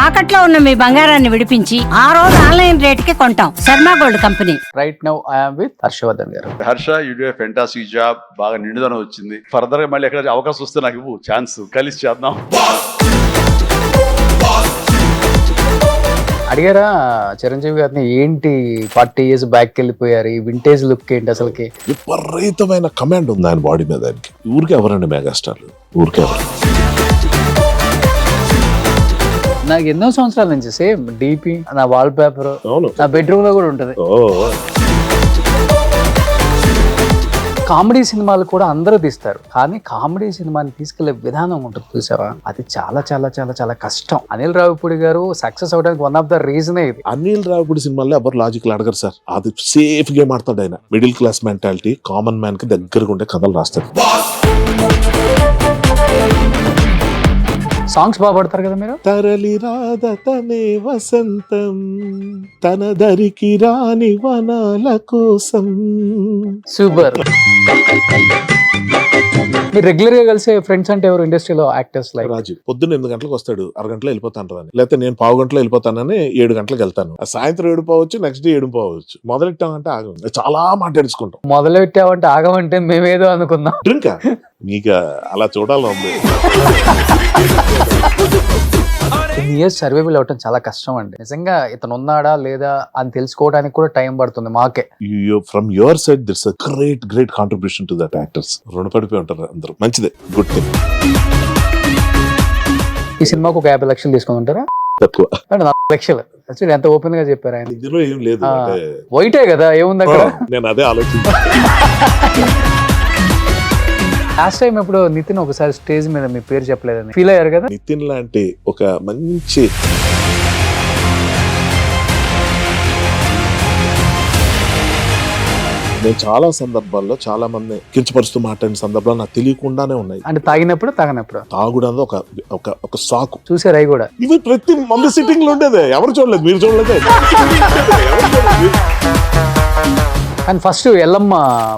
తాకట్లో ఉన్న మీ బంగారాన్ని విడిపించి ఆ రోజు ఆన్లైన్ రేటుకి కొంటాం. Sharma gold company. Right now I'm with Harshavardhan garu. Harsha, you do a fantastic job. బాగా నిండుదనం వచ్చింది. ఫర్దర్ గా మళ్ళీ ఎక్కడ అవకాశం వస్తే నాకు ఇవ్వు, ఛాన్స్ కలిసి చేద్దాం. అడిగారా చిరంజీవి గారిని, ఏంటి 40 years బ్యాక్ వెళ్ళిపోయారు, ఈ వింటేజ్ లుక్ ఏంటి అసలుకి? విపరీతమైన కమాండ్ ఉంది ఆయన బాడీ మీద. ఆయనకి ఊరికే ఎవరండి మెగాస్టార్లు, ఊరికే ఎవరు. నాకు ఎన్నో సంవత్సరాల నుంచి సేమ్ డిపి, నా వాల్ పేపర్ నా బెడ్రూమ్ లో కూడా ఉంటది. కామెడీ సినిమాలు కూడా అందరూ తీస్తారు, కానీ కామెడీ సినిమాని తీసుకెళ్లే విధానం ఉంటుంది చూసావా, అది చాలా చాలా చాలా చాలా కష్టం. అనిల్ రావిపూడి గారు సక్సెస్ అవడానికి వన్ ఆఫ్ ద రీజన్ ఇది. అనిల్ రావిపూడి సినిమాల్లో ఎవరు లాజికల్ అడగరు సార్. అది సేఫ్ గేమ్ ఆడతాడు ఆయన. Middle class mentality, common man కి దగ్గరగా ఉండే కథలు రాస్తాడు. సాంగ్స్ బాగా పడతారు కదా మీరు. తరలి రాధ తనే వసంతం, తన దరికి రాని వనాల కోసం. సూపర్. మీరు రెగ్యులర్ గా కలిసే ఫ్రెండ్స్ అంటే ఎవరు ఇండస్ట్రీలో యాక్టర్స్? లైక్ రాజు పొద్దున్న 8 గంటలకు వస్తాడు, 6 గంటలో వెళ్ళిపోతాను అని. లేకపోతే నేను 15 గంటలో వెళ్ళిపోతానని 7 గంటలకు వెళ్తాను. సాయంత్రం 7 పోవచ్చు, నెక్స్ట్ డే 7 పోవచ్చు. మొదలెట్టామంటే ఆగం, చాలా మాట్లాడుకుంటాం. మొదలు పెట్టామంటే ఆగమంటే మేమేదో అనుకుందాం. డ్రింక్ మీకు అలా చూడాలని ఉంది. ఇయర్స్ సర్వైవల్ అవటం చాలా కష్టం అండి. నిజంగా ఇతను ఉన్నాడా లేదా అని తెలుసుకోవడానికి కూడా టైం పడుతుంది మాకే. From your side that's a great contribution to that actors. రుణపడిపోయి ఉంటారు అందరూ. మంచిదే, గుడ్ థింగ్. ఈ సినిమాకు ఒక 50 లక్షలు తీసుకుని ఉంటారా? తక్కువ, 40 లక్షలు. ఎంత ఓపెన్ గా చెప్పారు ఆయన. ఇందులో ఏం లేదు, వైటే కదా, ఏముంది అక్కడ. నేను అదే ఆలోచించాను. లాస్ట్ టైం ఎప్పుడు నితిన్ ఒకసారి స్టేజ్ మీద మీ పేరు చెప్పలేదని ఫీల్ అయ్యారు కదా. నితిన్ లాంటి ఒక మంచి నేను చాలా సందర్భాల్లో చాలా మంది కించపరుస్తూ మాట్లాడిన సందర్భాలు నాకు తెలియకుండానే ఉన్నాయి. అంటే తాగినప్పుడు తాగుడు ఒక సాకు. చూసారు అవి కూడా. ఇవి ప్రతి మంది సిట్టింగ్ లో ఉండేదే. ఎవరు చూడలేదు, మీరు చూడలేదే. అండ్ ఫస్ట్ ఎల్లమ్మ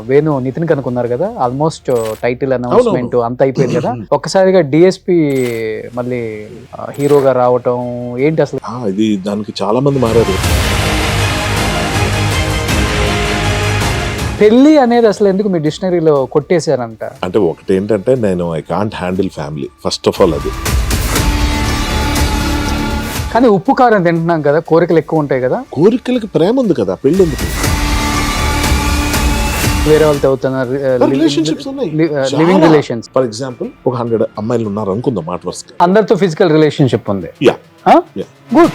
వేణు నితిన్ కనుక్కున్నారు కదా, ఆల్మోస్ట్ టైటిల్ అనౌన్స్మెంట్ అంత అయిపోయింది కదా. ఒక్కసారిగా డిఎస్పి మళ్ళీ హీరోగా రావటం ఏంటి అసలు? ఇది దానికి చాలా మంది మారారు. పెళ్లి అనేది అసలు ఎందుకు మీ డిక్షనరీలో కొట్టేశారంట? అంటే ఒకటి ఏంటంటే, నేను I can't handle family first of all. అది కానీ ఉప్పు కారం తింటున్నాం కదా, కోరికలు ఎక్కువ ఉంటాయి కదా. కోరికలకి ప్రేమ ఉంది కదా, పెళ్లి ఎందుకు? వేరే వాళ్ళతో అవుతున్నారు లివింగ్ రిలేషన్స్. ఫర్ ఎగ్జాంపుల్ ఒక 100 అమ్మాయిలు ఉన్నారు అనుకుందాం, మాట వరుసగా అందరితో ఫిజికల్ రిలేషన్షిప్ ఉంది. గుడ్.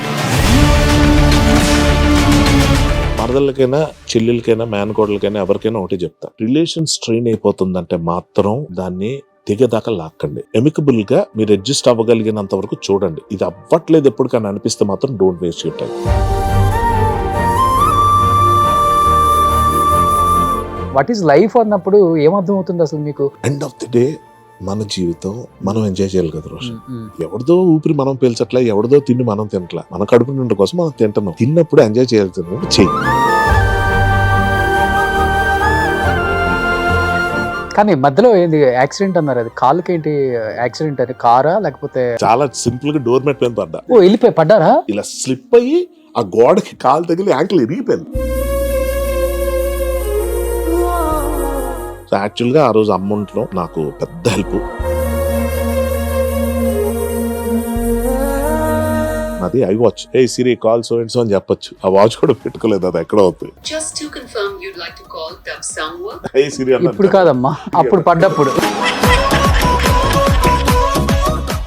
మరదలకైనా, చెల్లెలకైనా, మేనకోడలకైనా, ఎవరికైనా ఒకటి చెప్తా, రిలేషన్ స్ట్రెయిన్ అయిపోతుందంటే మాత్రం దాన్ని దిగదాకా లాక్కండి. ఎమికబుల్ గా మీరు అడ్జస్ట్ అవ్వగలిగినంత వరకు చూడండి. ఇది అవ్వట్లేదు ఎప్పటికైనా అనిపిస్తే మాత్రం don't waste your time. What is life అన్నప్పుడు ఏమర్థం అవుతుంది అసలు మీకు? ఎండ్ ఆఫ్ ది డే మన జీవితం మనం ఎంజాయ్ చేయాలి కదా రోజు. ఎవరిదో ఊపిరి మనం పీల్చట్లే, ఎవరిదో తిండి మనం తినట్లే. మన కడుపు నిండు కోసం మనం తింటున్నాం. తిన్నప్పుడు ఎంజాయ్ చేయాలి, చెయ్యి. కానీ మధ్యలో ఏంది యాక్సిడెంట్ అన్నారు, అది కాలుకి ఏంటి యాక్సిడెంట్? అది కారా లేకపోతే? చాలా సింపుల్ గా డోర్ మెట్ మీద పడ్డా. ఓ, వెళ్ళిపోయి పడ్డారా? ఇలా స్లిప్ అయ్యి ఆ గోడకి కాలు తగిలి యాంకిల్ ఇరిగిపోయింది. యాక్చువల్ గా ఆ రోజు అమౌంట్ లో నాకు పెద్ద హెల్ప్. అది I watch. A Siri call so and so అని చెప్పొచ్చు. ఆ వాచ్ కూడా పెట్టుకోలేదు, అది ఎక్కడ అవుతుంది. ఇప్పుడు కాదమ్మా, అప్పుడు పడ్డప్పుడు.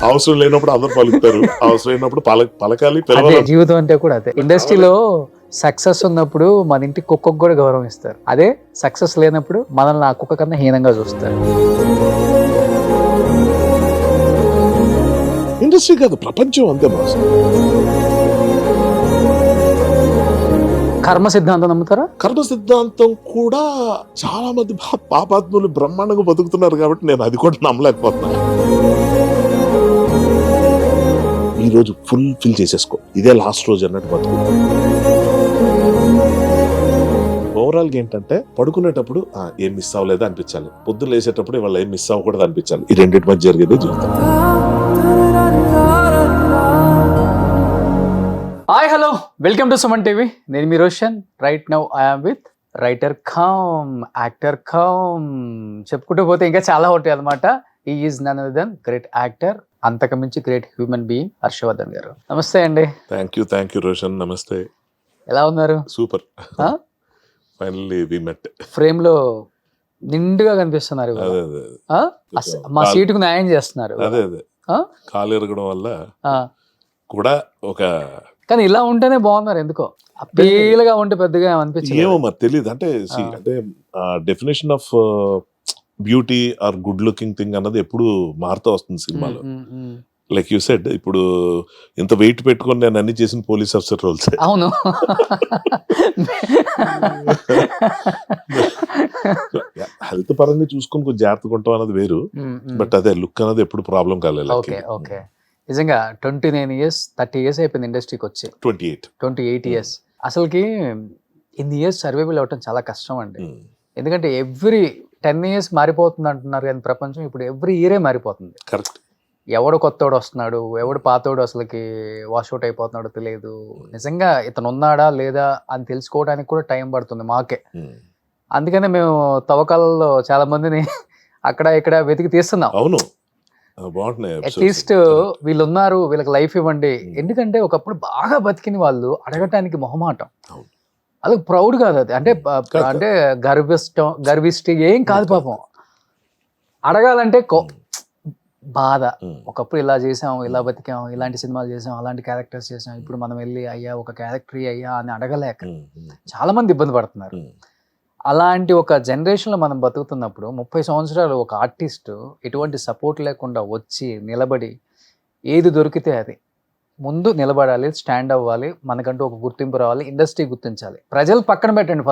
అవసరం లేనప్పుడు అందరు పలుకుతారు, అవసరం లేనప్పుడు పలకాలి. జీవితం అంటే కూడా అదే. ఇండస్ట్రీలో సక్సెస్ ఉన్నప్పుడు మన ఇంటి కుక్కకు కూడా గౌరవం ఇస్తారు. అదే సక్సెస్ లేనప్పుడు మనల్ని ఆ కుక్క కన్నా హీనంగా చూస్తారు. ఇండస్ట్రీ కాదు, ప్రపంచం అంతే బాస్. కర్మ సిద్ధాంతం నమ్ముతారా? కర్మ సిద్ధాంతం కూడా చాలా మంది పాపాత్ములు బ్రహ్మాండంగా బతుకుతున్నారు కాబట్టి నేను అది కూడా నమ్మలేకపోతున్నాను. ఈ రోజు ఫుల్ ఫిల్ చేసేసుకో, ఇదే లాస్ట్ రోజు అన్నట్టు బతుకు. ఓవరాల్ గా ఏంటంటే, పడుకునేటప్పుడు ఏం మిస్ అవ్వలేదు అనిపించాలి, పొద్దున్న లేసేటప్పుడు ఇవాళ ఏం మిస్ అవ్వకూడదు అనిపించాలి. ఈ రెండింటి మధ్య జరిగేదే జీవితం. Welcome to Suman TV. నేను మీ Roshan. Right now I'm with writer cum actor cum చెప్పుకుంటూ పోతే ఇంకా చాలా ఉంటాయి అనమాట. ఈ is none other than great actor, అంతకుమించి great human being Harshavardhan garu. నమస్తే అండి. Thank you Roshan. నమస్తే. ఎలా ఉన్నారు? Super. Finally we met. Frame లో నిండుగా కనిపిస్తున్నారు. అదే అదే మా సీటుకు న్యాయం చేస్తున్నారు. అదే అదే కాలు ఎరగడం వల్ల కూడా ఒక, కానీ ఇలా ఉంటేనే బాగున్నారు. ఎందుకో అప్పీలుగా ఉంటే పెద్దగా అనిపించింది. ఏమో మరి తెలియదు. అంటే అంటే definition of beauty or good looking thing అన్నది ఎప్పుడు మారుతూ వస్తుంది సినిమాలో. లైక్ యూ సెడ్, ఇప్పుడు ఇంత వెయిట్ పెట్టుకొని నేను అన్ని చేసిన పోలీస్ ఆఫీసర్ రోల్స్. అవును. హెల్త్ పరంగా చూసుకొని కొంచెం జాగ్రత్తగా ఉంటాం అన్నది వేరు, బట్ అదే లుక్ అన్నది ఎప్పుడు ప్రాబ్లం కాలేదు. Okay okay. నిజంగా 29 years 30 years అయిపోయింది ఇండస్ట్రీకి వచ్చి. 28 years. అసలుకి ఇన్ని ఇయర్స్ సర్వైవల్ అవటం చాలా కష్టం అండి. ఎందుకంటే ఎవ్రీ 10 years మారిపోతుంది అంటున్నారు కానీ ప్రపంచం ఇప్పుడు ఎవ్రీ ఇయరే మారిపోతుంది. కరెక్ట్. ఎవడు కొత్తోడు వస్తున్నాడు, ఎవడు పాతోడు అసలుకి వాష్అవుట్ అయిపోతున్నాడో తెలియదు. నిజంగా ఇతను ఉన్నాడా లేదా అని తెలుసుకోవడానికి కూడా టైం పడుతుంది మాకే. అందుకనే మేము తవ్వకాలలో చాలా మందిని అక్కడ ఇక్కడ వెతికి తీస్తున్నాం. అవును, బాగుంటున్నాయి. అట్లీస్ట్ వీళ్ళు ఉన్నారు, వీళ్ళకి లైఫ్ ఇవ్వండి. ఎందుకంటే ఒకప్పుడు బాగా బతికిన వాళ్ళు అడగటానికి మొహమాటం, అది ప్రౌడ్ కాదు. అది అంటే అంటే గర్విష్టి ఏం కాదు పాపం. అడగాలంటే బాధ. ఒకప్పుడు ఇలా చేసాం, ఇలా బతికాం, ఇలాంటి సినిమాలు చేసాం, అలాంటి క్యారెక్టర్స్ చేసాం, ఇప్పుడు మనం వెళ్ళి అయ్యా ఒక క్యారెక్టర్ అయ్యా అని అడగలేక చాలా మంది ఇబ్బంది పడుతున్నారు. అలాంటి ఒక జనరేషన్లో మనం బతుకుతున్నప్పుడు 30 సంవత్సరాలు ఒక ఆర్టిస్ట్ ఎటువంటి సపోర్ట్ లేకుండా వచ్చి నిలబడి ఏది దొరికితే అది ముందు నిలబడాలి, స్టాండ్ అవ్వాలి, మనకంటూ ఒక గుర్తింపు రావాలి, ఇండస్ట్రీ గుర్తించాలి. ప్రజలు పక్కన పెట్టండి,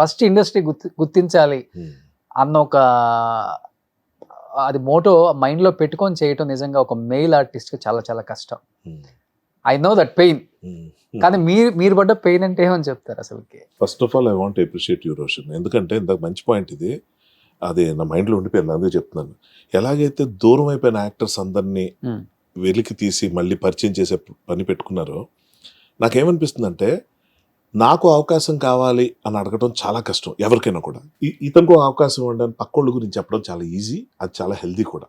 ఫస్ట్ ఇండస్ట్రీ గుర్తించాలి అన్న ఒక అది మోటో మైండ్లో పెట్టుకొని చేయటం నిజంగా ఒక మెయిల్ ఆర్టిస్ట్కి చాలా చాలా కష్టం. I know that pain. కానీ మీరు పడ్డ పెయిన్ అంటే ఏమని చెప్తారు అసలుకి? First of all I want appreciate you Roshan. ఎందుకంటే ఇంత మంచి పాయింట్ ఇది, అది నా మైండ్లో ఉండిపోయింది, అందుకే చెప్తున్నాను. ఎలాగైతే దూరం అయిపోయిన యాక్టర్స్ అందరినీ వెలికి తీసి మళ్ళీ పరిచయం చేసే పని పెట్టుకున్నారో, నాకేమనిపిస్తుందంటే నాకు అవకాశం కావాలి అని అడగడం చాలా కష్టం ఎవరికైనా కూడా. ఇతనికి అవకాశం ఇవ్వడానికి పక్కోళ్ళ గురించి చెప్పడం చాలా ఈజీ, అది చాలా హెల్దీ కూడా.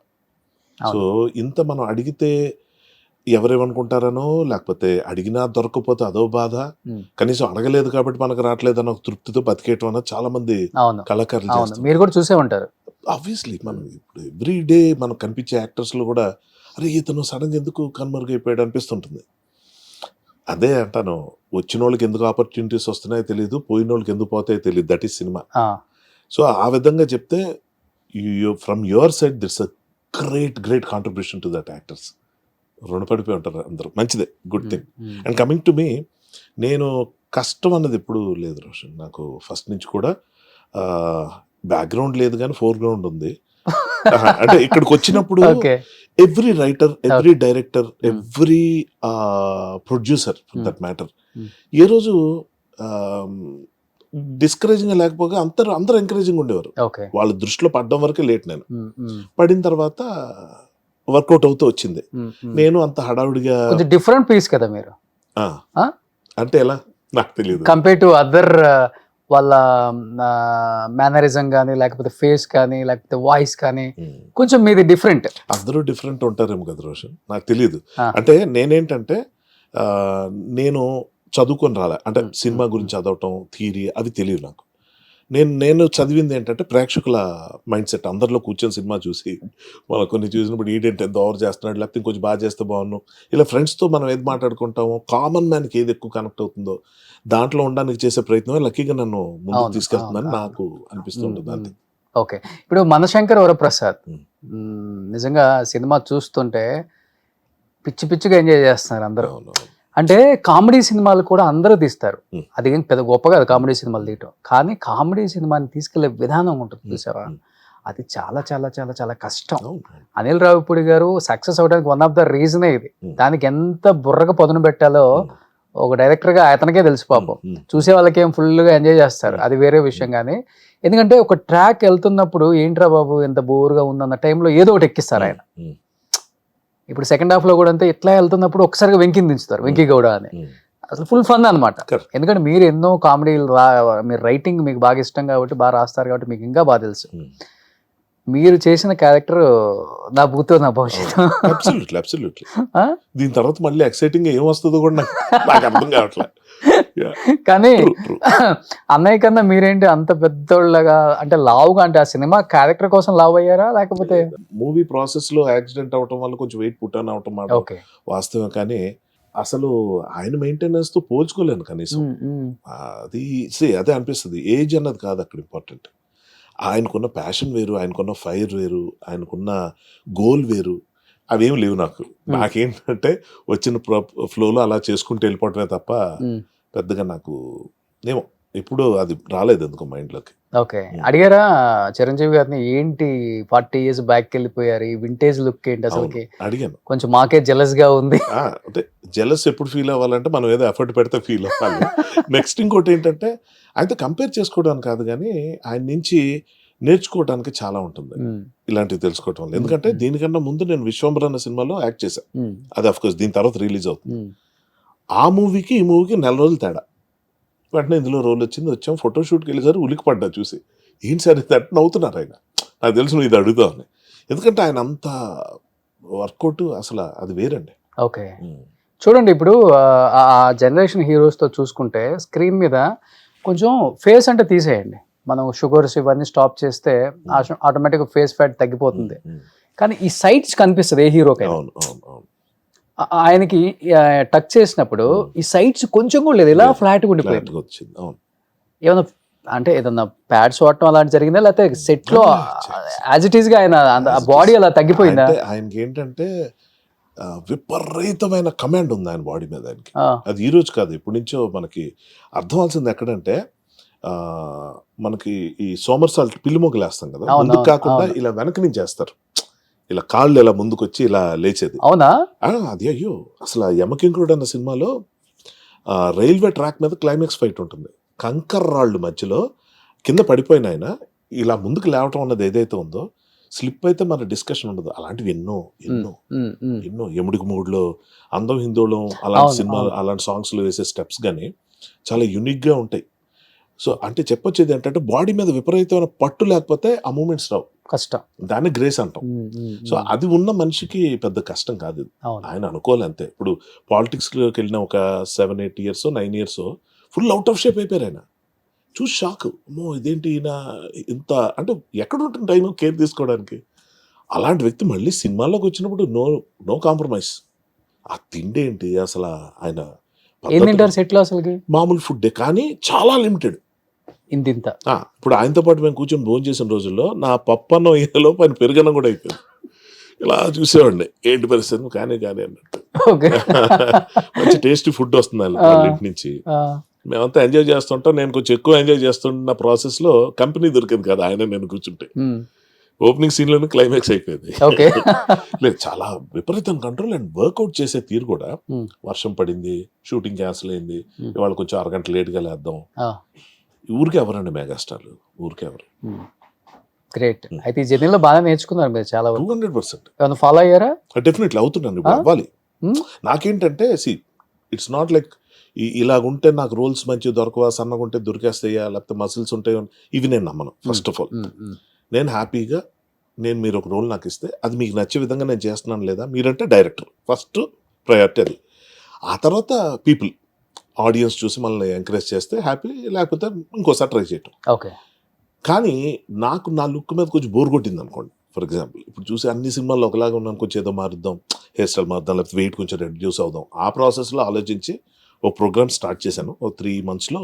సో ఇంత మనం అడిగితే ఎవరేమనుకుంటారనో, లేకపోతే అడిగినా దొరకకపోతే అదో బాధ, కనీసం అడగలేదు కాబట్టి మనకు రావట్లేదు అన్న తృప్తితో బతికేయటం అన్నది చాలా మంది కళాకారులు చేస్తారు. మీరు కూడా చూసే ఉంటారు. ఆబ్వియస్లీ మనం ఇప్పుడు ఎవ్రీ డే మనకు కనిపించే యాక్టర్స్ లో కూడా అరే ఇతను సడన్ గా ఎందుకు కనుమరుగైపోయాడు అనిపిస్తుంటుంది. అదే అంటాను, వచ్చిన వాళ్ళకి ఎందుకు ఆపర్చునిటీస్ వస్తున్నాయో తెలియదు, పోయిన వాళ్ళకి ఎందుకు పోతాయో తెలియదు. That is cinema. సో ఆ విధంగా చెప్తే from your side that's a great contribution to that actors. రుణపడిపోయి ఉంటారు అందరూ, మంచిదే, good thing. And coming to మీ, నేను కష్టం అన్నది ఎప్పుడు లేదు రోషన్. నాకు ఫస్ట్ నుంచి కూడా బ్యాక్గ్రౌండ్ లేదు కానీ ఫోర్ గ్రౌండ్ ఉంది. అంటే ఇక్కడికి వచ్చినప్పుడు every writer, every director, every producer that matter ఏ రోజు డిస్కరేజింగ్ లేకపోగా అందరూ ఎంకరేజింగ్ ఉండేవారు. వాళ్ళ దృష్టిలో పడ్డం వరకే లేట్. నేను పడిన తర్వాత వర్కౌట్ అవుతూ వచ్చింది. నేను అంత హడావుడిగా డిఫరెంట్ పీస్ కదా మీరు. అంటే ఎలా నాకు తెలియదు, కంపేర్ టు అదర్ వాళ్ళ మేనరిజం కానీ, లేకపోతే ఫేస్ కానీ, లేకపోతే వాయిస్ కానీ కొంచెం మీది డిఫరెంట్. అందరూ డిఫరెంట్ ఉంటారేమో కదా రోషన్, నాకు తెలియదు. అంటే నేనేంటంటే నేను చదువుకొని రాలే, అంటే సినిమా గురించి చదవటం, థియరీ అవి తెలియదు నాకు. నేను చదివింది ఏంటంటే ప్రేక్షకుల మైండ్ సెట్. అందరిలో కూర్చొని సినిమా చూసి మనం కొన్ని చూసినప్పుడు ఈడేంటి ఎంత ఓవర్ చేస్తున్నాడు, లేకపోతే ఇంకొంచెం బాగా చేస్తే బాగున్నాను, ఇలా ఫ్రెండ్స్తో మనం ఏది మాట్లాడుకుంటామో, కామన్ మ్యాన్కి ఏది ఎక్కువ కనెక్ట్ అవుతుందో దాంట్లో ఉండడానికి చేసే ప్రయత్నమే లక్కీగా నన్ను ముందుకు తీసుకెళ్తుందని నాకు అనిపిస్తుంటుంది. అంతే. ఓకే, ఇప్పుడు మనశంకర్ వరప్రసాద్ నిజంగా సినిమా చూస్తుంటే పిచ్చి పిచ్చిగా ఎంజాయ్ చేస్తున్నారు అందరూ. అంటే కామెడీ సినిమాలు కూడా అందరూ తీస్తారు, అది పెద్ద గొప్ప కాదు కామెడీ సినిమాలు తీయటం, కానీ కామెడీ సినిమాని తీసుకెళ్లే విధానం ఉంటుంది చూసావా, అది చాలా చాలా చాలా చాలా కష్టం. అనిల్ రావిపూడి గారు సక్సెస్ అవడానికి వన్ ఆఫ్ ద రీజనే ఇది. దానికి ఎంత బుర్రగా పదును పెట్టాలో ఒక డైరెక్టర్గా అతనికే తెలుసు పాపం. చూసే వాళ్ళకి ఏం ఫుల్గా ఎంజాయ్ చేస్తారు, అది వేరే విషయం. కానీ ఎందుకంటే ఒక ట్రాక్ వెళ్తున్నప్పుడు ఏంట్రా బాబు ఎంత బోర్గా ఉందన్న టైంలో ఏదో ఒకటి ఎక్కిస్తారు ఆయన. ఇప్పుడు సెకండ్ హాఫ్లో కూడా అంతే, ఇట్లా వెళ్తున్నప్పుడు ఒకసారిగా వెంకిని దించుతారు, వెంకీ గౌడ అని. అసలు ఫుల్ ఫన్ అనమాట. Correct. ఎందుకంటే మీరు ఎన్నో కామెడీలు మీరు రైటింగ్ మీకు బాగా ఇష్టం కాబట్టి బాగా రాస్తారు కాబట్టి మీకు ఇంకా బాగా తెలుసు. మీరు చేసిన క్యారెక్టర్ నా భూతో నా భవిష్యత్తు. అబ్సల్యూట్లీ దీని తర్వాత మళ్ళీ ఎక్సైటింగ్ ఏం వస్తుందో కూడా నాకు అర్థం కావట్లేదు. కానీ అన్నయ్య కన్నా మీరేంటి అంత పెద్దోళ్ళగా అంటే లావుగా, అంటే ఆ సినిమా క్యారెక్టర్ కోసం లావు అయ్యారా లేకపోతే? మూవీ ప్రాసెస్ లో యాక్సిడెంట్ అవటం వల్ల కొంచెం వెయిట్ పుట్టాన్ అవటం మాట ఓకే. వాస్తవం. కానీ అసలు ఆయన మెయింటెనెన్స్ తో పోల్చుకోలేను కనీసం. అది అదే అనిపిస్తుంది. ఏజ్ అన్నది కాదు అక్కడ ఇంపార్టెంట్. ఆయనకున్న ప్యాషన్ వేరు, ఆయనకున్న ఫైర్ వేరు, ఆయనకున్న గోల్ వేరు. అవేం లేవు నాకు. నాకేంటంటే వచ్చిన ఫ్లోలో అలా చేసుకుంటూ వెళ్ళిపోవటమే తప్ప పెద్దగా నాకు ఏమో ఎప్పుడు అది రాలేదు ఎందుకో మైండ్లోకి. ఓకే. అడిగారా చిరంజీవి గారిని, ఏంటి 40 years బ్యాక్ వెళ్ళిపోయారు, ఈ వింటేజ్ లుక్ ఏంటి అసలుకి? అడిగాను. కొంచెం మాకే జెలస్ గా ఉంది. అంటే జెలస్ ఎప్పుడు ఫీల్ అవ్వాలంటే మనం ఏదో ఎఫర్ట్ పెడితే ఫీల్ అవ్వాలి. నెక్స్ట్ ఇంకోటి ఏంటంటే ఆయనతో కంపేర్ చేసుకోవడానికి కాదు కానీ ఆయన నుంచి నేర్చుకోవడానికి చాలా ఉంటుంది ఇలాంటివి తెలుసుకోవటం వల్ల. ఎందుకంటే దీనికన్నా ముందు నేను విశ్వంబర్ అన్న సినిమాలో యాక్ట్ చేశాను. అది అఫ్ కోర్స్ దీని తర్వాత రిలీజ్ అవుతుంది. ఆ మూవీకి ఈ మూవీకి 4 రోజులు తేడా. వెంటనే ఇందులో రోల్ వచ్చింది, వచ్చాం, ఫోటోషూట్కి వెళ్ళేసరి ఉలికి పడ్డా చూసి. ఏంటి సార్ ఇది అంటే నవ్వుతున్నారు ఆయన. నాకు తెలుసు నువ్వు ఇది అడుగుతావని. ఎందుకంటే ఆయన అంత వర్కౌట్ అసలు అది వేరండి. ఓకే. చూడండి ఇప్పుడు ఆ జనరేషన్ హీరోస్తో చూసుకుంటే స్క్రీన్ మీద కొంచెం ఫేస్ అంటే తీసేయండి, మనం షుగర్స్ ఇవన్నీ స్టాప్ చేస్తే ఆటోమేటిక్గా ఫేస్ ఫ్యాట్ తగ్గిపోతుంది. కానీ ఈ సైట్స్ కనిపిస్తుంది ఏ హీరోకైనా. ఆయనకి టచ్ చేసినప్పుడు ఈ సైట్స్ కొంచెం కూడా లేదు, ఇలా ఫ్లాట్ ఉండిపోయింది. ఏమన్నా అంటే ఏదన్నా ప్యాడ్స్ వాడటం అలాంటి జరిగిందా, లేకపోతే సెట్ లో యాజ్ ఇట్ ఈస్ గా ఆయన బాడీ అలా తగ్గిపోయిందా? ఆయనకి ఏంటంటే విపరీతమైన కమాండ్ ఉంది ఆయన బాడీ మీద. ఆయనకి అది ఈ రోజు కాదు, ఇప్పటి నుంచో మనకి అర్థం అవ్వాల్సింది ఎక్కడంటే మనకి ఈ సోమర్సాల్ట్ పిల్లి మొగ్గలు వేస్తాం కదా, ముందుకు కాకుండా ఇలా వెనక నుంచి వేస్తారు, ఇలా కాళ్ళు ఇలా ముందుకు వచ్చి ఇలా లేచేది. అవునా? అది అయ్యో అసలు యమకింకుడు అన్న సినిమాలో రైల్వే ట్రాక్ మీద క్లైమాక్స్ ఫైట్ ఉంటుంది. కంకర్ రాళ్ళు మధ్యలో కింద పడిపోయిన ఆయన ఇలా ముందుకు లేవటం అన్నది ఏదైతే ఉందో, స్లిప్ అయితే మన డిస్కషన్ ఉండదు. అలాంటివి ఎన్నో ఎన్నో ఎన్నో యముడికి మూడులో, అందం హిందోళం అలాంటి సినిమా అలాంటి సాంగ్స్లో వేసే స్టెప్స్ కానీ చాలా యూనిక్గా ఉంటాయి. సో అంటే చెప్పొచ్చేది ఏంటంటే బాడీ మీద విపరీతమైన పట్టు లేకపోతే ఆ మూమెంట్స్ రావు, కష్టం. దాన్ని గ్రేస్ అంటాం. సో అది ఉన్న మనిషికి పెద్ద కష్టం కాదు, ఆయన అనుకోవాలి అంతే. ఇప్పుడు పాలిటిక్స్లోకి వెళ్ళిన ఒక 7-8 years 9 years full out of shape అయిపోయారు. ఆయన చూసి షాక్, అమ్మో ఇదేంటి ఈయన ఇంత అంటే ఎక్కడ ఉంటుంది టైం కేర్ తీసుకోవడానికి. అలాంటి వ్యక్తి మళ్ళీ సినిమాల్లోకి వచ్చినప్పుడు నో కాంప్రమైజ్. ఆ తిండి ఏంటి అసలు, ఆయన సెట్లో అసలు మామూలు ఫుడ్డే కానీ చాలా లిమిటెడ్. ఇంత ఇప్పుడు ఆయనతో పాటు మేము కూర్చొని భోజనం చేసిన రోజుల్లో నా పప్పన్న ఏలో పైన పెరుగన్నం కూడా అయిపోయింది. ఇలా చూసేవాడిని ఏంటి పరిస్థితి, కానీ అన్నట్టు. మంచి టేస్టీ ఫుడ్ వస్తుంది వాళ్ళ ఇంటి నుంచి. మేమంతా ఎంజాయ్ చేస్తుంటాం. నేను కొంచెం ఎక్కువ ఎంజాయ్ చేస్తున్న ప్రాసెస్ లో కంపెనీ దొరికింది కదా, ఆయన నేను కూర్చుంటే ఓపెనింగ్ సీన్ లోనే క్లైమాక్స్ అయిపోయింది. లేదు చాలా విపరీతం కంట్రోల్ అండ్ వర్కౌట్ చేసే తీరు కూడా. వర్షం పడింది, షూటింగ్ క్యాన్సిల్ అయింది, ఇవాళ కొంచెం 1 గంట లేట్గా లేద్దాం. ఊరికే ఎవరండి మెగాస్టార్లు, ఊరికే ఎవరు. గ్రేట్. అయితే ఈ జర్నీలో బాగా నేర్చుకున్నారు మీరు చాలా 200%. ఫాలో అయ్యారా? డెఫినెట్లీ అవుతున్నాను, ఇప్పుడు అవ్వాలి. నాకేంటంటే ఇట్స్ నాట్ లైక్ ఇలాగుంటే నాకు రోల్స్ మంచిగా దొరకవా, సన్నగుంటే దొరికేస్తాయా, లేకపోతే మసిల్స్ ఉంటాయో, ఇవి నేను నమ్మను. ఫస్ట్ ఆఫ్ ఆల్ నేను హ్యాపీగా మీరు ఒక రోల్ నాకు ఇస్తే అది మీకు నచ్చే విధంగా నేను చేస్తున్నాను లేదా, మీరంటే డైరెక్టర్ ఫస్ట్ ప్రయారిటీ అది. ఆ తర్వాత పీపుల్ ఆడియన్స్ చూసి మనల్ని ఎంకరేజ్ చేస్తే హ్యాపీ, లేకపోతే ఇంకోసారి ట్రై చేయటం. ఓకే. కానీ నాకు నా లుక్ మీద కొంచెం బోర్ కొట్టింది అనుకోండి. ఫర్ ఎగ్జాంపుల్ ఇప్పుడు చూసి అన్ని సినిమాల్లో ఒకలాగా ఉన్నాను, కొంచెం ఏదో మారుద్దాం, హెయిర్ స్టైల్ మారుద్దాం, లేకపోతే వెయిట్ కొంచెం రెడ్యూస్ అవుదాం. ఆ ప్రాసెస్లో ఆలోచించి ఒక ప్రోగ్రామ్ స్టార్ట్ చేశాను. ఒక 3 monthsలో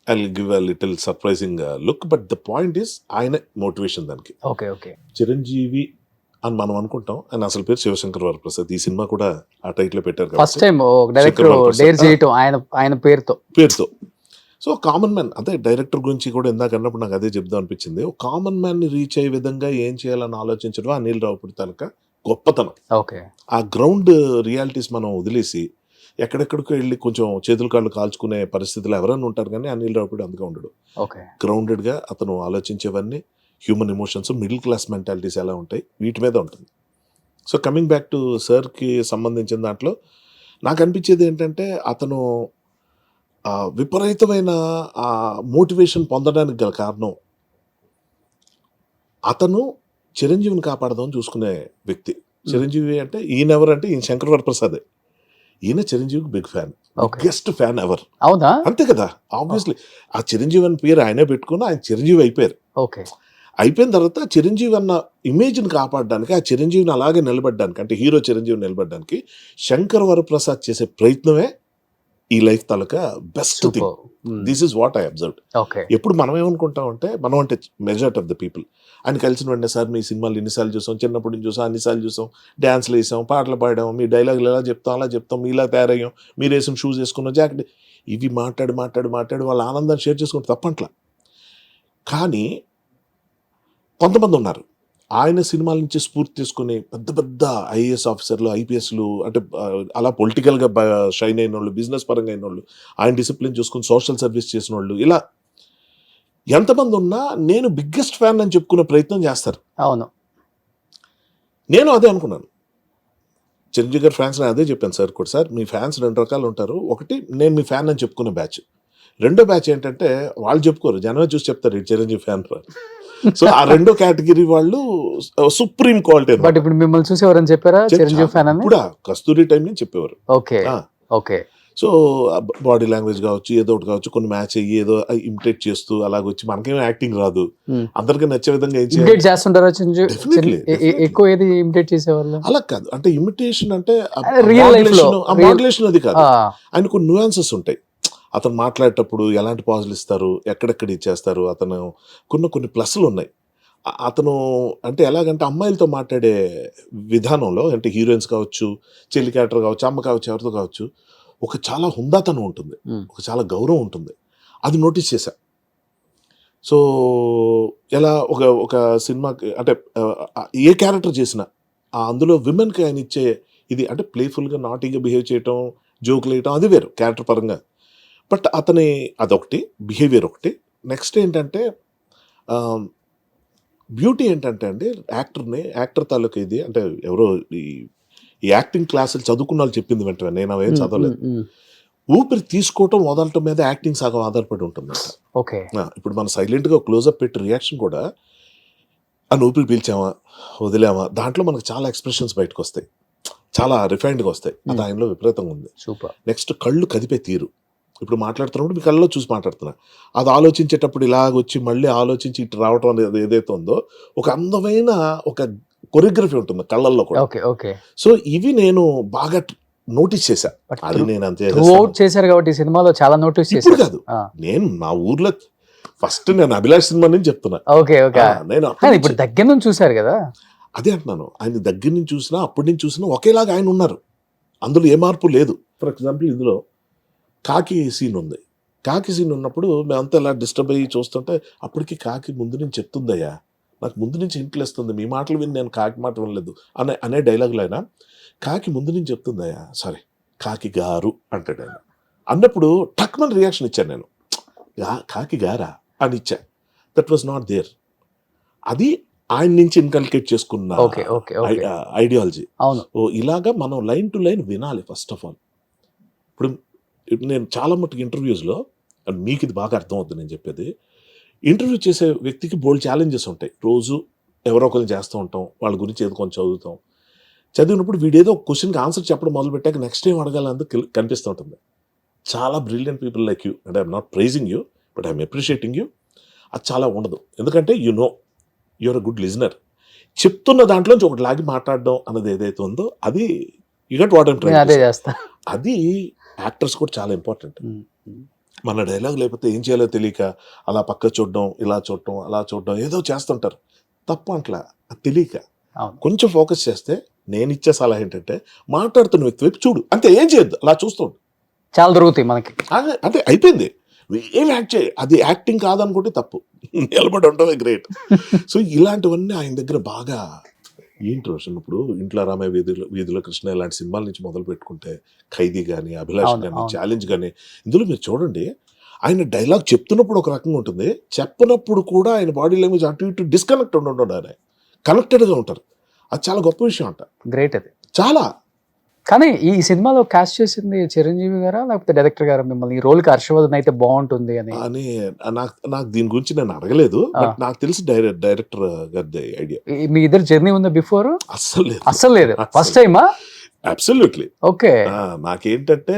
I will give a little surprising look. But the point is ఆయన మోటివేషన్ దానికి. Okay okay. చిరంజీవి అని మనం అనుకుంటాం, ఆయన అసలు పేరు శివశంకర్ వరప్రసాద్. ఈ సినిమా కూడా ఆ టైటిల్ పెట్టారు ఫస్ట్ టైం డైరెక్టర్ డేర్ చేయటం ఆయన పేరుతో. సో కామన్ మ్యాన్, అదే డైరెక్టర్ గురించి కూడా ఇందాక అన్నప్పుడు నాకు అదే చెప్దాం అనిపించింది. ఒక కామన్ మ్యాన్ ని రీచ్ అయ్యే విధంగా ఏం చేయాలని ఆలోచించడం అనిల్ రావిపూడి తనక గొప్పతనం. ఓకే. ఆ గ్రౌండ్ రియాలిటీస్ మనం వదిలేసి ఎక్కడెక్కడికో వెళ్ళి కొంచెం చేతులు కాళ్ళు కాల్చుకునే పరిస్థితులు ఎవరైనా ఉంటారు, కానీ అనిల్ రావిపూడి అందుగా ఉండడు. గ్రౌండెడ్ గా అతను ఆలోచించేవన్నీ human emotions, middle class mentalities ఎలా ఉంటాయి వీటి మీద ఉంటుంది. సో కమింగ్ బ్యాక్ టు సార్కి సంబంధించిన దాంట్లో నాకు అనిపించేది ఏంటంటే అతను విపరీతమైన మోటివేషన్ పొందడానికి గల కారణం అతను చిరంజీవిని కాపాడదామని చూసుకునే వ్యక్తి. చిరంజీవి అంటే ఈయన ఎవరంటే ఈయన శంకర్ వరప్రసాదే. ఈయన చిరంజీవికి big fan, biggest fan ever. అవునా? అంతే కదా, ఆబ్వియస్లీ. ఆ చిరంజీవి అని పేరు ఆయనే పెట్టుకుని ఆయన చిరంజీవి అయిపోయారు. ఓకే. అయిపోయిన తర్వాత చిరంజీవి అన్న ఇమేజ్ని కాపాడడానికి, ఆ చిరంజీవిని అలాగే నిలబడడానికి, అంటే హీరో చిరంజీవి నిలబడడానికి శంకర్ వరప్రసాద్ చేసే ప్రయత్నమే ఈ life taluka best thing. This is what I observe. Okay. ఎప్పుడు మనం ఏమనుకుంటాం అంటే, మనం అంటే మెజారిటీ ఆఫ్ ద పీపుల్ ఆయన కలిసిన వెంటనే, సార్ మీ సినిమాలు ఎన్నిసార్లు చూసాం, చిన్నప్పటి నుంచి చూసాం, అన్నిసార్లు చూసాం, డ్యాన్స్లు వేసాం, పాటలు పాడాం, మీ డైలాగులు ఎలా చెప్తాం అలా చెప్తాం, మీ ఇలా తయారయ్యాం, మీరు వేసిన షూస్ వేసుకున్నాం, జాకెట్, ఇవి మాట్లాడి వాళ్ళ ఆనందాన్ని షేర్ చేసుకుంటే తప్పట్లా. కానీ కొంతమంది ఉన్నారు ఆయన సినిమాల నుంచి స్ఫూర్తి తీసుకుని పెద్ద పెద్ద ఐఏఎస్ ఆఫీసర్లు, ఐపీఎస్లు, అంటే అలా పొలిటికల్గా షైన్ అయిన వాళ్ళు, బిజినెస్ పరంగా అయిన వాళ్ళు, ఆయన డిసిప్లిన్ చూసుకుని సోషల్ సర్వీస్ చేసిన వాళ్ళు, ఇలా ఎంతమంది ఉన్నా నేను బిగ్గెస్ట్ ఫ్యాన్ అని చెప్పుకునే ప్రయత్నం చేస్తారు. అవును, నేను అదే అనుకున్నాను. చిరంజీవి గారి ఫ్యాన్స్ అదే చెప్పాను సార్ కూడా, సార్ మీ ఫ్యాన్స్ 2 రకాలు ఉంటారు. ఒకటి నేను మీ ఫ్యాన్ అని చెప్పుకునే బ్యాచ్. రెండో బ్యాచ్ ఏంటంటే వాళ్ళు చెప్పుకోరు, జనమే చూసి చెప్తారు ఈ చిరంజీవి ఫ్యాన్. సో ఆ రెండో కేటగిరీ వాళ్ళు సుప్రీం క్వాలిటీ. బట్ ఇప్పుడు మిమ్మల్ని చూసి ఎవరైనా చెప్పారా చిరంజీవి ఫ్యాన్ అని? కూడా కస్తూరి టైం నుంచి చెప్పేవారు. Okay. Okay. So body language కావచ్చు, ఏదో ఒకటి కావచ్చు, కొన్ని మ్యాచ్ అయ్యి ఏదో ఇమిటేట్ చేస్తూ అలాగొచ్చి, మనకేమో యాక్టింగ్ రాదు, అందరికీ నచ్చే విధంగా ఇమిటేట్ చేస్తుంటారా? ఎక్కువ ఏది ఇమిటేట్ చేసేవాళ్ళు? అలా కాదు, అంటే ఇమిటేషన్ అంటే రియల్ లైఫ్ లో మాడ్యులేషన్ అది కాదు. ఆయన కొన్ని న్యూయాన్సెస్ ఉంటాయి. అతను మాట్లాడేటప్పుడు ఎలాంటి పాజులు ఇస్తారు, ఎక్కడెక్కడ ఇచ్చేస్తారు, అతను కొన్ని ప్లస్లు ఉన్నాయి. అతను అంటే ఎలాగంటే అమ్మాయిలతో మాట్లాడే విధానంలో, అంటే హీరోయిన్స్ కావచ్చు, చెల్లి క్యారెక్టర్ కావచ్చు, అమ్మ కావచ్చు, ఎవరితో కావచ్చు, ఒక చాలా హుందాతనం ఉంటుంది, ఒక చాలా గౌరవం ఉంటుంది. అది నోటీస్ చేశా. సో ఎలా ఒక సినిమాకి అంటే ఏ క్యారెక్టర్ చేసినా అందులో విమెన్కి ఆయన ఇచ్చే ఇది, అంటే ప్లేఫుల్గా నాటీగా బిహేవ్ చేయటం, జోకులు వేయటం, అది వేరు క్యారెక్టర్ పరంగా. బట్ అతని అదొకటి, బిహేవియర్ ఒకటి. నెక్స్ట్ ఏంటంటే బ్యూటీ ఏంటంటే అండి, యాక్టర్ తాలూకా ఇది, అంటే ఎవరో ఈ యాక్టింగ్ క్లాసులు చదువుకున్న వాళ్ళు చెప్పింది వెంటనే, నేను అవేం చదవలేదు. ఊపిరి తీసుకోవటం వదలటం మీద యాక్టింగ్ సగం ఆధారపడి ఉంటుంది. ఓకే. ఇప్పుడు మనం సైలెంట్గా క్లోజప్ పెట్టి రియాక్షన్ కూడా, అని ఊపిరి పీల్చామా వదిలామా, దాంట్లో మనకు చాలా ఎక్స్ప్రెషన్స్ బయటకు వస్తాయి, చాలా రిఫైన్డ్గా వస్తాయి. అది ఆయనలో విపరీతంగా ఉంది. సూపర్. నెక్స్ట్ కళ్ళు కదిపే తీరు. ఇప్పుడు మాట్లాడుతున్నప్పుడు మీ కళ్ళలో చూసి మాట్లాడుతున్నా, అది ఆలోచించేటప్పుడు ఇలాగొచ్చి మళ్ళీ ఆలోచించి ఇటు రావటం అనేది ఏదైతే ఉందో, ఒక అందమైన ఒక కొరియోగ్రఫీ ఉంటుంది కళ్ళల్లో కూడా. ఓకే. ఓకే. సో ఇవి నేను బాగా నోటీస్ చేశా. అది నేను అంతే చేశారు కాబట్టి ఈ సినిమాలో చాలా నోటీస్ చేశారు. కాదు, నేను నా ఊర్లో ఫస్ట్ నేను అభిలాష్ సినిమా నుంచి చెప్తున్నా. ఓకే. ఓకే. నేను ఇప్పుడు దగ్గర నుంచి చూశారు కదా, అదే అంటున్నాను. ఆయన దగ్గర నుంచి చూసినా, అప్పటి నుంచి చూసినా ఒకేలాగా ఆయన ఉన్నారు, అందులో ఏ మార్పు లేదు. ఫర్ ఎగ్జాంపుల్ ఇందులో కాకి సీన్ ఉంది. కాకి సీన్ ఉన్నప్పుడు మేమంతా ఇలా డిస్టర్బ్ అయ్యి చూస్తుంటే, అప్పటికి కాకి ముందు నుంచి చెప్తుందయ్యా, నాకు ముందు నుంచి ఇంట్లేస్తుంది, మీ మాటలు విని నేను కాకి మాట వినలేదు అనే డైలాగులు అయినా, కాకి ముందు నుంచి చెప్తుందయ్యా, సారీ కాకి గారు అంటాడు ఆయన. అన్నప్పుడు టక్మన్ రియాక్షన్ ఇచ్చాను నేను, కాకి గారా అని ఇచ్చా. That was not there. అది ఆయన నుంచి ఇన్కల్కేట్ చేసుకున్న ఐడియాలజీ. ఇలాగా మనం లైన్ టు లైన్ వినాలి ఫస్ట్ ఆఫ్ ఆల్. ఇప్పుడు నేను చాలా మట్టుకు ఇంటర్వ్యూస్లో, మీకు ఇది బాగా అర్థం అవుతుంది నేను చెప్పేది, ఇంటర్వ్యూ చేసే వ్యక్తికి బోల్డ్ ఛాలెంజెస్ ఉంటాయి. రోజు ఎవరో ఒకరు చేస్తూ ఉంటాం, వాళ్ళ గురించి ఏదో కొంచెం చదువుతాం. చదివినప్పుడు వీడేదో క్వశ్చన్కి ఆన్సర్ చెప్పడం మొదలు పెట్టాక నెక్స్ట్ ఏం అడగాలని కనిపిస్తూ ఉంటుంది. చాలా brilliant people like you, and I'm not praising you, but I'm appreciating you. అది చాలా ఉండదు, ఎందుకంటే యూఆర్ అ గుడ్ లిజనర్. చెప్తున్న దాంట్లోంచి ఒకటి లాగి మాట్లాడడం అన్నది ఏదైతే ఉందో, అది you got what I'm trying. అది యాక్టర్స్ కూడా చాలా ఇంపార్టెంట్. మన డైలాగ్ లేకపోతే ఏం చేయాలో తెలియక అలా పక్క చూడడం, ఇలా చూడటం, అలా చూడడం, ఏదో చేస్తుంటారు. తప్పు అట్లా, అది తెలియక కొంచెం ఫోకస్ చేస్తే, నేను ఇచ్చే సలహా ఏంటంటే, మాట్లాడుతున్న వ్యక్తి వైపు చూడు, అంతే, ఏం చేయొద్దు, అలా చూస్తుండు, చాలా దొరుకుతాయి మనకి. అంటే అయిపోయింది, ఏం యాక్ట్ చేయి, అది యాక్టింగ్ కాదనుకుంటే తప్పు, నిలబడి ఉండవే గ్రేట్. సో ఇలాంటివన్నీ ఆయన దగ్గర బాగా ఏంటి రోషన్. ఇప్పుడు ఇంట్లో రామయ్య వీధిలో కృష్ణ ఇలాంటి సినిమాల నుంచి మొదలు పెట్టుకుంటే, ఖైదీ కానీ, అభిలాష్ కానీ, ఛాలెంజ్ కానీ, ఇందులో మీరు చూడండి, ఆయన డైలాగ్ చెప్తున్నప్పుడు ఒక రకంగా ఉంటుంది, చెప్పినప్పుడు కూడా ఆయన బాడీ లాంగ్వేజ్ అటు ఇటు డిస్కనెక్ట్ ఉండడం, ఆయన కనెక్టెడ్గా ఉంటారు. అది చాలా గొప్ప విషయం అంట. గ్రేట్. అది చాలా కానీ ఈ సినిమాలో కాస్ట్ చేసింది చిరంజీవి గారా లేకపోతే డైరెక్టర్ గారా మిమ్మల్ని ఈ రోల్ కి హర్షవర్ధన్ అయితే బాగుంటుంది అని? అని నాకు దీని గురించి నేను అడగలేదు, బట్ నాకు తెలిసి డైరెక్టర్ గారి ఐడియా. మీ ఇద్దరు జర్నీ ఉందా బిఫోర్? అస్సలు లేదు, అస్సలు లేదు, ఫస్ట్ టైమా? అబ్సల్యూట్లీ. ఓకే. నాకేంటంటే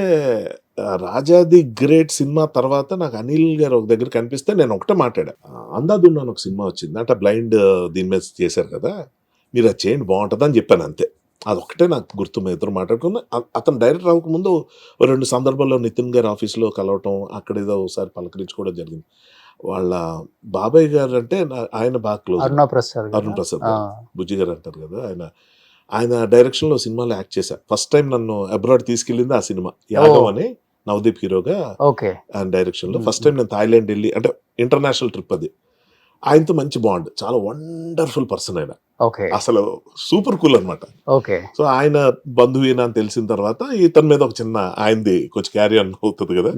రాజాది గ్రేట్ సినిమా తర్వాత నాకు అనిల్ గారు ఒక దగ్గర కనిపిస్తే నేను ఒకటే మాట్లాడా, అందాదున్నా ఒక సినిమా వచ్చింది అంటే బ్లైండ్ దీని మీద చేశారు కదా, మీరు అది చేయండి బాగుంటుంది అని చెప్పాను అంతే. అదొక్కటే నాకు గుర్తు. మేము ఇద్దరు మాట్లాడుకున్నా. అతను డైరెక్టర్ అవ్వకముందు 2 సందర్భాల్లో నితిన్ గారి ఆఫీస్లో కలవటం, అక్కడ ఏదో ఒకసారి పలకరించుకోవడం జరిగింది. వాళ్ళ బాబాయ్ గారు అంటే ఆయన బాగా క్లోజ్, అరుణ ప్రసాద్ బుజ్జి గారు అంటారు కదా, ఆయన డైరెక్షన్ లో సినిమాలో యాక్ట్ చేశారు. ఫస్ట్ టైం నన్ను అబ్రాడ్ తీసుకెళ్ళింది ఆ సినిమా, యాదవ్ అని నవదీప్ హీరోగా ఆయన డైరెక్షన్ లో. ఫస్ట్ టైం నేను థాయిలాండ్ వెళ్ళి, అంటే ఇంటర్నేషనల్ ట్రిప్ అది. ఆయనతో మంచి బాండ్, చాలా వండర్ఫుల్ పర్సన్ ఆయన, అసలు సూపర్ కూల్ అనమాట. సో ఆయన బంధువునా అని తెలిసిన తర్వాత ఇతని మీద ఒక చిన్న ఆయనది కొంచెం క్యారీ ఆన్ అవుతుంది కదా,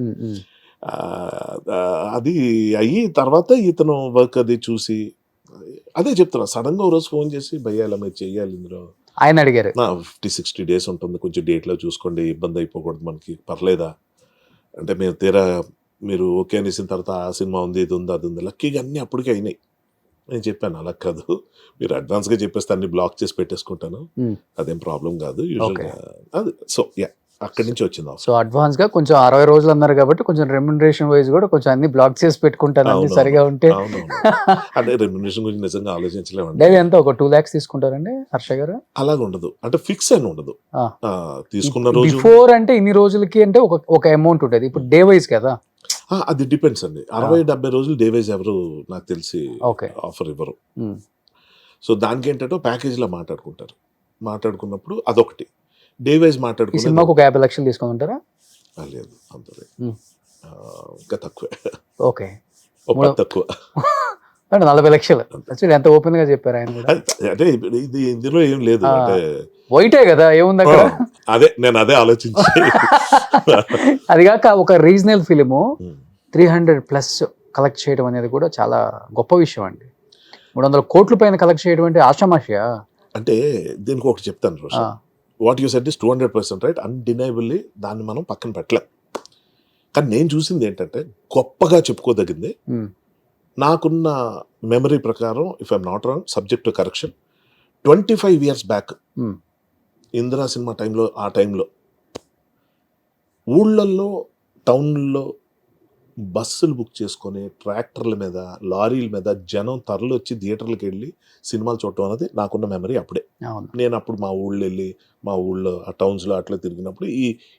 అది అయ్యి తర్వాత ఇతను వర్క్ అది చూసి అదే చెప్తున్నా. సడన్ గా ఒక రోజు ఫోన్ చేసి భయ్యా ఇలా మీరు చెయ్యాలి ఇందులో ఆయన అడిగారు. 50-60 days ఉంటుంది, కొంచెం డేట్లో చూసుకోండి, ఇబ్బంది అయిపోకూడదు మనకి, పర్లేదా అంటే మేము తీరా మీరు ఓకే అనేసిన తర్వాత ఆ సినిమా ఉంది, ఇది ఉంది, అది ఉంది. లక్కీగా అన్నీ అప్పటికే అయినాయి. నేను చెప్పాను అలా కాదు, మీరు అడ్వాన్స్గా చెప్పేస్తే అన్ని బ్లాక్ చేసి పెట్టేసుకుంటాను, అదేం ప్రాబ్లం కాదు యూజువల్గా అది. సో అక్కడి నుంచి వచ్చింది. సో అడ్వాన్స్ గా కొంచెం 60 రోజులు అన్నారు కాబట్టి కొంచెం రెమ్యునరేషన్ వైజ్ కూడా కొంచెం అన్ని బ్లాక్ చేసి పెట్టుకుంటాను, అన్ని సరిగా ఉంటే. అంటే రెమ్యునరేషన్ గురించి నిజంగా ఆలోచించలేమండి. డైలీ ఎంత ఒక 2 lakhs తీసుకుంటారండి హర్ష గారు? అలాగ ఉండదు, అంటే ఫిక్స్ అని ఉండదు. తీసుకున్న రోజు బిఫోర్ అంటే ఇన్ని రోజులకి అంటే ఒక అమౌంట్ ఉంటుంది, ఇప్పుడు డే వైజ్ కదా. అది డిపెండ్స్ అండి. 60-70 రోజులు డే వైజ్ ఎవరు నాకు తెలిసి ఆఫర్ ఇవ్వరు. సో దానికి ఏంటంటే ప్యాకేజ్ లో మాట్లాడుకున్నప్పుడు అదొకటి. డే వైజ్ మాట్లాడుకుని సినిమాకు ఒక 50 లక్షలు తీసుకుంటారా? లేదు, అంత ఇంకా తక్కువే. ఓకే, తక్కువ 40 లక్షలు. ఎంత ఓపెన్ గా చెప్పారు ఆయన కూడా. అంటే ఇది ఇందులో ఏం లేదు, అంటే వైటే కదా, ఏముంది అక్కడ. నేను అదే ఆలోచించి అది కాక ఒక రీజనల్ ఫిలిము 300+ కలెక్ట్ చేయడం అనేది కూడా చాలా గొప్ప విషయం అండి. 300 కోట్ల పైన కలెక్ట్ చేయడం అంటే ఆషామాషియా? అంటే దీనికి ఒకటి చెప్తాను, what you said is 200% right, undeniably దాన్ని మనం పక్కన పెట్టలేం. కానీ నేను చూసింది ఏంటంటే గొప్పగా చెప్పుకోదగింది, నాకున్న మెమరీ ప్రకారం, if I'm not wrong, subject to correction, 25 years back Indira cinema టైంలో, ఆ టైంలో ఊళ్ళల్లో టౌన్లో బస్సులు బుక్ చేసుకొని ట్రాక్టర్ల మీద, లారీల మీద జనం తరలి వచ్చి థియేటర్లకు వెళ్ళి సినిమాలు చూడటం అనేది నాకున్న మెమరీ అప్పుడే. నేను అప్పుడు మా ఊళ్ళో వెళ్ళి, మా ఊళ్ళో ఆ టౌన్స్లో అట్లా తిరిగినప్పుడు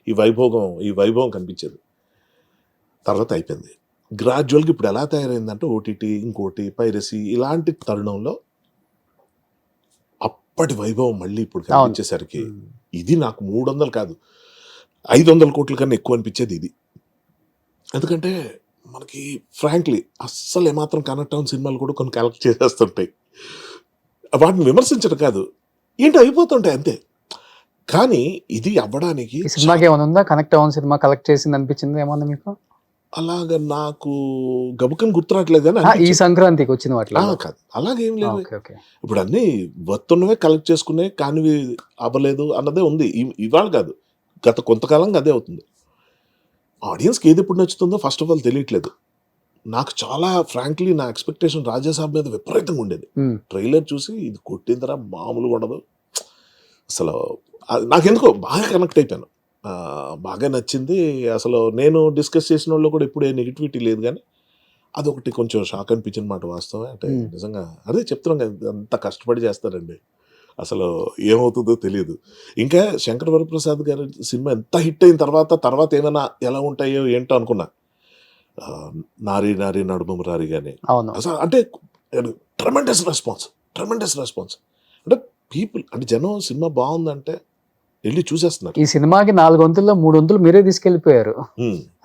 ఈ వైభవం కనిపించేది. తర్వాత అయిపోయింది. గ్రాడ్యువల్గా ఇప్పుడు ఎలా తయారైందంటే ఓటీటీ, ఇంకోటి పైరసీ, ఇలాంటి తరుణంలో అప్పటి వైభవం మళ్ళీ ఇప్పుడు కనిపించేసరికి ఇది నాకు 300 కాదు 500 కోట్ల కన్నా ఎక్కువ అనిపించేది ఇది. ఎందుకంటే మనకి ఫ్రాంక్లీ అస్సలు ఏమాత్రం కనెక్ట్ అవున సినిమాలు కూడా కొన్ని కలెక్ట్ చేసేస్తుంటాయి. వాటిని విమర్శించడం కాదు, ఏంటో అయిపోతుంటాయి అంతే. కానీ ఇది అవ్వడానికి సినిమాకి ఏమైనా ఉందా కనెక్ట్ అవున సినిమా కలెక్ట్ చేసింది అనిపించింది ఏమన్నా మీకు? అలాగా నాకు గబుకని గుర్తురాట్లేదు కానీ ఈ సంక్రాంతికి వచ్చిన వాటిలో కాదు, అలాగేం లేదు. ఇప్పుడు అన్ని వస్తున్నవే కలెక్ట్ చేసుకునే, కానివి అవ్వలేదు అన్నదే ఉంది. ఇవాళ కాదు, గత కొంతకాలంగా అదే అవుతుంది. ఆడియన్స్కి ఏది ఎప్పుడు నచ్చుతుందో ఫస్ట్ ఆఫ్ ఆల్ తెలియట్లేదు. నాకు చాలా ఫ్రాంక్లీ నా ఎక్స్పెక్టేషన్ రాజాసాబ్ మీద విపరీతంగా ఉండేది. ట్రైలర్ చూసి ఇది కొట్టిందరా మామూలుగా ఉండదు అసలు. నాకెందుకో బాగా కనెక్ట్ అయిపోయాను, బాగా నచ్చింది. అసలు నేను డిస్కస్ చేసిన వాళ్ళు కూడా ఇప్పుడు ఏ నెగిటివిటీ లేదు, కానీ అదొకటి కొంచెం షాక్ అనిపించిన మాట వాస్తవం. అంటే నిజంగా అదే చెప్తున్నాం కదా, అంత కష్టపడి చేస్తారండి, అసలు ఏమవుతుందో తెలియదు. ఇంకా శంకర్ వరప్రసాద్ గారి సినిమా ఎంత హిట్ అయిన తర్వాత ఏమైనా ఎలా ఉంటాయో ఏంటో అనుకున్నా. నారీ నారీ నడుము రారి కానీ అసలు అంటే ట్రెమెండస్ రెస్పాన్స్. అంటే పీపుల్, అంటే జనం సినిమా బాగుందంటే వెళ్ళి చూసేస్తున్నారు. ఈ సినిమాకి 4 వంతుల్లో 3 వంతులు మీరే తీసుకెళ్లిపోయారు.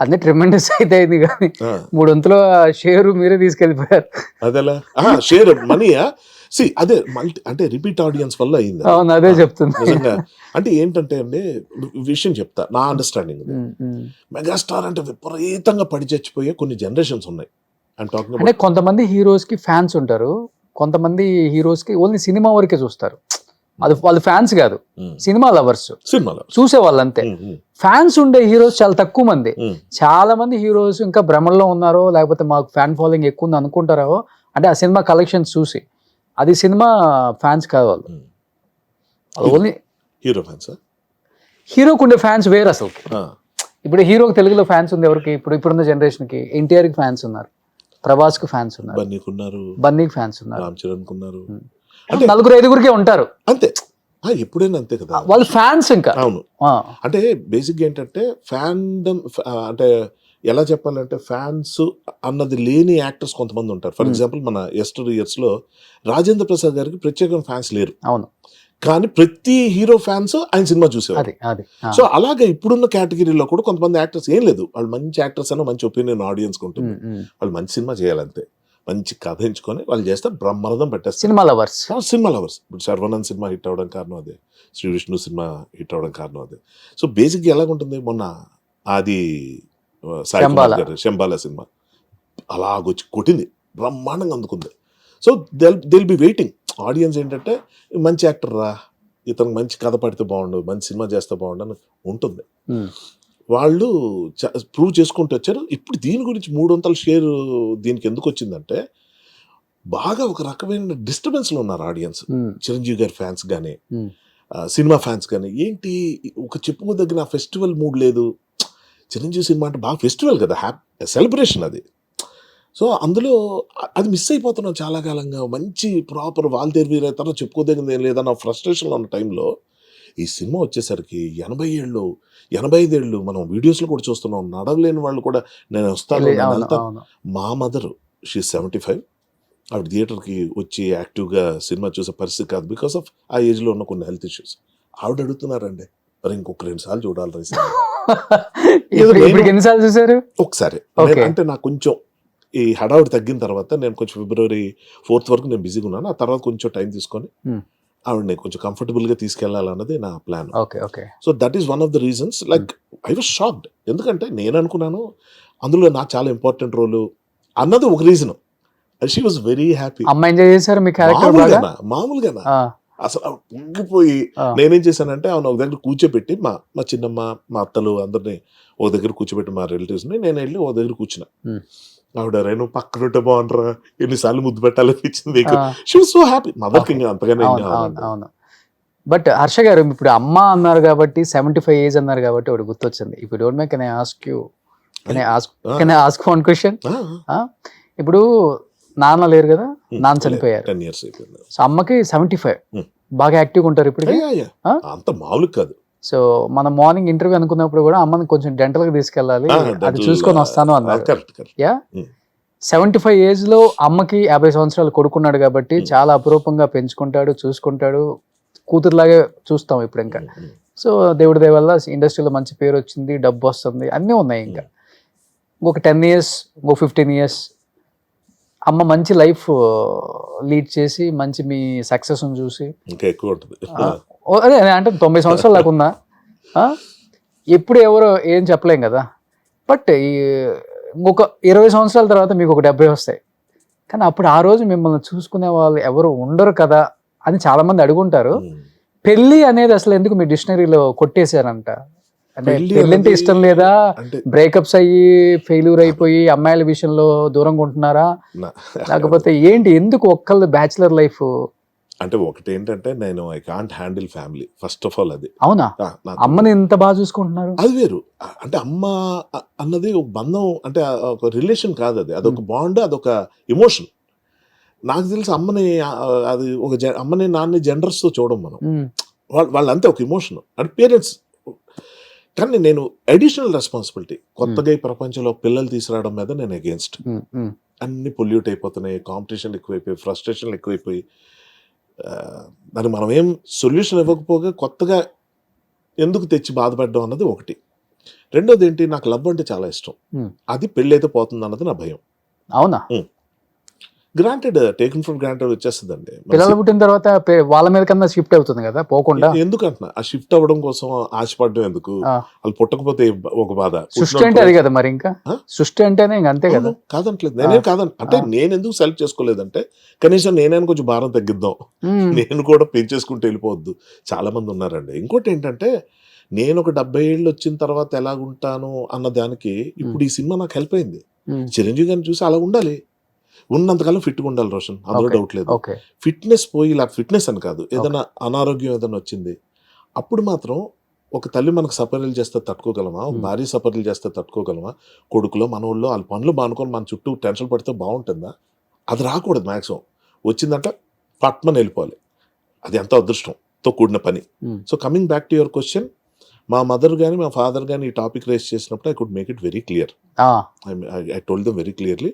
అదే ట్రెమెండస్ అయితే అయింది, కానీ 3 వంతుల షేరు మీరే తీసుకెళ్లిపోయారు. అదేలా షేర్ మనీయా? అదే అంటే రిపీట్ ఆడియన్స్ వల్ల అయింది. అవును, అదే చెప్తుంది నిజంగా. అంటే ఏంటంటే అండి, విషయం చెప్తా నా అండర్స్టాండింగ్. మెగాస్టార్ అంటే విపరీతంగా పడి చచ్చిపోయే కొన్ని జనరేషన్స్ ఉన్నాయి. అంటే కొంతమంది హీరోస్ కి ఫ్యాన్స్ ఉంటారు, కొంతమంది హీరోస్ కి ఓన్లీ సినిమా వరకే చూస్తారు. అది వాళ్ళ ఫ్యాన్స్ కాదు, సినిమా లవర్స్, సినిమాలో చూసే వాళ్ళు అంతే. ఫ్యాన్స్ ఉండే హీరోస్ చాలా తక్కువ మంది. చాలా మంది హీరోస్ ఇంకా భ్రమల్లో ఉన్నారో లేకపోతే మాకు ఫ్యాన్ ఫాలోయింగ్ ఎక్కువ ఉంది అనుకుంటారో, అంటే ఆ సినిమా కలెక్షన్స్ చూసి. అది సినిమా ఫ్యాన్స్ కాదు వాళ్ళు, ఓన్లీ హీరో ఫ్యాన్స్. హీరోకు ఉండే ఫ్యాన్స్ వేరు అసలు. ఇప్పుడు హీరోకి తెలుగులో ఫ్యాన్స్ ఉంది ఎవరికి? ఇప్పుడున్న జనరేషన్ కి ఎన్టీఆర్ కి ఫ్యాన్స్ ఉన్నారు, ప్రభాస్ కు ఫ్యాన్స్ ఉన్నారు, బన్నీకి ఫ్యాన్స్ ఉన్నారు, రామ్ చరణ్ ఉన్నారు, అంటే 4-5 అంటారు అంతే. ఎప్పుడైనా అంతే కదా వాళ్ళు ఫ్యాన్స్. ఇంకా అవును, అంటే బేసిక్ ఏంటంటే ఫ్యాన్డమ్, అంటే ఎలా చెప్పాలంటే ఫ్యాన్స్ అన్నది లేని యాక్టర్స్ కొంతమంది ఉంటారు. ఫర్ ఎగ్జాంపుల్ మన ఎస్టర్ ఇయర్స్ లో రాజేంద్ర ప్రసాద్ గారికి ప్రత్యేకమైన ఫ్యాన్స్ లేరు. అవును, కానీ ప్రతి హీరో ఫ్యాన్స్ ఆయన సినిమా చూసేవారు. సో అలాగే ఇప్పుడున్న కేటగిరీలో కూడా కొంతమంది యాక్టర్స్ ఏం లేదు, వాళ్ళు మంచి యాక్టర్స్ అని మంచి ఒపీనియన్ ఆడియన్స్ ఉంటుంది, వాళ్ళు మంచి సినిమా చేయాలంతే, మంచి కథ ఎంచుకొని వాళ్ళు చేస్తే బ్రహ్మానందం పెట్టేస్తారు. Cinema lovers. ఇప్పుడు శర్వనంద్ సినిమా హిట్ అవ్వడం కారణం అదే, శ్రీ విష్ణు సినిమా హిట్ అవ్వడం కారణం అదే. సో బేసిక్గా ఎలాగుంటుంది, మొన్న అది సాయి కుమార్ గారు శంబాల సినిమా అలాగొచ్చి కొట్టింది, బ్రహ్మాండంగా అందుకుంది. So they'll be waiting audience ఏంటంటే మంచి యాక్టర్ రా, ఇతను మంచి కథ పడితే బాగుండు, మంచి సినిమా చేస్తే బాగుండు అని ఉంటుంది. వాళ్ళు ప్రూవ్ చేసుకుంటూ వచ్చారు. ఇప్పుడు దీని గురించి 300 షేర్ దీనికి ఎందుకు వచ్చిందంటే బాగా ఒక రకమైన డిస్టర్బెన్స్లో ఉన్నారు ఆడియన్స్. చిరంజీవి గారి ఫ్యాన్స్ కానీ సినిమా ఫ్యాన్స్ కానీ, ఏంటి ఒక చెప్పుకోదగిన ఫెస్టివల్ మూడ్ లేదు. చిరంజీవి సినిమా అంటే బాగా ఫెస్టివల్ కదా, సెలబ్రేషన్ అది. సో అందులో అది మిస్ అయిపోతున్నాం చాలా కాలంగా. మంచి ప్రాపర్ వాల్తేరు వీరైతే చెప్పుకోదగింది ఏం లేదన్న ఫ్రస్ట్రేషన్లో ఉన్న టైంలో ఈ సినిమా వచ్చేసరికి 80 ఏళ్ళు 85 ఏళ్ళు మనం వీడియోస్లో కూడా చూస్తున్నాం, నడవలేని వాళ్ళు కూడా నేను వస్తాను. మా మదర్ షీ 75, ఆవిడ థియేటర్కి వచ్చి యాక్టివ్గా సినిమా చూసే పరిస్థితి కాదు, బికాస్ ఆఫ్ ఆ ఏజ్లో ఉన్న కొన్ని హెల్త్ ఇష్యూస్. ఆవిడ అడుగుతున్నారండి, మరి ఇంకొక 2 సార్లు చూడాలి ఎన్నిసార్లు చూసారు? ఒకసారి. అంటే నాకు కొంచెం ఈ హడావుడి తగ్గిన తర్వాత నేను కొంచెం February 4th వరకు నేను బిజీగా ఉన్నాను. ఆ తర్వాత కొంచెం టైం తీసుకొని ఆవిడని కొంచెం కంఫర్టబుల్గా తీసుకెళ్లాలన్నది నా plan. So that is one of the reasons. Like I was shocked, ఎందుకంటే నేను అనుకున్నాను అందులో నాకు చాలా ఇంపార్టెంట్ రోల్ అన్నది ఒక reason. She was very happy. అమ్మ ఎంజాయ్ చేశారు మీ క్యారెక్టర్ మామూలుగానా అసలు పొంగిపోయి. నేనేం చేశానంటే ఆమె ఒక దగ్గర కూర్చోబెట్టి మా చిన్నమ్మ మా అత్తలు అందరినీ ఒక దగ్గర కూర్చోబెట్టి మా రిలేటివ్స్ని నేను వెళ్ళి ఒక దగ్గర కూర్చున్నా. ఆవిడ రేను పక్కన ఉంటే బాగుంటారా, ఎన్నిసార్లు ముద్దు పెట్టాలనిపించింది. She was so happy. మదర్కి అంతగానే. అవును. బట్ హర్ష గారు ఇప్పుడు అమ్మ అన్నారు కాబట్టి 75 ఏజ్ అన్నారు కాబట్టి ఒకటి గుర్తొచ్చింది. ఇప్పుడు don't make can I ask one question. ఇప్పుడు నాన్న లేరు కదా, నాన్న చనిపోయారు, 10 years అయిపోయింది. సో అమ్మకి 75, బాగా యాక్టివ్గా ఉంటారు ఇప్పుడు. అంత మామూలు కాదు. సో మనం మార్నింగ్ ఇంటర్వ్యూ అనుకున్నప్పుడు కూడా అమ్మని కొంచెం డెంటల్ గా తీసుకెళ్ళాలి, అది చూసుకొని వస్తాను అన్నారు. 75 ఏజ్ లో అమ్మకి 50 సంవత్సరాలు కొడుకున్నాడు కాబట్టి చాలా అపురూపంగా పెంచుకుంటాడు, చూసుకుంటాడు, కూతురులాగే చూస్తాం ఇప్పుడు. ఇంకా సో దేవుడి దయ వల్ల ఇండస్ట్రీలో మంచి పేరు వచ్చింది, డబ్బు వస్తుంది, అన్నీ ఉన్నాయి. ఇంకా ఇంకొక 10 years, ఇంకో 15 years అమ్మ మంచి లైఫ్ లీడ్ చేసి మంచి మీ సక్సెస్ చూసి ఇంకా ఎక్కువ ఉంటుంది. అదే అంటే 90 సంవత్సరాలు దాకా ఉందా, ఎప్పుడు ఎవరో ఏం చెప్పలేం కదా. బట్ ఇంకొక 20 సంవత్సరాల తర్వాత మీకు ఒక 70 వస్తాయి, కానీ అప్పుడు ఆ రోజు మిమ్మల్ని చూసుకునే వాళ్ళు ఎవరు ఉండరు కదా అని చాలా మంది అడుగుంటారు. పెళ్లి అనేది అసలు ఎందుకు మీ డిక్షనరీలో కొట్టేశారంట? అంటే పెళ్లి అంటే ఇష్టం లేదా, బ్రేకప్స్ అయ్యి ఫెయిల్యూర్ అయిపోయి అమ్మాయిల విషయంలో దూరంగా ఉంటున్నారా, లేకపోతే ఏంటి, ఎందుకు ఒక్కళ్ళు బ్యాచులర్ లైఫ్? అంటే ఒకటి ఏంటంటే నేను I can't handle family first of all. అది అవునా? అమ్మని ఎంత బాగా చూసుకుంటున్నారు. అది వేరు. అంటే అమ్మ అన్నది ఒక బంధం, అంటే ఒక రిలేషన్ కాదు, అది అదొక బాండ్, అదొక ఎమోషన్. నాకు తెలిసి అమ్మని అది ఒక అమ్మని నాన్నని జెండర్స్తో చూడడం మనం, వాళ్ళంతే ఒక ఎమోషన్ అంటే పేరెంట్స్. కానీ నేను అడిషనల్ రెస్పాన్సిబిలిటీ, కొత్తగా ఈ ప్రపంచంలో పిల్లలు తీసుకురావడం మీద నేను అగేన్స్ట్. అన్ని పొల్యూట్ అయిపోతున్నాయి, కాంపిటీషన్ ఎక్కువైపోయి, ఫ్రస్ట్రేషన్లు ఎక్కువైపోయి, దానికి మనం ఏం సొల్యూషన్ ఇవ్వకపోగా కొత్తగా ఎందుకు తెచ్చి బాధపడడం అన్నది ఒకటి. రెండోది ఏంటి, నాకు లవ్ అంటే చాలా ఇష్టం, అది పెళ్ళి అయితే పోతుంది అన్నది నా భయం. అవునా? గ్రాంటెడ్, టేకన్ ఫర్ గ్రాంటెడ్ వచ్చేస్తుందండి. పిల్లలు పుట్టిన తర్వాత వాళ్ళ మీద కన్నా షిఫ్ట్ అవుతుంది కదా పోకుండా. ఎందుకంటున్నా ఆ షిఫ్ట్ అవ్వడం కోసం ఆశపడడం ఎందుకు? ఆ. వాళ్ళు పుట్టకపోతే ఒక బాధ. సృష్టి అంటే అది కదా మరి, ఇంకా ఆ? సృష్టి అంటేనే ఇంక అంతే కదా. కాదంటలేదు, నేనేం కాదండి. అంటే నేను ఎందుకు సెలెక్ట్ చేసుకోలేదంటే కనీసం నేనైనా కొంచెం భారం తగ్గిద్దాం, నేను కూడా పెంచేసుకుంటూ వెళ్ళిపోవద్దు. చాలా మంది ఉన్నారండి. ఇంకోటి ఏంటంటే నేను ఒక 70 ఏళ్ళు వచ్చిన తర్వాత ఎలాగుంటాను అన్న దానికి ఇప్పుడు ఈ సినిమా నాకు హెల్ప్ అయింది. చిరంజీవి గారిని చూసి అలా ఉండాలి, ఉన్నంతకాలం ఫిట్గా ఉండాలి రోషన్, అందులో డౌట్ లేదు. ఓకే. ఫిట్నెస్ పోయి ఇలా ఫిట్నెస్ అని కాదు, ఏదైనా అనారోగ్యం ఏదైనా వచ్చింది అప్పుడు మాత్రం ఒక తల్లి మనకు సపర్యలు చేస్తే తట్టుకోగలమా, ఒక భార్య సపర్యలు చేస్తే తట్టుకోగలమా, కొడుకులో మనోళ్ళు వాళ్ళ పనులు మానుకొని మన చుట్టూ టెన్షన్ పడితే బాగుంటుందా? అది రాకూడదు. మ్యాక్సిమం వచ్చిందంటే పట్మని వెళ్ళిపోవాలి. అది ఎంతో అదృష్టంతో కూడిన పని. So coming back to your question, మా మదర్ కానీ మా ఫాదర్ కానీ ఈ టాపిక్ రేస్ చేసినప్పుడు I could make it very clear. I told them very clearly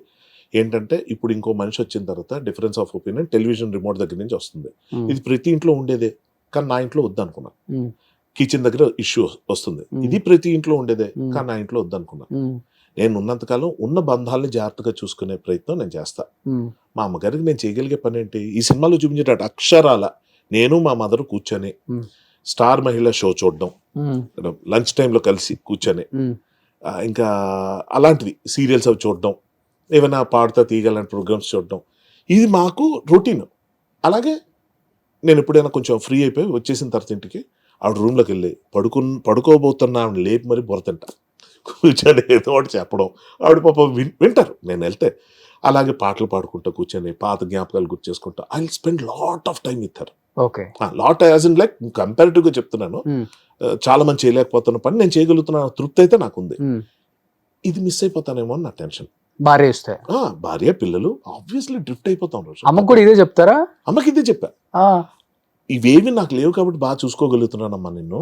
ఏంటంటే ఇప్పుడు ఇంకో మనిషి వచ్చిన తర్వాత difference of opinion television remote దగ్గర నుంచి వస్తుంది. ఇది ప్రతి ఇంట్లో ఉండేదే, కానీ నా ఇంట్లో వద్దనుకున్నా. కిచెన్ దగ్గర ఇష్యూ వస్తుంది, ఇది ప్రతి ఇంట్లో ఉండేదే, కానీ నా ఇంట్లో వద్దనుకున్నా. నేను ఉన్నంతకాలం ఉన్న బంధాలని జాగ్రత్తగా చూసుకునే ప్రయత్నం నేను చేస్తా. మా అమ్మగారికి నేను చేయగలిగే పని ఏంటి? ఈ సినిమాలో చూపించేటట్టు అక్షరాల నేను మా మదర్ కూర్చొని స్టార్ మహిళ షో చూడడం, లంచ్ టైంలో కలిసి కూర్చొని, ఇంకా అలాంటివి సీరియల్స్ అవి చూడడం, ఏమైనా పాడుతా తీయగలని ప్రోగ్రామ్స్ చూడడం, ఇది మాకు రొటీన్. అలాగే నేను ఎప్పుడైనా కొంచెం ఫ్రీ అయిపోయి వచ్చేసిన తర్వాత ఇంటికి ఆవిడ రూమ్లోకి వెళ్ళి పడుకోబోతున్నా ఆవిడ లేపి మరి బొరతింటా, కూర్చొని ఏదో ఒకటి చెప్పడం, ఆవిడ పాప వింటారు నేను వెళ్తే. అలాగే పాటలు పాడుకుంటూ కూర్చొని పాత జ్ఞాపకాలు గుర్తు చేసుకుంటా. I will spend lot of time with her. Okay. Lot as in like కంపారిటివ్గా చెప్తున్నాను, చాలా మంది చేయలేకపోతున్న పని నేను చేయగలుగుతున్న తృప్తి అయితే నాకుంది. ఇది మిస్ అయిపోతానేమో అని నా టెన్షన్. భార్య ఇస్తే భార్య పిల్లలు ఆబ్వియస్లీ డ్రిఫ్ట్ అయిపోతాం. అమ్మకు కూడా ఇదే చెప్తారా? అమ్మకి ఇదే చెప్పా, ఇవేవి నాకు లేవు కాబట్టి బాగా చూసుకోగలుగుతున్నానమ్మా నిన్ను,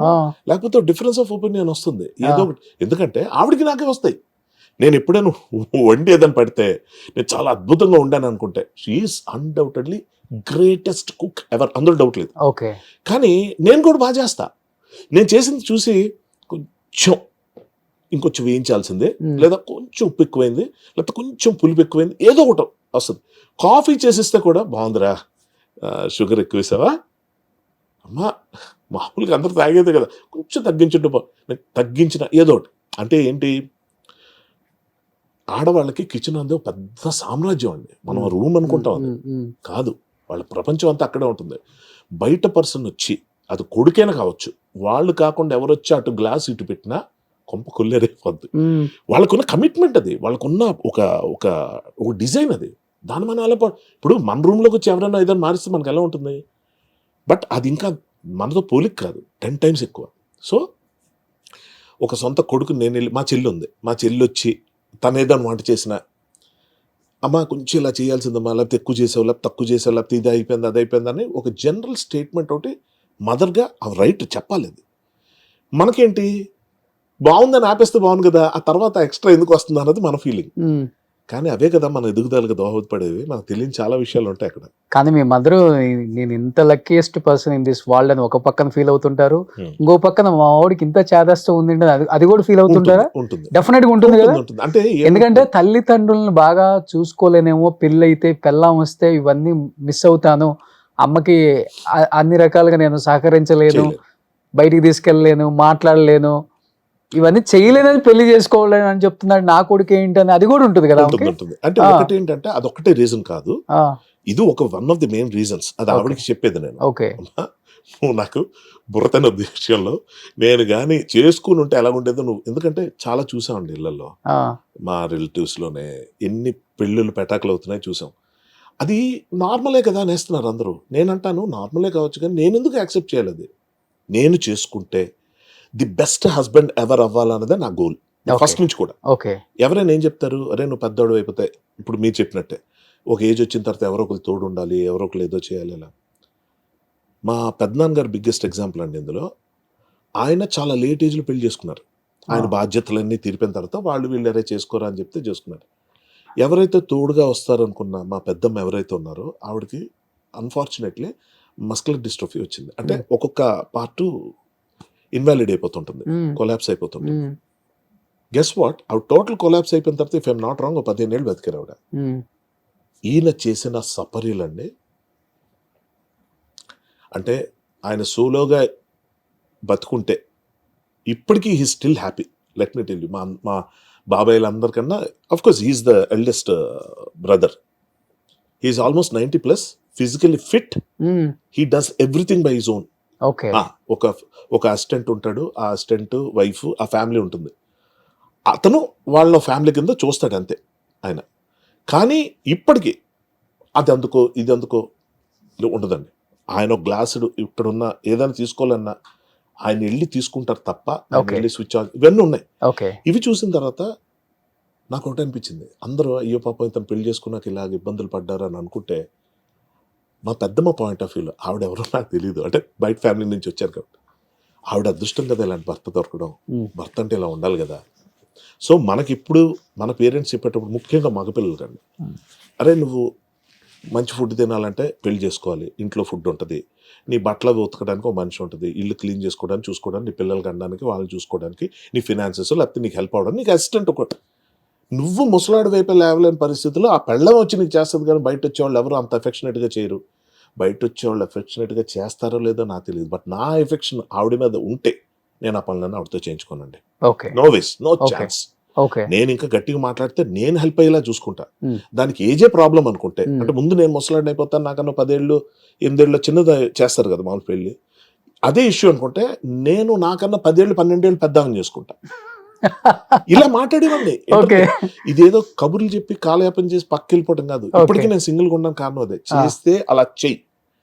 లేకపోతే డిఫరెన్స్ ఆఫ్ ఒపీనియన్ వస్తుంది ఏదో ఒకటి. ఎందుకంటే ఆవిడికి నాకే వస్తాయి. నేను ఎప్పుడైనా వండి ఏదని పడితే నేను చాలా అద్భుతంగా ఉండాను అనుకుంటే she is undoubtedly greatest cook ever, అందులో డౌట్ లేదు. ఓకే. కానీ నేను కూడా బాగా చేస్తా. నేను చేసింది చూసి కొంచెం ఇంకొంచెం వేయించాల్సిందే, లేదా కొంచెం ఉప్పు ఎక్కువైంది, లేకపోతే కొంచెం పులుపు ఎక్కువైంది, ఏదో ఒకటి వస్తుంది. కాఫీ చేసిస్తే కూడా బాగుందిరా, షుగర్ ఎక్కువేసావా అమ్మా, మామూలుగా అందరూ తాగేదే కదా, కొంచెం తగ్గించిన ఏదో ఒకటి. అంటే ఏంటి, ఆడవాళ్ళకి కిచెన్ అందే పెద్ద సామ్రాజ్యం అండి. మనం రూమ్ అనుకుంటాం, అది కాదు. వాళ్ళ ప్రపంచం అంతా అక్కడే ఉంటుంది. బయట పర్సన్ వచ్చి, అది కొడుకైనా కావచ్చు, వాళ్ళు కాకుండా ఎవరు వచ్చి అటు గ్లాస్ ఇటు పెట్టినా కొంప కొల్లేరైపోద్ది. వాళ్ళకున్న కమిట్మెంట్ అది, వాళ్ళకున్న ఒక ఒక ఒక డిజైన్ అది. దాని మన అలా ఇప్పుడు మన రూమ్లోకి వచ్చి ఎవరైనా ఏదైనా మారిస్తే మనకు ఎలా ఉంటుంది? బట్ అది ఇంకా మనతో పోలిక కాదు, 10 times ఎక్కువ. సో ఒక సొంత కొడుకు నేను వెళ్ళి, మా చెల్లి ఉంది, మా చెల్లి వచ్చి తను ఏదైనా వంట చేసిన, అమ్మ కొంచెం ఇలా చేయాల్సిందమ్మా, లేకపోతే ఎక్కువ చేసావు, లేకపోతే తక్కువ చేసావు, లేకపోతే ఇది అయిపోయింది అది అయిపోయిందని ఒక జనరల్ స్టేట్మెంట్ ఒకటి మదర్గా ఆ రైట్ చెప్పాలి. అది మనకేంటి, బాగుందని ఆపేస్తే బాగుంది కదా, ఆ తర్వాత ఎక్స్ట్రా ఎందుకు వస్తుంది అన్నది మన ఫీలింగ్. కానీ అవే కదా మన ఎదుగుదలకు దోహదపడేవి. మనకు తెలియని చాలా విషయాలు ఉంటాయి అక్కడ. కానీ మీ మదరు నేను ఇంత luckiest person in this world అని ఒక పక్కన ఫీల్ అవుతుంటారు, ఇంకో పక్కన మా వాడికి ఇంత చేదస్తూ ఉంది అది కూడా ఫీల్ అవుతుంటారా? ఉంటుంది, డెఫినెట్ గా ఉంటుంది కదా. అంటే ఎందుకంటే తల్లిదండ్రులను బాగా చూసుకోలేనేమో, పెళ్ళైతే పెళ్ళాం వస్తే ఇవన్నీ మిస్ అవుతాను, అమ్మకి అన్ని రకాలుగా నేను సహకరించలేను, బయటికి తీసుకెళ్ళలేను, మాట్లాడలేను, ఇవన్నీ చేయలేదని పెళ్లి చేసుకోవాలని అని చెప్తున్నాడు నా కొడుకు ఏంటని, అది కూడా ఉంటుంది కదా. అంటే ఒకటి ఏంటంటే అదొక్కటే రీజన్ కాదు, ఇది ఒక one of the main reasons. అది ఆవిడకి చెప్పేది నేను. ఓకే. నువ్వు నాకు బుర్రతన విషయంలో నేను కానీ చేసుకుని ఉంటే ఎలా ఉండేదో నువ్వు, ఎందుకంటే చాలా చూసామండి ఇళ్లలో, మా రిలేటివ్స్ లోనే ఎన్ని పెళ్ళిళ్ళు పెటాకులు అవుతున్నాయి చూసాం. అది నార్మలే కదా అనేస్తున్నారు అందరూ. నేనంటాను నార్మలే కావచ్చు, కానీ నేను ఎందుకు యాక్సెప్ట్ చేయాలి? అది నేను చేసుకుంటే ది బెస్ట్ హస్బెండ్ ఎవర్ అవ్వాలన్నదే నా గోల్ ఫస్ట్ నుంచి కూడా. ఓకే. ఎవరైనా ఏం చెప్తారు, అరే నువ్వు పెద్దోడు అయిపోతే, ఇప్పుడు మీరు చెప్పినట్టే ఒక ఏజ్ వచ్చిన తర్వాత ఎవరో ఒకరు తోడు ఉండాలి, ఎవరో ఒకరు ఏదో చేయాలి. అలా మా పెద్దనాన్న గారు బిగ్గెస్ట్ ఎగ్జాంపుల్ అండి ఇందులో. ఆయన చాలా లేట్ ఏజ్లో పెళ్లి చేసుకున్నారు. ఆయన బాధ్యతలన్నీ తీరిపోయిన తర్వాత వాళ్ళు వీళ్ళు ఎవరైతే చేసుకోరా అని చెప్తే చేసుకున్నారు. ఎవరైతే తోడుగా వస్తారనుకున్న మా పెద్దమ్మ ఎవరైతే ఉన్నారో ఆవిడకి అన్ఫార్చునేట్లీ మస్కులర్ డిస్ట్రోఫీ వచ్చింది. అంటే ఒక్కొక్క పార్టు ఇన్వాలిడ్ అయిపోతుంటుంది, కొలాప్స్ అయిపోతుంటుంది. గెస్ వాట్, ఆవిడ టోటల్ కొలాప్స్ అయిపోయిన తర్వాత ఇఫ్ ఐఎమ్ నాట్ రాంగ్ 15 ఏళ్ళు బతికారు ఆవిడ. ఈయన చేసిన సపర్యలండి, అంటే ఆయన సోలోగా బతుకుంటే ఇప్పటికీ he still happy. Let me tell you, మా బాబాయ్లందరికన్నా of course he's the eldest brother. He's almost 90+, physically fit, he does everything by his own. Okay. ఒక అసిస్టెంట్ ఉంటాడు, ఆ అసిస్టెంట్ వైఫ్, ఆ ఫ్యామిలీ ఉంటుంది. అతను వాళ్ళ ఫ్యామిలీ కింద చూస్తాడు అంతే ఆయన. కానీ ఇప్పటికీ అది అందుకో ఇది అందుకో ఉండదండి. ఆయన ఒక గ్లాసుడు ఇక్కడున్న ఏదైనా తీసుకోవాలన్నా ఆయన వెళ్ళి తీసుకుంటారు తప్ప, వెళ్ళి స్విచ్ ఆఫ్, ఇవన్నీ ఉన్నాయి. ఓకే. ఇవి చూసిన తర్వాత నాకు ఒకటి అనిపించింది, అందరూ అయ్యో పాపం ఇతను పెళ్లి చేసుకున్నాక ఇలాగ ఇబ్బందులు పడ్డారు అని అనుకుంటే, మా పెద్దమ్మ పాయింట్ ఆఫ్ వ్యూలో ఆవిడ ఎవరో నాకు తెలియదు, అంటే బయట ఫ్యామిలీ నుంచి వచ్చారు కాబట్టి ఆవిడ అదృష్టం కదా ఇలాంటి భర్త దొరకడం. భర్త అంటే ఇలా ఉండాలి కదా. సో మనకిప్పుడు మన పేరెంట్స్ చెప్పేటప్పుడు, ముఖ్యంగా మగపిల్లలు కండి, అరే నువ్వు మంచి ఫుడ్ తినాలంటే పెళ్లి చేసుకోవాలి, ఇంట్లో ఫుడ్ ఉంటుంది, నీ బట్టలు ఉతకడానికి ఒక మనిషి ఉంటుంది, ఇల్లు క్లీన్ చేసుకోవడానికి చూసుకోవడానికి, నీ పిల్లలు కనడానికి వాళ్ళని చూసుకోవడానికి, నీ ఫినాన్సెస్ లేకపోతే నీకు హెల్ప్ అవ్వడానికి నీకు అసిస్టెంట్ ఒకటి. నువ్వు ముసలాడు వైపు లేవలేని పరిస్థితుల్లో ఆ పెళ్ళం వచ్చి నీకు చేస్తుంది, కానీ బయట వచ్చేవాళ్ళు ఎవరు అంత ఎఫెక్షనేట్గా చేయరు. బయట వచ్చేవాళ్ళు ఎఫెక్షనేట్గా చేస్తారో లేదో నాకు తెలియదు, బట్ నా ఎఫెక్షన్ ఆవిడ మీద ఉంటే నేను ఆ పనులన్నీ ఆవిడతో చేయించుకోనండి. Okay. No ways, no chance. Okay. నేను ఇంకా గట్టిగా మాట్లాడితే నేను హెల్ప్ అయ్యేలా చూసుకుంటా. దానికి ఏజే ప్రాబ్లం అనుకుంటే, అంటే ముందు నేను ముసలాడిని అయిపోతాను, నాకన్నా 10 ఏళ్ళు 8 ఏళ్ళు చిన్నది చేస్తారు కదా మామూలు పెళ్ళి, అదే ఇష్యూ అనుకుంటే నేను నాకన్నా 10 ఏళ్ళు 12 ఏళ్ళు పెద్దవాన్ని చేసుకుంటా. ఇలా మాట్లాడేవాడిని. ఇదేదో కబుర్లు చెప్పి కాలయాపన చేసి పక్కకి వెళ్ళిపోవడం కాదు. ఇప్పటికీ నేను సింగిల్ గా ఉండడం కారణం అదే. చేస్తే అలా చెయ్యి,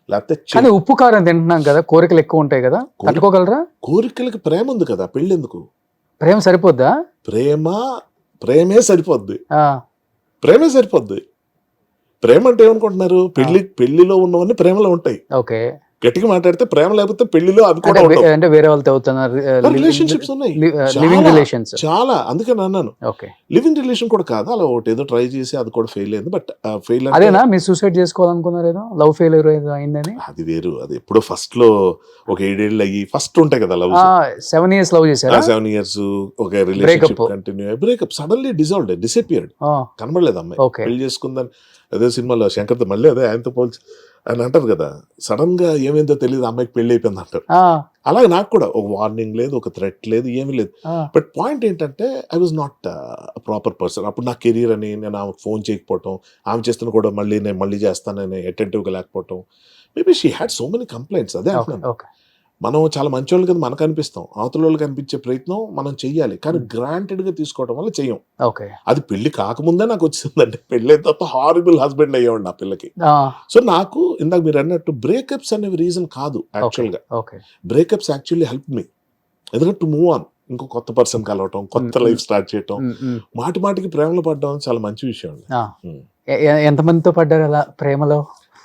లేకపోతే కానీ ఉప్పు కారం తింటున్నాం కదా, కోరికలు ఎక్కువ ఉంటాయి కదా, తట్టుకోగలరా? కోరికలకి ప్రేమ ఉంది కదా, పెళ్ళి ఎందుకు? ప్రేమ సరిపోద్దా? ప్రేమే సరిపోద్ది. ప్రేమే సరిపోద్ది. ప్రేమ అంటే ఏమనుకుంటున్నారు? పెళ్లిలో ఉన్నవన్నీ ప్రేమలో ఉంటాయి. ఓకే. గట్టిగా మాట్లాడితే ప్రేమ లేకపోతే పెళ్లిలో అవి కూడా అంటే వేరే వాళ్ళతో అవుతున్నారు రిలేషన్షిప్స్ ఉన్నాయి లివింగ్ రిలేషన్స్ చాలా. అందుకని అన్నాను ఓకే లివింగ్ రిలేషన్ కూడా కాదు, అలా ఒకటి ఏదో ట్రై చేసి అది కూడా ఫెయిల్ అయింది. బట్ ఫెయిల్ అదేనా మీరు సూసైడ్ చేసుకోవాలనుకున్నారు? ఏదో లవ్ ఫెయిల్యూర్ ఏదో అయిందని? అది వేరు. అది ఎప్పుడో ఫస్ట్ లో ఒక 7 ఏళ్ళు అయ్యి ఫస్ట్ ఉంటాయి కదా లవ్, 7 years లవ్ చేశారా? 7 years ఒక relationship continue, breakup, suddenly disappeared, కనబడలేదు అమ్మాయి. పెళ్లి చేసుకుందని అదే సినిమాలో శంకర్తో మళ్ళీ అదే ఆయనతో పోల్చి అని అంటారు కదా, సడన్ గా ఏమైందో తెలియదు అమ్మాయికి పెళ్లి అయిపోయింది అంటారు. అలాగే నాకు కూడా ఒక వార్నింగ్ లేదు, ఒక థ్రెట్ లేదు, ఏమీ లేదు. బట్ పాయింట్ ఏంటంటే I was not proper person. అప్పుడు నా కెరీర్ అని నేను ఆమెకు ఫోన్ చేయకపోవటం, ఆమె చేస్తున్న కూడా నేను మళ్ళీ చేస్తానని అటెంటివ్గా లేకపోవటం, maybe she had so many complaints. అదే అంటున్నాను, మనం చాలా మంచి వాళ్ళు కదా మనకు అనిపిస్తాం, అవతల వాళ్ళకి అనిపించే ప్రయత్నం మనం చెయ్యాలి, కానీ గ్రాంటెడ్ గా తీసుకోవడం వల్ల చెయ్యం. అది పెళ్లి కాకముందే నాకు వచ్చిందంటే, పెళ్లి అయిన తర్వాత హారిబుల్ హస్బెండ్ అయ్యేవాడు ఆ పిల్లకి. సో నాకు ఇందాక మీరు అన్నట్టు బ్రేకప్స్ అనేవి రీజన్ కాదు యాక్చువల్ గా. బ్రేకప్స్ యాక్చువల్లీ హెల్ప్ మీ, ఎందుకంటే టు మూవ్ ఆన్, ఇంకో కొత్త పర్సన్ కలవటం, కొత్త లైఫ్ స్టార్ట్ చేయటం, మాటికి ప్రేమలో పడ్డం చాలా మంచి విషయం అండి. ఎంతమందితో పడ్డారు అలా ప్రేమలో?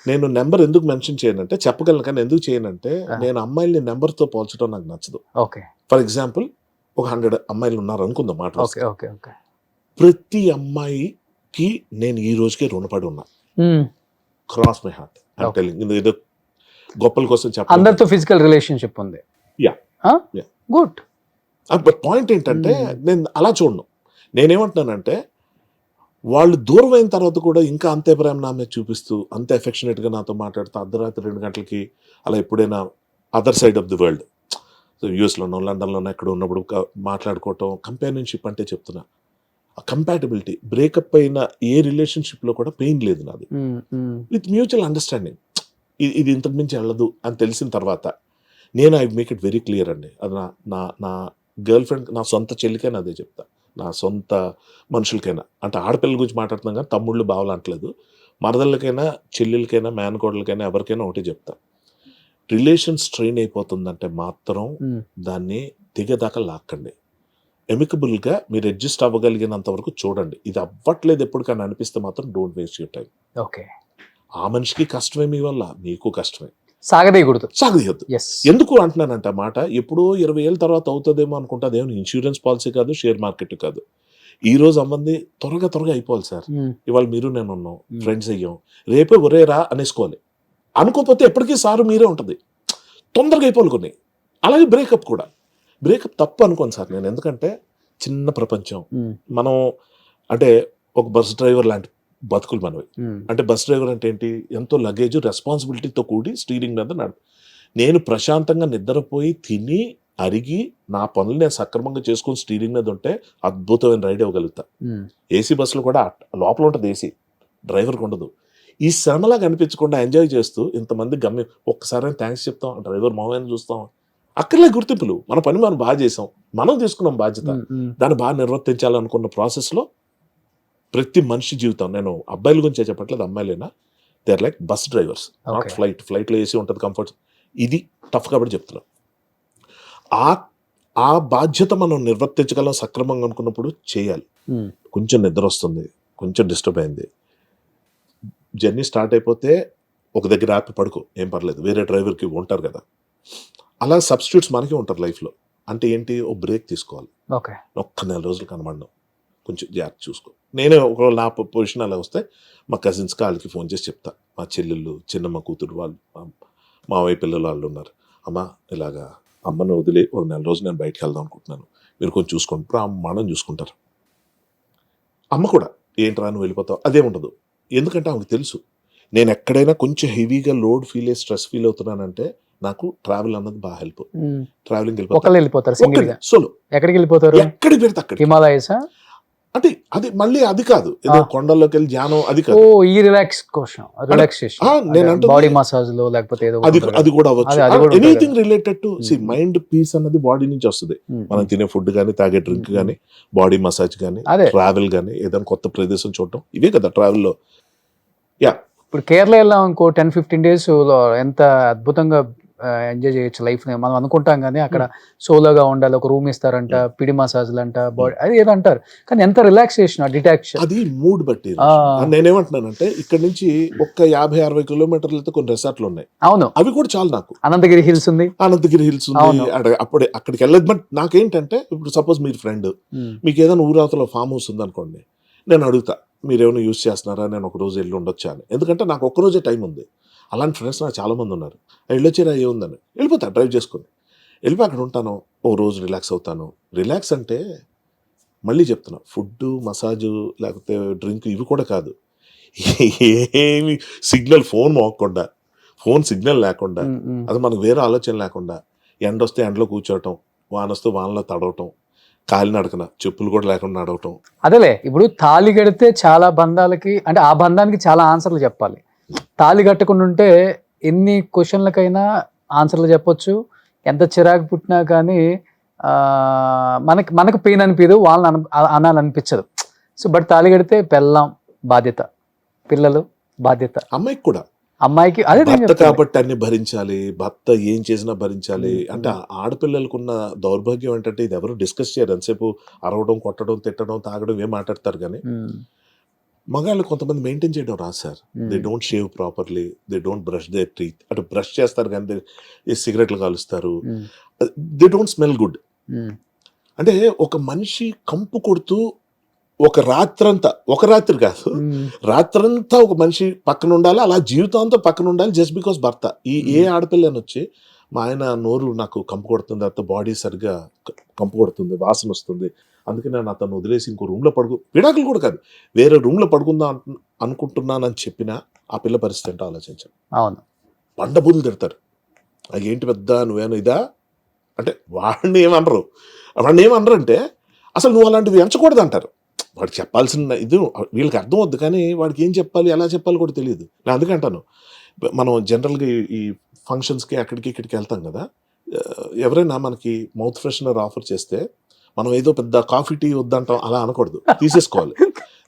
నేను నెంబర్ ఎందుకు మెన్షన్ చేయనంటే, చెప్పగలను కానీ ఎందుకు చేయనంటే, నేను అమ్మాయిల్ని నెంబర్తో పోల్చడం నాకు నచ్చదు. ఫర్ ఎగ్జాంపుల్ ఒక 100 అమ్మాయిలు ఉన్నారు అనుకుందాం మాట, ప్రతి అమ్మాయికి నేను ఈ రోజుకే రుణపడి ఉన్నా. Cross my heart I'm telling. ఏదో గొప్పల కోసం చెప్పాలి, అందరితో ఫిజికల్ రిలేషన్షిప్ ఉంది. గుడ్. బట్ పాయింట్ ఏంటంటే నేను అలా చూడను. నేనేమంటున్నానంటే, వాళ్ళు దూరం అయిన తర్వాత కూడా ఇంకా అంతే ప్రేమ నా మీద చూపిస్తూ, అంతే అఫెక్షనేట్గా నాతో మాట్లాడుతూ, అర్ధరాత్రి 2 గంటలకి అలా ఎప్పుడైనా other side of the world, so యూఎస్లోనో లండన్లోనో ఎక్కడ ఉన్నప్పుడు మాట్లాడుకోవటం, కంపానియన్షిప్ అంటే చెప్తున్నా. కంపాటబిలిటీ. బ్రేకప్ అయిన ఏ రిలేషన్షిప్లో కూడా పెయిన్ లేదు నాది, విత్ మ్యూచువల్ అండర్స్టాండింగ్. ఇది ఇంతకు మించి వెళ్ళదు అని తెలిసిన తర్వాత నేను I make it very clear అండి. అది నా గర్ల్ ఫ్రెండ్, నా సొంత చెల్లికైనా అదే చెప్తా, నా సొంత మనుషులకైనా. అంటే ఆడపిల్లల గురించి మాట్లాడుతున్నాం కానీ తమ్ముళ్ళు బావలు అంటలేదు. మరదళ్ళకైనా చెల్లెలకైనా మేనకోడలకైనా ఎవరికైనా ఒకటి చెప్తా, రిలేషన్ స్ట్రెయిన్ అయిపోతుందంటే మాత్రం దాన్ని దిగదాకా లాక్కండి. ఎమికబుల్గా మీరు అడ్జస్ట్ అవ్వగలిగినంత వరకు చూడండి. ఇది అవ్వట్లేదు ఎప్పటికైనా అనిపిస్తే మాత్రం డోంట్ వేస్ట్ యూర్ టైం. ఆ మనిషికి కష్టమే, మీ వల్ల మీకు కష్టమే, సాగదీయద్దు. ఎందుకు అంటున్నానంటే మాట, ఎప్పుడో 20 ఏళ్ళ తర్వాత అవుతుందేమో అనుకుంటా. అదేమో ఇన్సూరెన్స్ పాలసీ కాదు, షేర్ మార్కెట్ కాదు. ఈ రోజు అమ్మంది త్వరగా అయిపోవాలి సార్. ఇవాళ మీరు నేను ఉన్నాం, ఫ్రెండ్స్ అయ్యాం, రేపే ఒరే రా అనేసుకోవాలి. అనుకోకపోతే ఎప్పటికీ సారు మీరే ఉంటుంది, తొందరగా అయిపోవాలి కొన్ని. అలాగే బ్రేకప్ కూడా. బ్రేకప్ తప్పు అనుకోను సార్ నేను, ఎందుకంటే చిన్న ప్రపంచం. మనం అంటే ఒక బస్ డ్రైవర్ లాంటి బతుకులు మనవి. అంటే బస్ డ్రైవర్ అంటే ఏంటి, ఎంతో లగేజ్ రెస్పాన్సిబిలిటీతో కూడి స్టీరింగ్ మీద నేను ప్రశాంతంగా నిద్రపోయి తిని అరిగి నా పనులు నేను సక్రమంగా చేసుకుని స్టీరింగ్ మీద ఉంటే అద్భుతమైన రైడ్ ఇవ్వగలుగుతా. ఏసీ బస్సులు కూడా లోపల ఉంటుంది, ఏసీ డ్రైవర్కి ఉండదు. ఈ శ్రమలా కనిపించకుండా ఎంజాయ్ చేస్తూ ఇంతమంది గమ్యం ఒక్కసారి థ్యాంక్స్ చెప్తాం, డ్రైవర్ మామయ్యని చూస్తాం, అక్కర్లే గుర్తింపులు. మన పని మనం బాగా చేసాం, మనం తీసుకున్నాం బాధ్యత, దాన్ని బాగా నిర్వర్తించాలనుకున్న ప్రాసెస్లో ప్రతి మనిషి జీవితం, నేను అబ్బాయిల గురించి చెప్పట్లేదు, అమ్మాయిలైనా they are like bus drivers, not ఫ్లైట్లో ఏసీ ఉంటుంది, కంఫర్ట్. ఇది టఫ్ కాబట్టి చెప్తున్నాం. ఆ బాధ్యత మనం నిర్వర్తించగలం సక్రమంగా అనుకున్నప్పుడు చేయాలి. కొంచెం నిద్ర వస్తుంది, కొంచెం డిస్టర్బ్ అయింది, జర్నీ స్టార్ట్ అయిపోతే ఒక దగ్గర ఆపి పడుకో, ఏం పర్లేదు, వేరే డ్రైవర్కి ఉంటారు కదా. అలా సబ్స్టిట్యూట్స్ మనకి ఉంటారు లైఫ్లో. అంటే ఏంటి, ఓ బ్రేక్ తీసుకోవాలి. ఒక్క 4 రోజులు కనబడను, కొంచెం జాగ్రత్త చూసుకో. నేనే ఒకవేళ నా పొజిషన్ అలా వస్తే మా కజిన్స్కి వాళ్ళకి ఫోన్ చేసి చెప్తా, మా చెల్లెళ్ళు, చిన్నమ్మ కూతురు వాళ్ళు, మావయ్య పిల్లలు వాళ్ళు ఉన్నారు, అమ్మ ఇలాగా అమ్మను వదిలి ఒక 4 రోజులు నేను బయటకు వెళ్దాం అనుకుంటున్నాను, మీరు కొంచెం చూసుకోండి. ఇప్పుడు అమ్మను చూసుకుంటారు. అమ్మ కూడా ఏంట్రా నువ్వు వెళ్ళిపోతావు అదే ఉండదు. ఎందుకంటే ఆమెకు తెలుసు నేను ఎక్కడైనా కొంచెం హెవీగా లోడ్ ఫీల్ అయ్యి స్ట్రెస్ ఫీల్ అవుతున్నానంటే నాకు ట్రావెల్ అన్నది బాగా హెల్ప్. ట్రావెలింగ్ వెళ్ళిపోతారు సోలో. ఎక్కడికి వెళ్ళిపోతారు? ఎక్కడికి పెడితే అక్కడ. హిమాలయస్ అంటే అది మళ్ళీ అది కాదు, ఏదో కొండల్లోకి వెళ్ళి ధ్యానం అది కాదు. ఈ రిలాక్సేషన్ నేను అంటే బాడీ మసాజ్ లో లేకపోతే అది కూడా అవ్వచ్చు. Anything related to mind piece అన్నది బాడీ నుంచి వస్తుంది. మనం తినే ఫుడ్ కానీ, తాగే డ్రింక్ కానీ, బాడీ మసాజ్ కానీ, ట్రావెల్ కానీ, ఏదైనా కొత్త ప్రదేశం చూడటం, ఇవే కదా ట్రావెల్ లో. ఇప్పుడు కేరళ వెళ్ళాం ఇంకో 10-15 days లో ఎంత అద్భుతంగా ఎంజాయ్ చేయొచ్చు లైఫ్ ని మనం అనుకుంటాం. కానీ అక్కడ సోలోగా ఉండాలి, ఒక రూమ్ ఇస్తారంట, పిడి మసాజ్లు అంట, బాడీ అది ఏదో అంటారు. కానీ ఎంత రిలాక్సేషన్, డిటాక్షన్, అది మూడ్ బట్టి. నేనేమంటున్నానంటే ఇక్కడ నుంచి ఒక్క 50-60 కిలోమీటర్లతో కొన్ని రిసార్ట్లు ఉన్నాయి. అవును, అవి కూడా చాలు నాకు. అనంతగిరి హిల్స్ ఉంది, అప్పుడే అక్కడికి వెళ్ళదు. బట్ నాకేంటంటే ఇప్పుడు సపోజ్ మీరు ఫ్రెండ్, మీకు ఏదైనా ఊరావతలో ఫామ్ హౌస్ ఉంది అనుకోండి, నేను అడుగుతా మీరేమైనా యూజ్ చేస్తున్నారా, నేను ఒక రోజు వెళ్ళి ఉండొచ్చా అని. ఎందుకంటే నాకు ఒక్కరోజే టైం ఉంది. అలాంటి ఫ్రెండ్స్ నాకు చాలా మంది ఉన్నారు. వెళ్ళొచ్చారా ఏముందని వెళ్ళిపోతా, డ్రైవ్ చేసుకుని వెళ్ళిపోయి అక్కడ ఉంటాను, ఓ రోజు రిలాక్స్ అవుతాను. రిలాక్స్ అంటే మళ్ళీ చెప్తున్నా, ఫుడ్, మసాజు, లేకపోతే డ్రింక్ ఇవి కూడా కాదు. ఏమి సిగ్నల్, ఫోన్ మోగకుండా, ఫోన్ సిగ్నల్ లేకుండా, అది మనకు వేరే ఆలోచన లేకుండా, ఎండ వస్తే ఎండలో కూర్చోవటం, వాన వస్తే వానలో తడవటం, కాలి నడకన చెప్పులు కూడా లేకుండా నడవటం. అదేలే, ఇప్పుడు తాళి కడితే చాలా బంధాలకి, అంటే ఆ బంధానికి చాలా ఆన్సర్లు చెప్పాలి. తాళి కట్టకుండా ఉంటే ఎన్ని క్వశ్చన్లకైనా ఆన్సర్లు చెప్పొచ్చు, ఎంత చిరాకు పుట్టినా కానీ మనకు పెయిన్ అనిపించదు, వాళ్ళని అనాలనిపించదు. సో బట్ తాళి కడితే పెళ్ళాం బాధ్యత, పిల్లలు బాధ్యత, అమ్మాయికి అదే భర్త కాబట్టి అన్ని భరించాలి, భర్త ఏం చేసినా భరించాలి. అంటే ఆడపిల్లలకున్న దౌర్భాగ్యం ఏంటంటే ఇది ఎవరు డిస్కస్ చేయరు. ఎంతసేపు అరవడం, కొట్టడం, తిట్టడం, తాగడం ఏం మాట్లాడతారు. కానీ మగాళ్ళు కొంతమంది మెయింటైన్ చేయడం రాదు sir. They don't shave properly, they don't brush their teeth. అంటే బ్రష్ చేస్తారు కానీ సిగరెట్లు కాలుస్తారు, దే డోంట్ స్మెల్ గుడ్. అంటే ఒక మనిషి కంపు కొడుతూ ఒక రాత్రంతా, ఒక రాత్రి కాదు, రాత్రంతా ఒక మనిషి పక్కన ఉండాలి, అలా జీవితాంతం పక్కన ఉండాలి, జస్ట్ బికాస్ భర్త. ఏ ఆడపిల్లని వచ్చి మా ఆయన నోరు నాకు కంపు కొడుతుంది, అత్త బాడీ సరిగ్గా కంపు కొడుతుంది, వాసన వస్తుంది, అందుకే నేను అతను వదిలేసి ఇంకో రూమ్లో విడాకులు కూడా కాదు, వేరే రూమ్లో పడుకుందాం అనుకుంటున్నానని చెప్పినా ఆ పిల్ల పరిస్థితి ఏంటో ఆలోచించాను. అవును, బండబూతులు తిడతారు, అది ఏంటి పెద్ద నువ్వేనా ఇదా అంటే, వాడిని ఏమనరు అంటే అసలు నువ్వు అలాంటివి ఎంచకూడదు అంటారు. వాడికి చెప్పాల్సిన ఇది వీళ్ళకి అర్థం అవుద్ది, కానీ వాడికి ఏం చెప్పాలి, ఎలా చెప్పాలి కూడా తెలియదు. నేను అందుకే అంటాను, మనం జనరల్గా ఈ ఫంక్షన్స్కి అక్కడికి ఇక్కడికి వెళ్తాం కదా, ఎవరైనా మనకి మౌత్ ఫ్రెషనర్ ఆఫర్ చేస్తే మనం ఏదో పెద్ద కాఫీ టీ వద్దంటాం, అలా అనకూడదు, తీసేసుకోవాలి.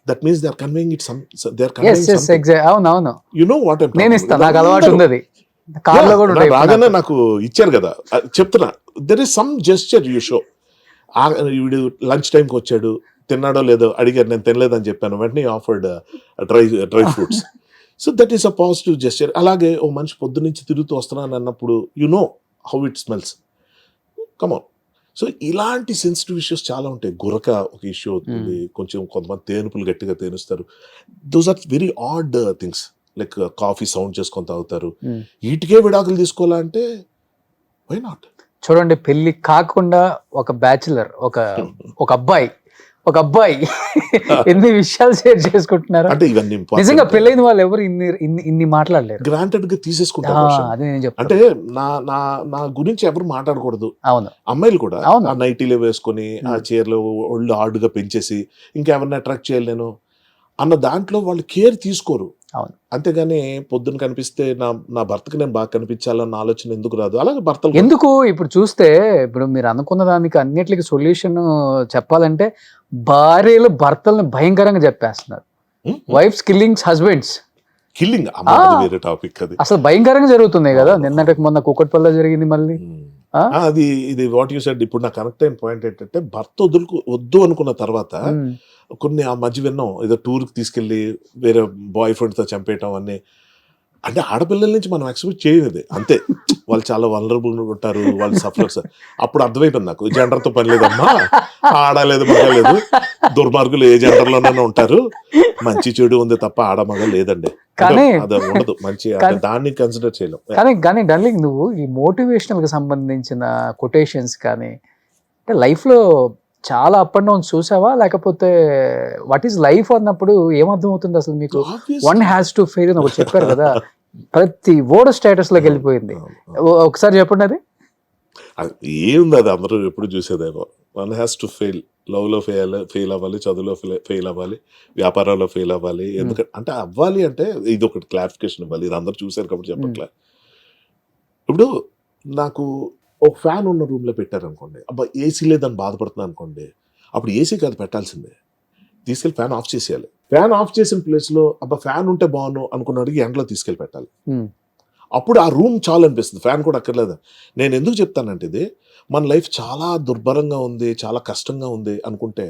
That means they are conveying it some, they are conveying something. అవును, యు నో వాట్ ఐమ్ నేను ఇస్తా, నాకు అలవాటు ఉంది. కార్లో కూడా బాగానే నాకు ఇచ్చారు కదా, చెప్తున్నా, there is some gesture you show. వీడు లంచ్ టైంకి వచ్చాడు, తిన్నాడో లేదో అడిగారు, నేను తినలేదని చెప్పాను, వెంటనే offered dry fruits. So that is a positive gesture. అలాగే ఓ మనిషి పొద్దు నుంచి తిరుగుతూ వస్తున్నాను అన్నప్పుడు you know how it smells, come on. So ఇలాంటి సెన్సిటివ్ ఇష్యూస్ చాలా ఉంటాయి. గురక ఒక ఇష్యూ అవుతుంది, కొంచెం కొంతమంది తేనుపులు గట్టిగా తేనుస్తారు. Those are very odd things, like coffee sound చేసుకొని తాగుతారు. వీటికే విడాకులు తీసుకోవాలంటే వై నాట్? చూడండి, పెళ్లి కాకుండా ఒక బ్యాచులర్, ఒక అబ్బాయి ఒక అబ్బాయి ఎన్ని విషయాలు షేర్ చేసుకుంటున్నారు. అంటే ఇవన్నీ నిజంగా పెళ్ళైన వాళ్ళు ఎవరు ఇన్ని మాట్లాడలేరు. గ్రాంటెడ్ గా తీసేసుకుంటారు. అదే నేను చెప్తాను. అంటే నా గురించి ఎవరు మాట్లాడకూడదు. అవును, అమ్మాయిలు కూడా అవును. ఆ నైటీలో వేసుకొని ఆ చీరలు ఒళ్ళు హార్డ్గా పెంచేసి ఇంకెవరిని అట్రాక్ట్ చేయాలి నేను అన్న దాంట్లో వాళ్ళు కేర్ తీసుకోరు. అవును. అంతేగాని పొద్దున కనిపిస్తే నా భర్తకి నేను బాగా కనిపించాలన్న ఆలోచన ఎందుకు రాదు? అలాగే భర్తలు ఎందుకు ఇప్పుడు చూస్తే ఇప్పుడు మీరు అనుకున్న దానికి అన్నిటికీ సొల్యూషన్ చెప్పాలంటే భార్యలు భర్తల్ని భయంకరంగా చెప్పేస్తున్నారు. వైఫ్స్ కిల్లింగ్స్ హస్బెండ్స్ కిల్లింగ్ వేరే టాపిక్. అది అసలు భయంకరంగా జరుగుతున్నాయి కదా. నిన్నటికి మొన్న కూకట్పల్లిలో జరిగింది మళ్ళీ. అది ఇది వాట్ యు సెడ్. ఇప్పుడు నా కనెక్ట్ అయిన పాయింట్ ఏంటంటే భర్త వద్దు అనుకున్న తర్వాత కొన్ని ఆ మధ్య విన్నాం, ఏదో టూర్కి తీసుకెళ్ళి వేరే బాయ్ ఫ్రెండ్తో చంపేయటం అన్నీ. అంటే ఆడపిల్లల నుంచి మనం ఎక్స్పెక్ట్ చేయలేదు. అంతే, వాళ్ళు చాలా వలనరబుల్ ఉంటారు, వాళ్ళు సఫరర్స్. అప్పుడు అర్థమైపోయింది నాకు, జెండర్తో పని లేదమ్మా, ఆడలేదు మగ లేదు, దుర్మార్గులు ఏ జెండర్లోనైనా ఉంటారు, మంచి చెడు ఉంది తప్ప ఆడ మగ లేదండి. కానీ అది ఉండదు మంచి, దాన్ని కన్సిడర్ చేయలేం. కానీ డార్లింగ్, నువ్వు ఈ మోటివేషనల్ కి సంబంధించిన కొటేషన్స్ కానీ అంటే లైఫ్ లో చాలా అప్ అండ్ డౌన్స్ చూసావా? లేకపోతే వాట్ ఈస్ లైఫ్ అన్నప్పుడు ఏమర్థం అవుతుంది అసలు మీకు? వన్ హ్యాస్ టు ఫెయిల్ అని ఒకటి చెప్పారు కదా, ప్రతి వర్డ్ స్టేటస్ లోకి వెళ్ళిపోయింది. ఒకసారి చెప్పండి అది ఏముంది. అది అందరూ ఎప్పుడు చూసేదేమో. One has to fail, love లో ఫెయిల్ అవ్వాలి, చదువులో ఫెయిల్ అవ్వాలి, వ్యాపారాల్లో ఫెయిల్ అవ్వాలి. ఎందుకంటే అంటే అవ్వాలి అంటే ఇది ఒకటి క్లారిఫికేషన్ ఇవ్వాలి. ఇది అందరూ చూసారు కాబట్టి చెప్పట్లే. ఇప్పుడు నాకు ఒక ఫ్యాన్ ఉన్న రూమ్లో పెట్టారనుకోండి, అబ్బా ఏసీ లేదని బాధపడుతున్నాను అనుకోండి, అప్పుడు ఏసీ కాదు పెట్టాల్సిందే, తీసుకెళ్ళి ఫ్యాన్ ఆఫ్ చేసేయాలి. ఫ్యాన్ ఆఫ్ చేసిన ప్లేస్లో అబ్బా ఫ్యాన్ ఉంటే బాగున్నాను అనుకున్నాడికి ఎండలో తీసుకెళ్ళి పెట్టాలి. అప్పుడు ఆ రూమ్ చాలు అనిపిస్తుంది, ఫ్యాన్ కూడా అక్కర్లేదు. నేను ఎందుకు చెప్తానంటే ఇది మన లైఫ్ చాలా దుర్భరంగా ఉంది, చాలా కష్టంగా ఉంది అనుకుంటే,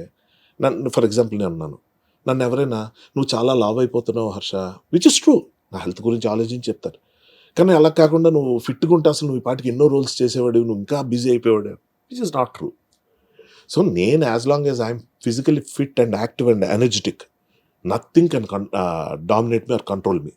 ఫర్ ఎగ్జాంపుల్ నేను అన్నాను, నన్ను ఎవరైనా నువ్వు చాలా లావ్ అయిపోతున్నావు హర్ష, విచ్ ఇస్ ట్రూ, నా హెల్త్ గురించి ఆలోచించి చెప్తారు. కానీ అలా కాకుండా నువ్వు ఫిట్గా ఉంటే అసలు నువ్వు ఈ పాటికి ఎన్నో రోల్స్ చేసేవాడు, నువ్వు ఇంకా బిజీ అయిపోయాడు, which is not true. So నేను as long as I'm physically fit and active and energetic, nothing can dominate me or control me.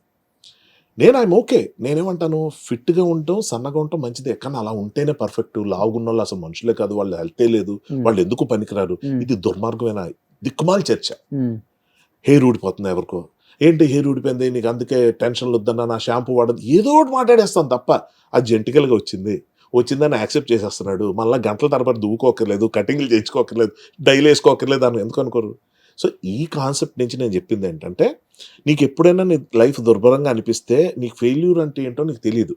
నేను ఐఎమ్ ఓకే. నేనేమంటాను, ఫిట్గా ఉండటం సన్నగా ఉండటం మంచిదే, కానీ అలా ఉంటేనే పర్ఫెక్ట్. లావుగున్న వాళ్ళు అసలు మనుషులే కాదు, వాళ్ళు హెల్తే లేదు, వాళ్ళు ఎందుకు పనికిరారు, ఇది దుర్మార్గమైన దిక్కుమాలి చర్చ. హెయిర్ ఊడిపోతుంది ఎవరికో, ఏంటి హెయిర్ ఊడిపోయింది నీకు అందుకే టెన్షన్లు వద్దన్నా, నా షాంపూ వాడదు, ఏదో ఒకటి మాట్లాడేస్తాను తప్ప అది జెంటికల్గా వచ్చిందని యాక్సెప్ట్ చేసేస్తున్నాడు. మళ్ళీ గంటల తరబడి దువ్వుకోకర్లేదు, కటింగ్లు చేయించుకోకర్లేదు, డైలీ వేసుకోకర్లేదు అని ఎందుకు అనుకోరు? సో ఈ కాన్సెప్ట్ నుంచి నేను చెప్పింది ఏంటంటే, నీకు ఎప్పుడైనా నీ లైఫ్ దుర్భరంగా అనిపిస్తే నీకు ఫెయిల్యూర్ అంటే ఏంటో నీకు తెలియదు.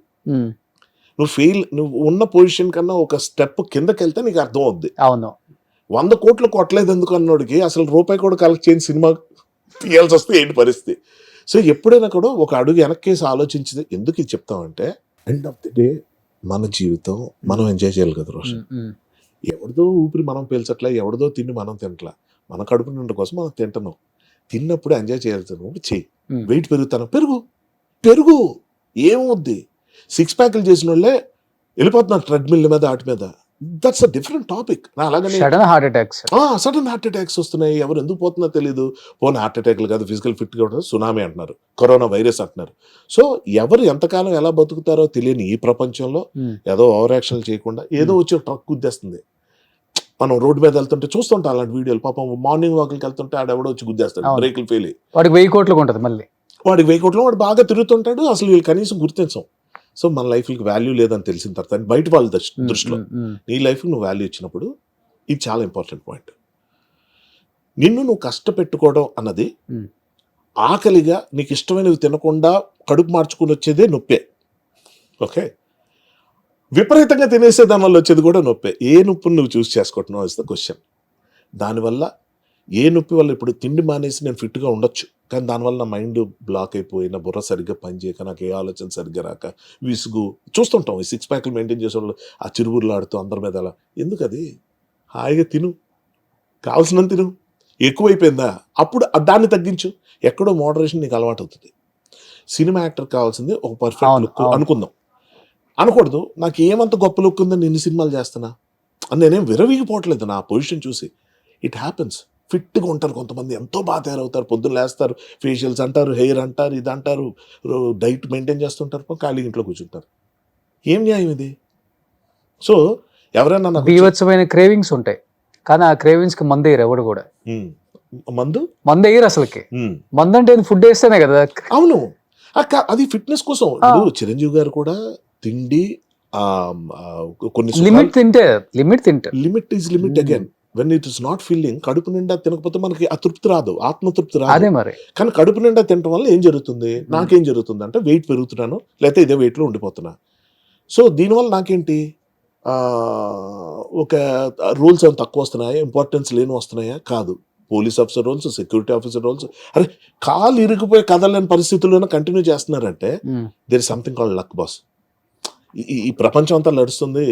నువ్వు ఉన్న పొజిషన్ కన్నా ఒక స్టెప్ కిందకి వెళ్తే నీకు అర్థం అవుద్ది. అవును, 100 కోట్లు కొట్టలేదు ఎందుకు అన్నోడికి అసలు రూపాయి కూడా కలెక్ట్ చేయని సినిమా తీయాల్సి వస్తే ఏంటి పరిస్థితి? సో ఎప్పుడైనా కూడా ఒక అడుగు వెనక్కేసి ఆలోచించింది. ఎందుకు ఇది చెప్తామంటే, ఎండ్ ఆఫ్ ది డే మన జీవితం మనం ఎంజాయ్ చేయాలి కదా రోషన్. ఎవరిదో ఊపిరి మనం పీల్చట్లే, ఎవరిదో తిండి మనం తినట్లా, మన కడుపు నిండా కోసం మనం తింటున్నాం. తిన్నప్పుడు ఎంజాయ్ చేయాల్సినప్పుడు చెయ్యి. వెయిట్ పెరుగుతాను, పెరుగు ఏమవుద్ది? 6 ప్యాకులు చేసిన వాళ్ళే వెళ్ళిపోతున్నారు ట్రెడ్మిల్ మీద, వాటి మీద. That's a different topic. అలాగనే సడన్ హార్ట్ అటాక్స్ వస్తున్నాయి. ఎవరు ఎందుకు పోతుందో తెలియదు. పోనీ హార్ట్ అటాక్లు కాదు, ఫిజికల్ ఫిట్గా ఉంటుంది, సునామీ అంటున్నారు, కరోనా వైరస్ అంటున్నారు. సో ఎవరు ఎంతకాలం ఎలా బతుకుతారో తెలియని ఈ ప్రపంచంలో ఏదో ఓవర్ యాక్షన్ చేయకుండా ఏదో వచ్చి ట్రక్ గుద్దేస్తుంది. మనం రోడ్డు మీద వెళ్తుంటే చూస్తుంటాం అలాంటి వీడియోలు. పాపం మార్నింగ్ వాకింగ్కి వెళ్తుంటే ఆడెవడో వచ్చి గుద్దేస్తాడు, బ్రేకులు ఫెయిల్ అయ్యి. వాడికి 1000 కోట్లకు ఉంటుంది, మళ్ళీ వాడికి 1000 కోట్లు, వాడు బాగా తిరుగుతుంటాడు, అసలు వీళ్ళు కనీసం గుర్తించం. సో మన లైఫ్కి వాల్యూ లేదని తెలిసిన తర్వాత బయట వాళ్ళ దృష్టిలో నీ లైఫ్కి నువ్వు వాల్యూ ఇచ్చినప్పుడు ఇది చాలా ఇంపార్టెంట్ పాయింట్. నిన్ను నువ్వు కష్టపెట్టుకోవడం అన్నది ఆకలిగా నీకు ఇష్టమైనవి తినకుండా కడుపు మార్చుకుని వచ్చేదే నొప్పే. ఓకే, విపరీతంగా తినేసే దానివల్ల వచ్చేది కూడా నొప్పే. ఏ నొప్పిని నువ్వు చూస్ చేసుకుంటున్నావు ఇస్ ద క్వశ్చన్. దానివల్ల ఏ నొప్పి వల్ల ఇప్పుడు తిండి మానేసి నేను ఫిట్గా ఉండొచ్చు, కానీ దానివల్ల నా మైండ్ బ్లాక్ అయిపోయి, నా బుర్ర సరిగ్గా పనిచేయక, నాకు ఏ ఆలోచన సరిగ్గా రాక, విసుగు. చూస్తుంటాం ఈ 6 ప్యాకులు మెయింటైన్ చేసే వాళ్ళు ఆ చిరువుర్లు ఆడుతూ అందరి మీద అలా. ఎందుకు? అది హాయిగా తిను, కావాల్సినంత తిను. ఎక్కువైపోయిందా అప్పుడు దాన్ని తగ్గించు. ఎక్కడో మోడరేషన్ నీకు అలవాటు అవుతుంది. సినిమా యాక్టర్ కావాల్సింది ఒక పర్ఫెక్ట్ లుక్ అనుకుందాం. అనకూడదు నాకు ఏమంత గొప్ప లుక్ ఉందని ఎన్ని సినిమాలు చేస్తున్నా అని నేనేం విరవీగిపోవట్లేదు నా పొజిషన్ చూసి. It happens. ఫిట్గా ఉంటారు కొంతమంది, ఎంతో బాగా తయారవుతారు, పొద్దున్న లేస్తారు, ఫేషియల్స్ అంటారు, హెయిర్ అంటారు, ఇది అంటారు, డైట్ మెయింటైన్ చేస్తుంటారు, ఖాళీ ఇంట్లో కూర్చుంటారు. ఏం న్యాయం ఇది? సో ఎవరైనా నాకు బీభత్సమైన క్రేవింగ్స్ ఉంటాయి. కానీ ఆ క్రేవింగ్స్ కి మందు వేయరు ఎవడు కూడా. మందు వేయరు అసలుకి. మందు అంటే ఫుడ్ వేస్తేనే కదా. అవును, అది ఫిట్నెస్ కోసం. ఇప్పుడు చిరంజీవి గారు కూడా తిండి కొన్ని లిమిట్ తింటే limit is limit again. When it is not feeling, కడుపు నిండా తినకపోతే మనకి అతృప్తి రాదు, ఆత్మతృప్తి రాదు. అదే మరి. కానీ కడుపు నిండా తినడం వల్ల ఏం జరుగుతుంది, నాకేం జరుగుతుంది అంటే వెయిట్ పెరుగుతున్నాను, లేకపోతే ఇదే వెయిట్లో ఉండిపోతున్నా. సో దీనివల్ల నాకేంటి, ఒక రూల్స్ ఏమైనా తక్కువ వస్తున్నాయా, ఇంపార్టెన్స్ లేని వస్తున్నాయా? కాదు. Police officer roles, security officer roles, అరే కాలు ఇరిగిపోయి కదలేని పరిస్థితుల్లోనే కంటిన్యూ చేస్తున్నారంటే there is something called luck boss. ఈ ప్రపంచం అంతా నడుస్తుంది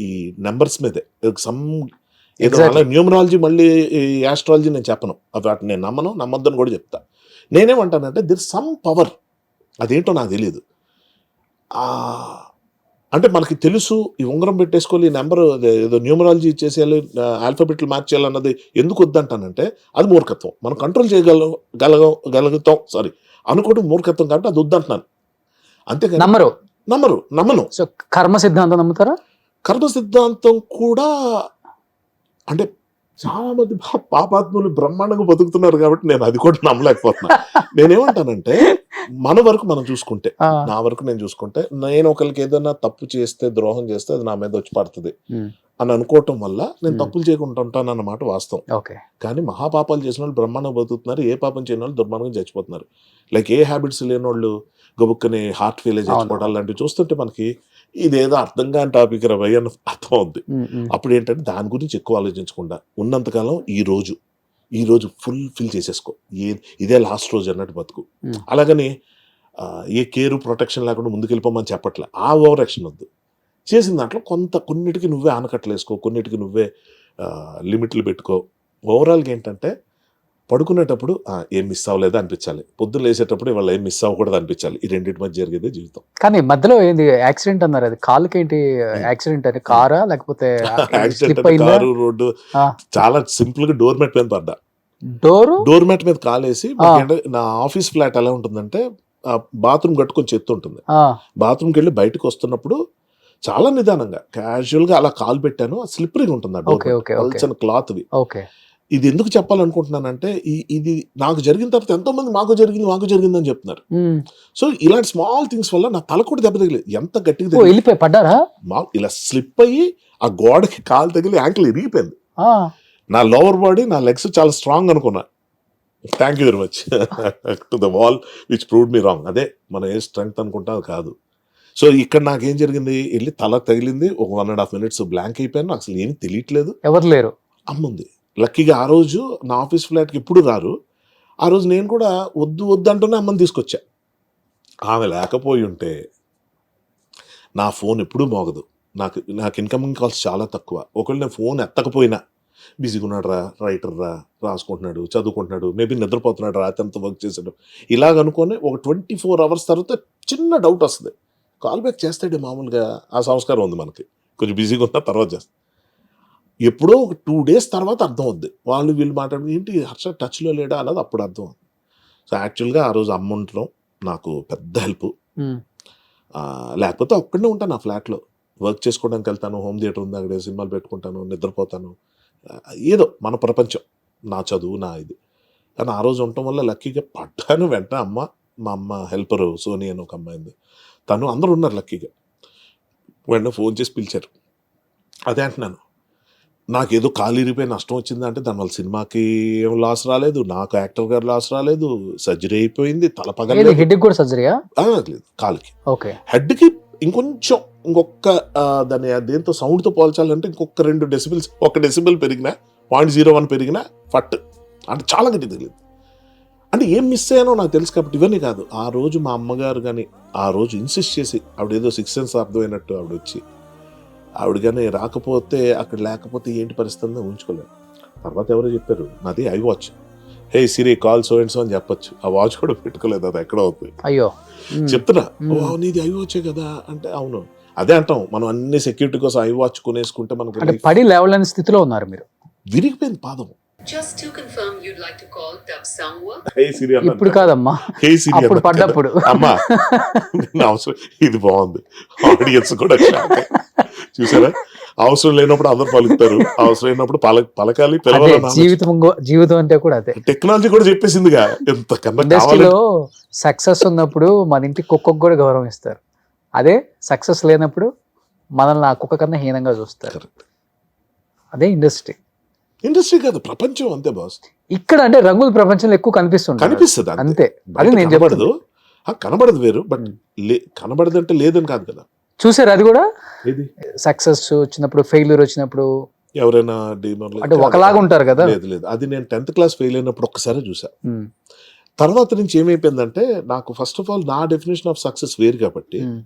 ఈ నెంబర్స్ మీదే. సమ్ ఏదో న్యూమరాలజీ, మళ్ళీ యాస్ట్రాలజీ నేను చెప్పను, వాటిని నేను నమ్మొద్దని కూడా చెప్తా. నేనేమంటానంటే దిర్ సమ్ పవర్, అదేంటో నాకు తెలియదు. అంటే మనకి తెలుసు ఈ ఉంగరం పెట్టేసుకోవాలి, ఈ నెంబర్ ఏదో న్యూమరాలజీ ఇచ్చేసేయాలి, ఆల్ఫాబెట్లు మార్చేయాలన్నది ఎందుకు వద్దంటానంటే అది మూర్ఖత్వం. మనం కంట్రోల్ చేయగలుగుతాం అనుకోవడం మూర్ఖత్వం, కాబట్టి అది వద్దంటున్నాను. అంతేకాదు నమ్మను. సో కర్మ సిద్ధాంతం నమ్ముతారా? కర్మ సిద్ధాంతం కూడా అంటే చాలా మంది పాపాత్ములు బ్రహ్మాండంగా బతుకుతున్నారు కాబట్టి నేను అది కూడా నమ్మలేకపోతున్నా. నేనేమంటానంటే మన వరకు మనం చూసుకుంటే, నా వరకు నేను చూసుకుంటే, నేను ఒకరికి ఏదైనా తప్పు చేస్తే, ద్రోహం చేస్తే అది నా మీద వచ్చి పడుతుంది అని అనుకోవటం వల్ల నేను తప్పులు చేయకుండా ఉంటాను అన్నమాట వాస్తవం. కానీ మహాపాపాలు చేసిన వాళ్ళు బ్రహ్మాండంగా బతుకుతున్నారు, ఏ పాపం చేయని వాళ్ళు దుర్మార్గంగా చచ్చిపోతున్నారు. లైక్ ఏ హ్యాబిట్స్ లేని వాళ్ళు గబుక్కని హార్ట్ ఫెయిల్ చచ్చిపోవడం లాంటివి చూస్తుంటే మనకి ఇదేదో అర్థం కాని టాపిక్ రవై అని అర్థం అవుద్ది. అప్పుడు ఏంటంటే దాని గురించి ఎక్కువ ఆలోచించకుండా ఉన్నంతకాలం ఈ రోజు ఫిల్ చేసేసుకో, ఇదే లాస్ట్ రోజు అన్నట్టు బతుకు. అలాగని ఏ కేరు ప్రొటెక్షన్ లేకుండా ముందుకెళ్ళిపోమని చెప్పట్లే. ఆ ఓవర్ యాక్షన్ వద్దు. చేసిన దాంట్లో కొన్నిటికి నువ్వే ఆనకట్లు వేసుకో, కొన్నిటికి నువ్వే లిమిట్లు పెట్టుకో. ఓవరాల్గా ఏంటంటే పడుకునేటప్పుడు ఏం మిస్ అవ్వలేదు అనిపించాలి, పొద్దున్న లేసేటప్పుడు ఇవాళ ఏం మిస్ అవ్వకూడదు అనిపించాలి. ఈ రెండింటి మధ్య జరిగేదే జీవితం. కానీ మధ్యలో ఏంది యాక్సిడెంట్ అన్నారు, అది కాలుకి ఏంటి యాక్సిడెంట్? అంటే కారా లేకపోతే కారు, రోడ్డు? చాలా సింపుల్ గా డోర్ మ్యాట్ మీద పడ్డా. డోర్ మ్యాట్ మీద కాలేసి, నా ఆఫీస్ ఫ్లాట్ ఎలా ఉంటుందంటే బాత్రూమ్ కట్టుకొని చెత్త ఉంటుంది. బాత్రూమ్కి వెళ్ళి బయటకు వస్తున్నప్పుడు చాలా నిదానంగా క్యాజువల్ గా అలా కాలు పెట్టాను. స్లిప్పరీగా ఉంటుంది ఆ డోర్, క్లాత్ వి. ఇది ఎందుకు చెప్పాలనుకుంటున్నానంటే ఇది నాకు జరిగిన తర్వాత ఎంతో మంది మాకు జరిగింది అని చెప్తున్నారు. సో ఇలాంటి స్మాల్ థింగ్స్ వల్ల నా తల కూడా దెబ్బ తగిలి, ఎంత గట్టిగా వెళ్ళిపోయి పడ్డారా, ఇలా స్లిప్ అయ్యి ఆ గోడకి కాలు తగిలి యాంకిల్ ఇరిగిపోయింది. నా లోవర్ బాడీ, నా లెగ్స్ చాలా స్ట్రాంగ్ అనుకున్నా. Thank you very much to the wall which proved me wrong. అదే మన ఏ స్ట్రెంగ్త్ అనుకుంటా కాదు. సో ఇక్కడ నాకేం జరిగింది, వెళ్ళి తల తగిలింది, ఒక 1.5 minutes బ్లాంక్ అయిపోయాను. అసలు ఏం తెలియట్లేదు, ఎవరు లేరు, అమ్ముంది. లక్కీగా ఆ రోజు నా ఆఫీస్ ఫ్లాట్కి ఎప్పుడు రారు. ఆ రోజు నేను కూడా వద్దు అంటూనే అమ్మని తీసుకొచ్చా. ఆమె లేకపోయి ఉంటే నా ఫోన్ ఎప్పుడూ మోగదు. నాకు ఇన్కమింగ్ కాల్స్ చాలా తక్కువ. ఒకవేళ నేను ఫోన్ ఎత్తకపోయినా బిజీగా ఉన్నాడు రా, రైటర్ రా, రాసుకుంటున్నాడు, చదువుకుంటున్నాడు, మేబీ నిద్రపోతున్నాడు, రాత్రి అంతా వర్క్ చేశాడు, ఇలాగ అనుకొని ఒక 24 hours తర్వాత చిన్న డౌట్ వస్తుంది, కాల్ బ్యాక్ చేస్తాడు. మామూలుగా ఆ సంస్కారం ఉంది మనకి, కొంచెం బిజీగా ఉన్న తర్వాత చేస్తాం. ఎప్పుడో ఒక 2 days తర్వాత అర్థం అవుద్ది. వీళ్ళు మాట్లాడి ఏంటి హర్ష టచ్లో లేడా అన్నది అప్పుడు అర్థం అవుతుంది. సో యాక్చువల్గా ఆ రోజు అమ్మ ఉండటం నాకు పెద్ద హెల్ప్. లేకపోతే ఒక్కడనే ఉంటాను ఆ ఫ్లాట్లో, వర్క్ చేసుకోవడానికి వెళ్తాను, హోమ్ థియేటర్ ఉంది అక్కడే సినిమాలు పెట్టుకుంటాను, నిద్రపోతాను, ఏదో మన ప్రపంచం, నా చదువు, నా ఇది. కానీ ఆ రోజు ఉండటం వల్ల లక్కీగా పడ్డాను. వెంటనే మా అమ్మ హెల్పరు సోనీ అని ఒక అమ్మాయింది, తను అందరూ ఉన్నారు లక్కీగా. వెంటనే ఫోన్ చేసి పిలిచారు. అదే అంటున్నాను, నాకేదో కాలు ఇరిగిపోయి నష్టం వచ్చింది అంటే దానివల్ల సినిమాకి ఏం లాస్ రాలేదు, నాకు యాక్టర్ గారు లాస్ రాలేదు, సర్జరీ అయిపోయింది, తల పగలేదు. హెడ్ కూడా సర్జరీయా? లేదు, కాలుకి. హెడ్కి ఇంకొక దాని దేంతో సౌండ్తో పోల్చాలంటే ఇంకొక 2 decibels, 1 decibel పెరిగినా, 0.01 పెరిగినా ఫట్ అంటే చాలా గట్టి తెలియదు. అంటే ఏం మిస్ అయ్యానో నాకు తెలుసు కాబట్టి. ఇవన్నీ కాదు, ఆ రోజు మా అమ్మగారు కానీ ఆ రోజు ఇన్సిస్ట్ చేసి, ఆవిడ ఏదో 6 sense అర్థమైనట్టు ఆవిడ వచ్చి, ఆవిడ కానీ రాకపోతే, అక్కడ లేకపోతే ఏంటి పరిస్థితి ఊహించుకోలేదు. తర్వాత ఎవరో చెప్పారు, నాది I watch, hey Siri call so and so అని చెప్పొచ్చు. ఆ వాచ్ కూడా పెట్టుకోలేదు, అది ఎక్కడ అవుతుంది. అయ్యో చెప్తున్నా, నీది ఐ వాచే కదా అంటే, అవును అదే అంటాం మనం, అన్ని సెక్యూరిటీ కోసం ఐ వాచ్ కొనేసుకుంటే మనకి పడి లేవలేని స్థితిలో ఉన్నారు మీరు, విరిగిపోయింది పాదం. Just to confirm, you'd like to call Dub Sangwa? హే సిరి అన్న, ఇప్పుడు కాదమ్మా, హే సిరి అప్పుడు పడ్డప్పుడు. అమ్మా అవసరం, ఇది బాగుంది, ఆడియన్స్ కూడా చూసారా. అవసరం లేనప్పుడు అందరు పలుకుతారు, అవసరం లేనప్పుడు పలకాలి, అదే పిలవాలి. జీవితం అంటే కూడా అదే. టెక్నాలజీ కూడా చెప్పేసిందిగా, ఎంతకన్నా ఇండస్ట్రీలో సక్సెస్ ఉన్నప్పుడు మన ఇంటి కుక్కకు కూడా గౌరవం ఇస్తారు. అదే సక్సెస్ లేనప్పుడు మనల్ని ఆ కుక్క కన్నా హీనంగా చూస్తారు. అదే ఇండస్ట్రీ. ఇండస్ట్రీ కాదు, ప్రపంచం అంతే బాస్. ఇక్కడ అంటే రంగుల ప్రపంచంలో ఎక్కువ కనిపిస్తుంది. కనిపిస్తుంది అంతే. బయట అది నేను కనబడదు. చెప్తాను. కనబడదు వేరు, బట్ కనబడదు అంటే లేదని కాదు కదా. చూసారు అది కూడా ఏది సక్సెస్ వచ్చినప్పుడు ఫెయిల్యూర్ వచ్చినప్పుడు ఎవరైనా అంటే ఒకలాగా ఉంటారు కదా. లేదు లేదు, అది నేను 10th క్లాస్ ఫెయిల్ అయినప్పుడు ఒక్కసారి చూసా. ఉమ్, తర్వాత నుంచి ఏమైపోయిందంటే, నాకు ఫస్ట్ ఆఫ్ ఆల్ నా డెఫినేషన్ ఆఫ్ సక్సెస్ వేరు కాబట్టి, ఉమ్,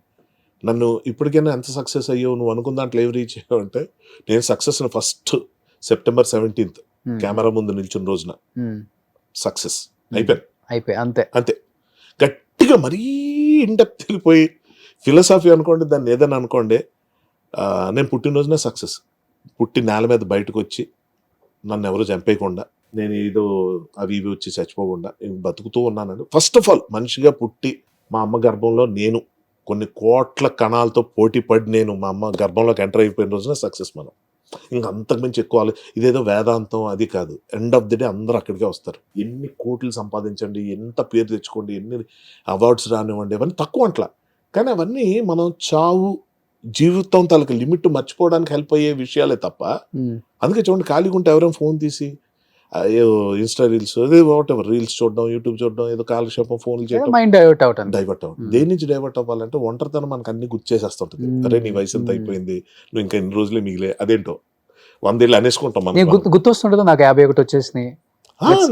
నన్ను ఇప్పటికైనా ఎంత సక్సెస్ అయ్యావు నువ్వు అనుకున్న దాంట్లో ఏం రీచ్ అయ్యావు అంటే, నేను సక్సెస్ ఫస్ట్ September 17th ఉమ్, కెమెరా ముందు నిల్చున్న రోజున ఉమ్, సక్సెస్ అయిపోయాను. అయిపోయి అంతే. అంతే. గట్టిగా మరీ ఇండెప్త్ వెళ్ళిపోయి ఫిలాసఫీ అనుకోండి, దాన్ని ఏదైనా అనుకోండి, నేను పుట్టినరోజున సక్సెస్. పుట్టి నేల మీద బయటకు వచ్చి నన్ను ఎవరు చంపేయకుండా, నేను ఏదో అవి ఇవి వచ్చి చచ్చిపోకుండా నేను బతుకుతూ ఉన్నానండి. ఫస్ట్ ఆఫ్ ఆల్ మనిషిగా పుట్టి మా అమ్మ గర్భంలో నేను కొన్ని కోట్ల కణాలతో పోటీ పడి నేను మా అమ్మ గర్భంలోకి ఎంటర్ అయిపోయిన రోజున సక్సెస్. మనం ఇంకా అంతకుమించి ఎక్కువ ఇదేదో వేదాంతం అది కాదు. ఎండ్ ఆఫ్ ది డే అందరూ అక్కడికే వస్తారు. ఎన్ని కోట్లు సంపాదించండి, ఎంత పేరు తెచ్చుకోండి, ఎన్ని అవార్డ్స్ రానివ్వండి, అవన్నీ తక్కువ అంట్లా. కానీ అవన్నీ మనం చావు జీవితం తనకి లిమిట్ మర్చిపోవడానికి హెల్ప్ అయ్యే విషయాలే తప్ప. ఉమ్, అందుకే చూడండి, ఖాళీగా ఉంటే ఎవరైనా ఫోన్ తీసి ఏదో ఇన్స్టా రీల్స్, అదే వాట్ ఎవర్ రీల్స్ చూడడం, యూట్యూబ్ చూడడం, ఏదో కాలక్షేపం ఫోన్లు చేయడం, మైండ్ డైవర్ట్ అవుతుంది. డైవర్ట్ అవ్వడం. దేని నుంచి డైవర్ట్ అవ్వాలంటే, ఒంటరితనం మనకు అన్ని గుర్చేసేస్తుంటుంది. అరే నీ వయసు ఎంత అయిపోయింది, నువ్వు ఇంకా ఎన్ని రోజులే మిగిలే, అదేంటో 100 ఏళ్ళు అనేసుకుంటాం మనం. గుర్తొస్తుంటుంది నాకు 51 వచ్చేసినాయి.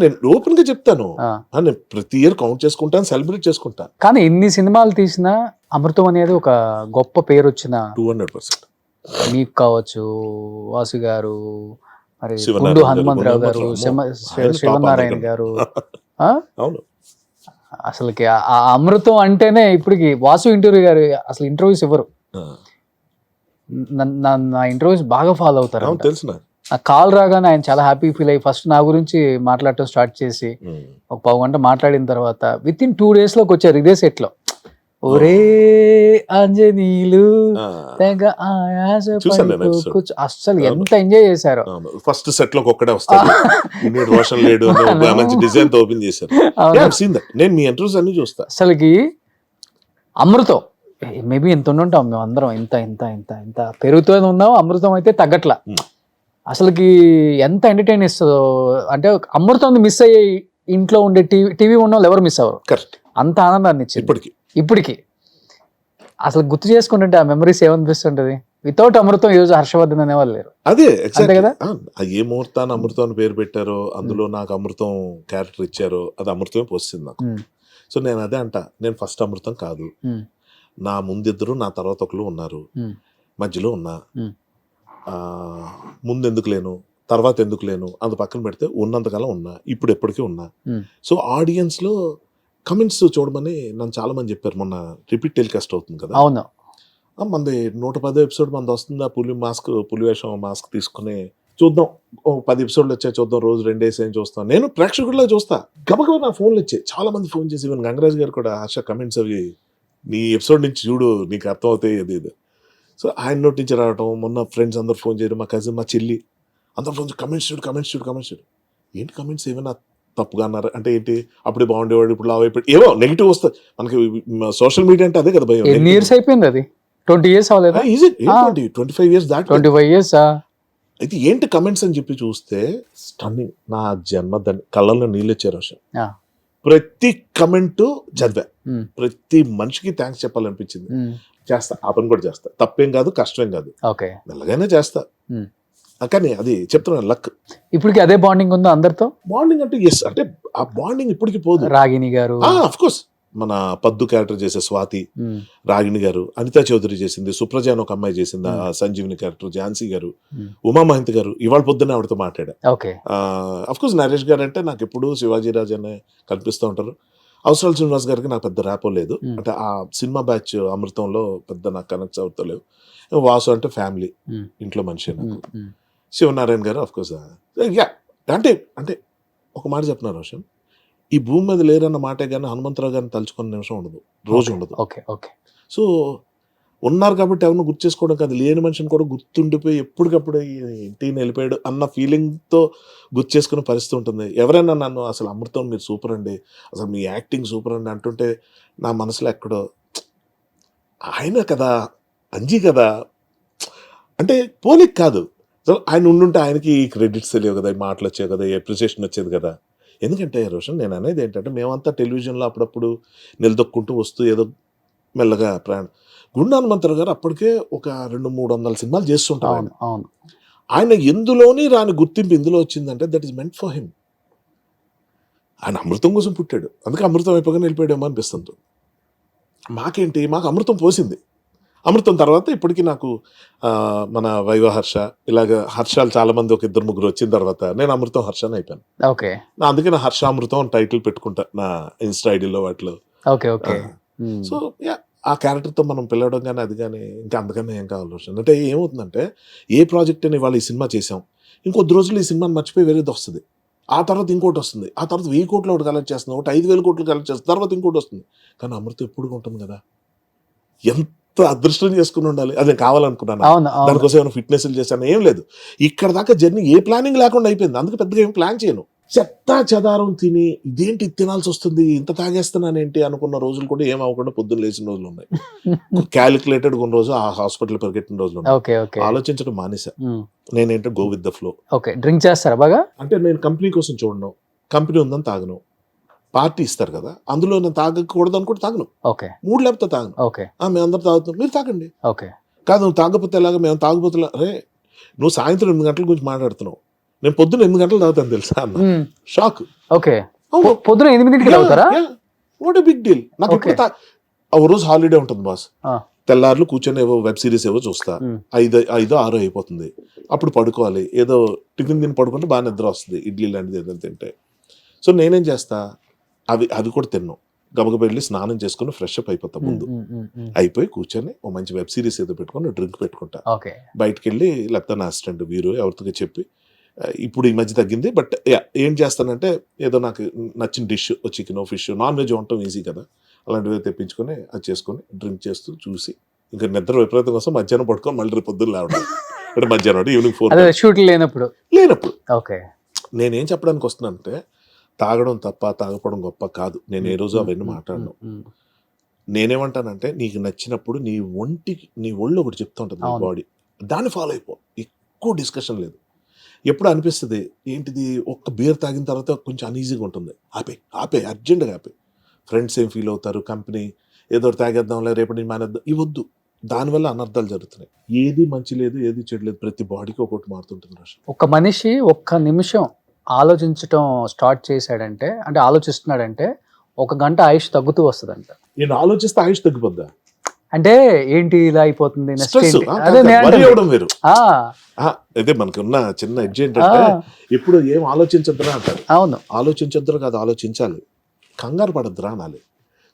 నేను ఓపెన్ గా చెప్తాను, ఆ, నేను ప్రతి ఇయర్ కౌంట్ చేసుకుంటాను, సెలబ్రేట్ చేసుకుంటా. కానీ ఎన్ని సినిమాలు తీసినా అమృతం అనేది ఒక గొప్ప పేరు వచ్చిన 200%. మీకు కావచ్చు, వాసు గారు, మరి శివనారాయణ గుండు గారు, హనుమంతరావు గారు, ఆయన శివనారాయణ టాప్ గారు. ఆ? అవును. అసలుకి ఆ అమృతం అంటేనే ఇప్పటికి వాసు ఇంటర్వ్యూ గారు అసలు ఇంటర్వ్యూస్ ఇవ్వరు. ఆ, నా ఇంటర్వ్యూస్ బాగా ఫాలో అవుతారు. అవును తెలుసు నాకు. ఆ కాల్ రాగానే ఆయన చాలా హ్యాపీ ఫీల్ అయ్యి ఫస్ట్ నా గురించి మాట్లాడటం స్టార్ట్ చేసి ఒక 1/2 గంట మాట్లాడిన తర్వాత విత్ ఇన్ 2 days లోకి వచ్చారు ఇదే సెట్ లో. ఒరే ఆంజనీలు ఆ, తెగ ఆయాస చూశాను నేను పడిపో episode. కూర్చో. అస్సలు ఎంత ఎంజాయ్ చేశారు. ఫస్ట్ సెట్ లోకి ఒక్కడే వస్తాడు, ఇన్ని రోషన్ లేడు అని ఒక మంచి డిజైన్ తో ఓపెన్ చేశారు. అవును. Yeah, I've seen that. నేను మీ ఇంటర్వ్యూస్ అన్ని చూస్తా. అసలుకి అమృతం మేబీ ఎంత ఉండుంటాం మేము అందరం, ఇంత ఇంత ఇంత ఇంత పెరుగుతూనే ఉన్నాం. అమృతం అయితే తగ్గట్లా. అసలుకి ఎంత ఎంటర్టైన్ ఇస్తుందో అంటే, అమృతం మిస్ అయ్యే ఇంట్లో ఉండే టీవీ ఉన్న వాళ్ళు ఎవరు మిస్ అవ్వరు. కరెక్ట్. అంత ఆనందాన్ని ఇచ్చింది ఇప్పటికి. అసలు గుర్తు చేసుకుంటుంటే ఆ మెమరీస్ ఏమనిపిస్తుంటది. వితౌట్ అమృతం ఈ రోజు హర్షవర్ధన్ అనేవాళ్ళు లేరు. అదే అంతే కదా. ఏ ముహూర్తాన్ని అమృతం అని పేరు పెట్టారో, అందులో నాకు అమృతం క్యారెక్టర్ ఇచ్చారో, అది అమృతమే పోస్తుంది నాకు. సో నేను అదే అంట, నేను ఫస్ట్ అమృతం కాదు. నా ముందిద్దరు, నా తర్వాత ఒకరు ఉన్నారు, మధ్యలో ఉన్నా. ముందు ఎందుకు లేను, తర్వాత ఎందుకు లేను, అంత పక్కన పెడితే ఉన్నంతకాలం ఉన్నా, ఇప్పుడు ఎప్పటికీ ఉన్నా. సో ఆడియన్స్ లో కమెంట్స్ చూడమని నన్ను చాలా మంది చెప్పారు. మొన్న రిపీట్ టెలికాస్ట్ అవుతుంది కదా. అవును. మంది 110 ఎపిసోడ్ మంది వస్తుంది. ఆ పులి వేషం మాస్క్ తీసుకుని చూద్దాం, 10 ఎపిసోడ్లు వచ్చాయి చూద్దాం, రోజు 2 days ఏం చూస్తాను. నేను ప్రేక్షకుల్లో చూస్తా. గబగబా నా ఫోన్లు వచ్చాయి, చాలా మంది ఫోన్ చేసి, ఈవెన్ గంగరాజ్ గారు కూడా, హర్ష కమెంట్స్ అవి నీ ఎపిసోడ్ నుంచి చూడు నీకు అర్థం అవుతాయి అది ఇది. సో ఆయన నోటి నుంచి రావటం, మొన్న ఫ్రెండ్స్ అందరు ఫోన్ చేయడం, మా కజిన్, మా చెల్లి అందరు ఫోన్ చేసి కమెంట్స్ చూడు. ఏంటి కమెంట్స్ ఏమైనా తప్పుగా అన్నారు అంటే ఏంటి, అప్పుడే బాగుండేవాడు ఇప్పుడు లావ్ అయిపోయి, ఏవో నెగిటివ్ వస్తాయి మనకి. సోషల్ మీడియా అంటే అదే కదా భయం. ఎన్ని ఇయర్స్ అయిపోయింది అది? 20 years అవ్వలేదా? 25 years దాటి. 25 years. అయితే ఏంటి కమెంట్స్ అని చెప్పి చూస్తే స్టన్నింగ్. నా జన్మదాన్ని కళ్ళల్లో నీళ్ళు వచ్చారు అసలు. ప్రతి కమెంట్ చదివా, ప్రతి మనిషికి థ్యాంక్స్ చెప్పాలనిపించింది. చేస్తా, ఆ పని కూడా చేస్తా. తప్పేం కాదు, కష్టమేం కాదు, మెల్లగానే చేస్తా. కానీ అది చెప్తున్నాను, లక్. ఇప్పటికి అదే బాండింగ్ ఉందా అందరితో? బాండింగ్ అంటే ఎస్, అంటే ఆ బాండింగ్ ఇప్పటికి పోదు. రాగిణి గారు, ఆఫ్ కోర్స్, మన పద్దు క్యారెక్టర్ చేసే స్వాతి, రాగిణి గారు, అనితా చౌదరి చేసింది, సుప్రజ అని ఒక అమ్మాయి చేసింది ఆ సంజీవిని క్యారెక్టర్, ఝాన్సీ గారు, ఉమా మహంత్ గారు. ఇవాళ పొద్దున్నే ఆవిడతో మాట్లాడా. అఫ్ కోర్స్ నరేష్ గారు అంటే నాకు ఎప్పుడు శివాజీ రాజ్ అనే కనిపిస్తూ ఉంటారు. అవసరాలు శ్రీనివాస్ గారికి నాకు పెద్ద ర్యాపో లేదు, అంటే ఆ సినిమా బ్యాచ్ అమృతంలో పెద్ద నాకు కనెక్ట్స్ అవుతలేవు. వాసు అంటే ఫ్యామిలీ, ఇంట్లో మనిషి నాకు. శివనారాయణ గారు అఫ్ కోర్స్. అంటే ఒక మాట చెప్తున్నారు రోషన్, ఈ భూమి మీద లేరన్న మాటే కానీ హనుమంతరావు గారిని తలుచుకున్న నిమిషం ఉండదు, రోజు ఉండదు. సో ఉన్నారు కాబట్టి ఎవరిని గుర్తు చేసుకోవడం కాదు, లేని మనిషిని కూడా గుర్తుండిపోయి ఎప్పటికప్పుడు ఇంటిని వెళ్ళిపోయాడు అన్న ఫీలింగ్తో గుర్తు చేసుకునే పరిస్థితి ఉంటుంది. ఎవరైనా నన్ను అసలు అమృతం మీరు సూపర్ అండి, అసలు మీ యాక్టింగ్ సూపర్ అండి అంటుంటే నా మనసులో ఎక్కడో ఆయన కదా, అంజీ కదా అంటే పోలిక్ కాదు. సో ఆయన ఉండుంటే ఆయనకి క్రెడిట్స్ తెలియవు కదా, ఈ మాటలు వచ్చాయి కదా, అప్రిసియేషన్ వచ్చేది కదా. ఎందుకంటే రోషన్ నేను అనేది ఏంటంటే మేమంతా టెలివిజన్లో అప్పుడప్పుడు నిలదొక్కుంటూ వస్తూ ఏదో మెల్లగా ప్రయాణం. గుండా హనుమంతరావు గారు అప్పటికే ఒక 200-300 సినిమాలు చేస్తుంటారు. అవును అవును. ఆయన ఎందులోని రాని గుర్తింపు ఇందులో వచ్చిందంటే that is meant for him. ఆయన అమృతం కోసం పుట్టాడు, అందుకే అమృతం అయిపోగానే వెళ్ళిపోయాడేమో అనిపిస్తుంది. మాకేంటి, మాకు అమృతం పోసింది. అమృతం తర్వాత ఇప్పటికీ నాకు మన వైవ హర్ష ఇలాగ హర్షాలు చాలా మంది ఒక 2-3 వచ్చిన తర్వాత నేను అమృతం హర్షని అయిపోయాను. ఓకే అందుకే నా హర్షామృతం అని టైటిల్ పెట్టుకుంటా నా ఇన్స్టా ఐడిలో వాటిలో. Okay okay. సో ఆ క్యారెక్టర్తో మనం పిలవడం కానీ అది కానీ ఇంకా అందుకనే ఏం కావాలి అంటే ఏమవుతుందంటే ఏ ప్రాజెక్ట్ అని ఇవాళ ఈ సినిమా చేసాం, ఇంకొద్ది రోజులు ఈ సినిమాని మర్చిపోయి వేరేది వస్తుంది, ఆ తర్వాత ఇంకోటి వస్తుంది, ఆ తర్వాత 1000 కోట్లు ఒకటి కలెక్ట్ చేస్తుంది, ఒకటి 5000 కోట్లు కలెక్ట్ చేస్తుంది, తర్వాత ఇంకోటి వస్తుంది. కానీ అమృతం ఎప్పుడు ఉంటుంది కదా, ఎంత అదృష్టం చేసుకుని ఉండాలి. అది నేను కావాలనుకున్నాను, దానికోసం ఏమైనా ఫిట్నెస్లు చేశాను ఏం లేదు. ఇక్కడ దాకా జర్నీ ఏ ప్లానింగ్ లేకుండా అయిపోయింది. అందుకే పెద్దగా ఏం ప్లాన్ చేయను. చెత్తా చెదారం తిని ఇదేంటి తినాల్సి వస్తుంది, ఇంత తాగేస్తున్నానేంటి అనుకున్న రోజులు కూడా ఏం అవ్వకుండా పొద్దున్న లేచిన రోజులు ఉన్నాయి. క్యాలిక్యులేటెడ్ కొన్ని రోజు ఆ హాస్పిటల్ పరిగెట్టిన రోజులు ఉన్నాయి. ఆలోచించడం మానేసా. నేనేంటో go with the flow. Okay. Drink చేస్తారా బాగా? అంటే నేను కంపెనీ కోసం చూడను, కంపెనీ ఉందని తాగను, పార్టీ ఇస్తారు కదా అందులో నేను తాగకూడదు అనుకుంటే తాగను. ఓకే. మూడు లేకపోతే తాగను. ఓకే. మేము అందరు తాగుతున్నాం, మీరు తాగండి. ఓకే. కాదు నువ్వు తాగకపోతే ఎలాగా, మేము తాగపోతే అరే నువ్వు సాయంత్రం 8 గంటల గురించి మాట్లాడుతున్నావు, నేను పొద్దున్న 8 గంటలు తాగుతాను తెలుసా అన్న. షాక్. ఓకే. పొద్దున 8కి తాగుతారా? What a big deal. నాకు ఇప్పుడు ఓ రోజు హాలిడే ఉంటుంది బాస్, తెల్లారులు కూర్చొని ఏవో వెబ్ సిరీస్ ఏవో చూస్తా, 5-6 అయిపోతుంది, అప్పుడు పడుకోవాలి, ఏదో టిఫిన్ తిని పడుకుంటే బాగా నిద్ర వస్తుంది, ఇడ్లీ లాంటిది ఏదైనా తింటే. సో నేనేం చేస్తా, అవి కూడా తిన్నాను, గబగబా వెళ్ళి స్నానం చేసుకుని ఫ్రెష్ అప్ అయిపోతా. ముందు అయిపోయి కూర్చొని ఓ మంచి వెబ్ సిరీస్ ఏదో పెట్టుకొని డ్రింక్ పెట్టుకుంటా. బయటకు వెళ్ళి లేకపోతే నా అసిస్టెంట్ వీరు ఎవరితో చెప్పి, ఇప్పుడు ఈ మధ్య తగ్గింది బట్ ఏం చేస్తానంటే ఏదో నాకు నచ్చిన dish, chicken fish non veg వండటం ఈజీ కదా, అలాంటివి తెప్పించుకొని అది చేసుకొని డ్రింక్ చేస్తూ చూసి ఇంకా నిద్ర విపరీతం కోసం మధ్యాహ్నం పడుకొని మళ్ళీ రేపు పొద్దున్న లేవడం, అంటే మధ్యాహ్నం ఈవినింగ్ 4 షూట్ లేనప్పుడు. ఓకే. నేనేం చెప్పడానికి వస్తున్నానంటే తాగడం తప్ప తాగపడం గొప్ప కాదు, నేను ఏ రోజు అవన్నీ మాట్లాడను. నేనేమంటానంటే నీకు నచ్చినప్పుడు నీ ఒళ్ళు ఒకటి చెప్తా ఉంటుంది నీ బాడీ, దాన్ని ఫాలో అయిపో, ఎక్కువ డిస్కషన్ లేదు. ఎప్పుడు అనిపిస్తుంది ఏంటిది ఒక్క బీర్ తాగిన తర్వాత కొంచెం అనీజీగా ఉంటుంది, ఆపే అర్జెంట్గా ఆపే. ఫ్రెండ్స్ ఏం ఫీల్ అవుతారు, కంపెనీ ఏదో తాగేద్దాంలే రేపటి మానేద్దాం, ఇవద్దు. దానివల్ల అనర్థాలు జరుగుతున్నాయి. ఏది మంచి లేదు, ఏది చెడు లేదు, ప్రతి బాడీకి ఒకటి మారుతుంటుంది. ఒక మనిషి ఒక్క నిమిషం ఆలోచించటం స్టార్ట్ చేశాడంటే, అంటే ఆలోచిస్తున్నాడంటే 1 గంట ఆయుష్ తగ్గుతూ వస్తుందంట. నేను ఆలోచిస్తే ఆయుష్ తగ్గిపోద్దా అంటే ఏంటి ఇలా అయిపోతుంది, అదే మనకి ఉన్న చిన్న ఎడ్జ్ ఏంటంటే ఇప్పుడు ఏం ఆలోచించద్దురా అంటారు. అవును, ఆలోచించద్దురా కాదు, ఆలోచించాలి. కంగారు పడద్దురా అనాలి,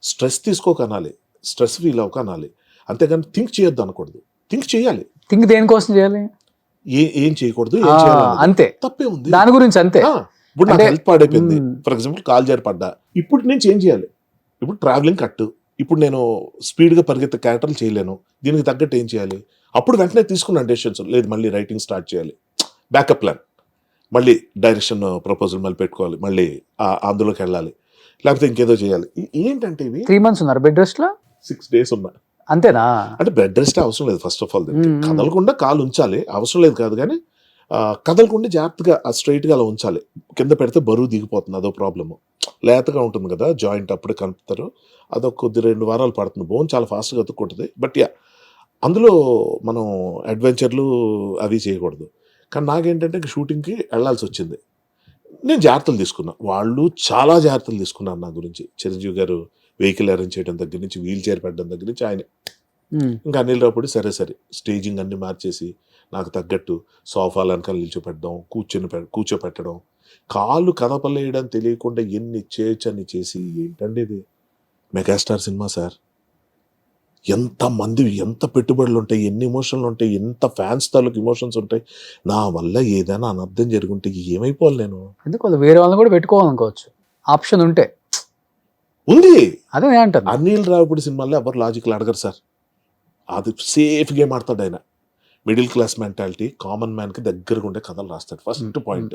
స్ట్రెస్ తీసుకోక అనాలి, స్ట్రెస్ ఫీల్ అవ్వక అనాలి. అంతేగాని థింక్ చేయొద్దు అనకూడదు. థింక్ చేయాలి. థింక్ దేనికోసం చేయాలి, ఏం చేయకూడదు, ఏం చేయాలి అంతే. తప్పే ఉంది దాని గురించి అంతే. ఇప్పుడు నాకు హెల్త్ పాడైపోయింది, ఫర్ ఎగ్జాంపుల్ కాల్ జారి పడ్డా, ఇప్పుడు నేను చేంజ్ చేయాలి. ఇప్పుడు ట్రావెలింగ్ కట్టు, ఇప్పుడు నేను స్పీడ్గా పరిగెత్తే క్యారెక్టర్లు చేయలేను, దీనికి తగ్గట్టు ఏం చేయాలి. అప్పుడు వెంటనే తీసుకున్న డెసిషన్స్, లేదు మళ్ళీ రైటింగ్ స్టార్ట్ చేయాలి, బ్యాకప్ ప్లాన్, మళ్ళీ డైరెక్షన్ ప్రపోజల్ మళ్ళీ పెట్టుకోవాలి, మళ్ళీ అందులోకి వెళ్ళాలి, లేకపోతే ఇంకేదో చేయాలి. ఏంటంటే ఇవి 3 months ఉన్నారు బెడ్ రెస్ట్ లో, 6 days ఉన్నా. అంతేనా? అంటే బెడ్ రెస్ట్ అవసరం లేదు. ఫస్ట్ ఆఫ్ ఆల్ కదలకుండా కాలు ఉంచాలి, అవసరం లేదు కాదు, కానీ కదలకుండా జాగ్రత్తగా స్ట్రైట్గా అలా ఉంచాలి. కింద పెడితే బరువు దిగిపోతుంది, అదో ప్రాబ్లము. లేతగా ఉంటుంది కదా జాయింట్, అప్పుడే కలుపుతారు, అదొక కొద్ది 2 వారాలు పడుతుంది, బోన్ చాలా ఫాస్ట్గా అతుక్కుంటుంది. బట్ అందులో మనం అడ్వెంచర్లు అవి చేయకూడదు. కానీ నాకేంటంటే షూటింగ్కి వెళ్ళాల్సి వచ్చింది, నేను జాగ్రత్తలు తీసుకున్నా, వాళ్ళు చాలా జాగ్రత్తలు తీసుకున్నారు నా గురించి. చిరంజీవి గారు వెహికల్ అరేంజ్ చేయడం దగ్గర నుంచి, వీల్ చైర్ పెట్టడం దగ్గర నుంచి ఆయన. ఇంకా అనిల్ రావుపూడి సరే స్టేజింగ్ అన్ని మార్చేసి నాకు తగ్గట్టు సోఫాలు వెనకాల నిల్చోపెట్టడం, కూర్చోపెట్టడం, కాళ్ళు కదపలేయడం తెలియకుండా ఎన్ని చేయొచ్చని చేసి. ఏంటండి ఇది మెగాస్టార్ సినిమా సార్, ఎంతమంది, ఎంత పెట్టుబడులు ఉంటాయి, ఎన్ని ఎమోషన్లు ఉంటాయి, ఎంత ఫ్యాన్స్ తాలూకు ఎమోషన్స్ ఉంటాయి. నా వల్ల ఏదైనా అనర్థం జరుగుంటే ఏమైపోవాలి నేను. ఎందుకు వేరే వాళ్ళని కూడా పెట్టుకోవాలనుకోవచ్చు, ఆప్షన్ ఉంటే ఉంది. అదే అంటారు. అనిల్ రావుపూడి సినిమాల్లో ఎవరు లాజిక్లు అడగరు సార్, అది సేఫ్ గేమ్ ఆడతాడు ఆయన. Middle class mentality, common man కి దగ్గరగా ఉండే కథలు రాస్తాడు. First point.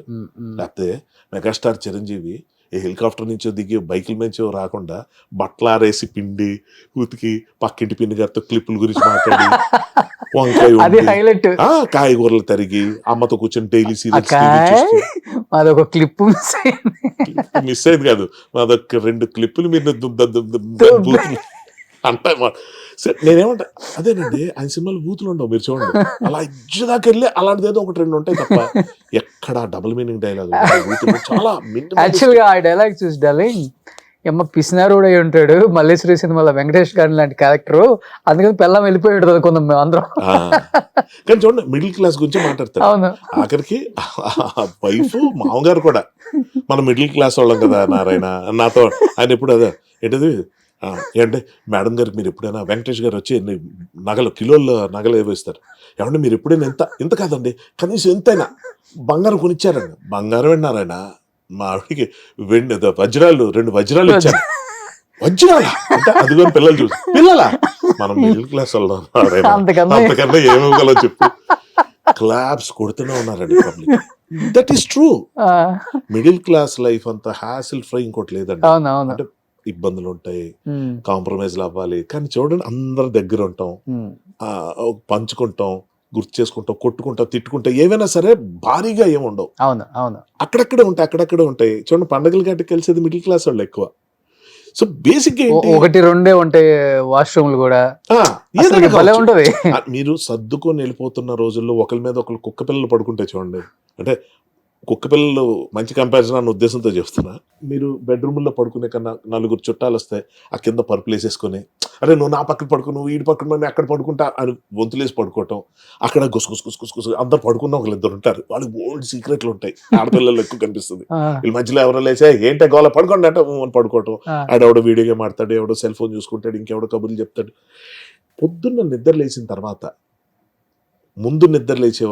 లేకపోతే మెగాస్టార్ చిరంజీవి ఈ హెలికాప్టర్ నుంచో దిగి బైకుల నుంచో రాకుండా బట్టలారేసి పిండి ఉతికి పక్కింటి పిన్ని గారితో క్లిప్పుల గురించి మాట్లాడి వంకాయ అది వండి, హైలైట్. కాయగూరలు తరిగి అమ్మతో కూర్చొని డైలీ సీరియల్స్ అదొక క్లిప్ మిస్ అయింది కాదు, అదొక 2 క్లిప్పులు మీరు అంటే నేనేమంటా అదేనండి, ఆయన సినిమాలు బూతులు ఉండవు మీరు చూడండి. అలా ఇజ్జుదాకా వెళ్ళి అలాంటిది ఏదో 1-2 ఉంటాయి తప్ప ఎక్కడ డబుల్ మీనింగ్ డైలాగ్ చాలా యాక్చువల్గా ఆ డైలాగ్ చూసి డార్లింగ్ ఎమ్మ పిసినారుడు అయి ఉంటాడు మల్లేశ్వరి సినిమాలో వెంకటేష్ గారి లాంటి క్యారెక్టర్, అందుకని పిల్లం వెళ్ళిపోయాడు అనుకుందాం మేము అందరం. కానీ చూడండి మిడిల్ క్లాస్ గురించి మాట్లాడతారు. అవును. ఆఖరికి వైఫ్ మామగారు కూడా మన మిడిల్ క్లాస్ వాళ్ళం కదా నారాయణ. నాతో ఆయన ఎప్పుడు అదే ఏంటది ఏంటంటే మేడం గారికి మీరు ఎప్పుడైనా వెంకటేష్ గారు వచ్చి నగలు కిలోల నగలు ఏవేస్తారు, ఏమంటే మీరు ఎప్పుడైనా ఇంత కాదండి కనీసం ఎంతైనా బంగారం కొనిచ్చారండి. బంగారం విన్నారాయణ మా ఆవిడికి వజ్రాలు 2 వజ్రాలు ఇచ్చారు. వజ్రాలా అంటే అదిగో పిల్లలు చూసి పిల్లలా మనం మిడిల్ క్లాస్ వాళ్ళు అంతకన్నా ఏమో చెప్పు క్లాప్స్ కొడుతూనే ఉన్నారండి public. That is true. Middle class life అంత హ్యాసిల్ ఫ్రై ఇంకోటి లేదండి. అంటే ఇబ్బందులు ఉంటాయి, కాంప్రమైజ్లు అవ్వాలి, కానీ చూడండి అందరి దగ్గర ఉంటాం, పంచుకుంటాం, గుర్తు చేసుకుంటాం, కొట్టుకుంటాం, తిట్టుకుంటాం, ఏవైనా సరే భారీగా ఏముండవు. అవును అవును అక్కడక్కడే ఉంటాయి. చూడండి పండుగలు గట్టి కలిసేది మిడిల్ క్లాస్ వాళ్ళు ఎక్కువ. సో బేసిక్ గా 1-2 ఉంటాయి వాష్రూమ్లు కూడా. ఉంటది మీరు సర్దుకొని వెళ్ళిపోతున్న రోజుల్లో ఒకరి మీద ఒకరు కుక్క పిల్లలు పడుకుంటే చూడండి, అంటే కుక్క పిల్లలు మంచి కంపారిజన్ అన్న ఉద్దేశంతో చెప్తున్నా. మీరు బెడ్రూమ్లో పడుకునే కన్నా 4 చుట్టాలు వస్తాయి, ఆ కింద పరుపులు వేసేసుకొని అరే నువ్వు నా పక్కన పడుకో, నువ్వు వీడి పక్కన నేను అక్కడ పడుకుంటా అని వంతులేసి పడుకోవటం, అక్కడ గుసగుసు అందరు పడుకున్న 1-2 ఉంటారు, వాళ్ళకి ఓల్డ్ సీక్రెట్లు ఉంటాయి. ఆడపిల్లలు ఎక్కువ కనిపిస్తుంది. వీళ్ళ మధ్యలో ఎవరో లేచా ఏంటో గోల పడుకోండి అంటే పడుకోవటం, ఆడెవడో వీడియో గేమ్ ఆడతాడు, ఎవడో సెల్ ఫోన్ చూసుకుంటాడు, ఇంకెవడో కబుర్లు చెప్తాడు. పొద్దున్న నిద్ర లేచిన తర్వాత ముందు నిద్ర లేచే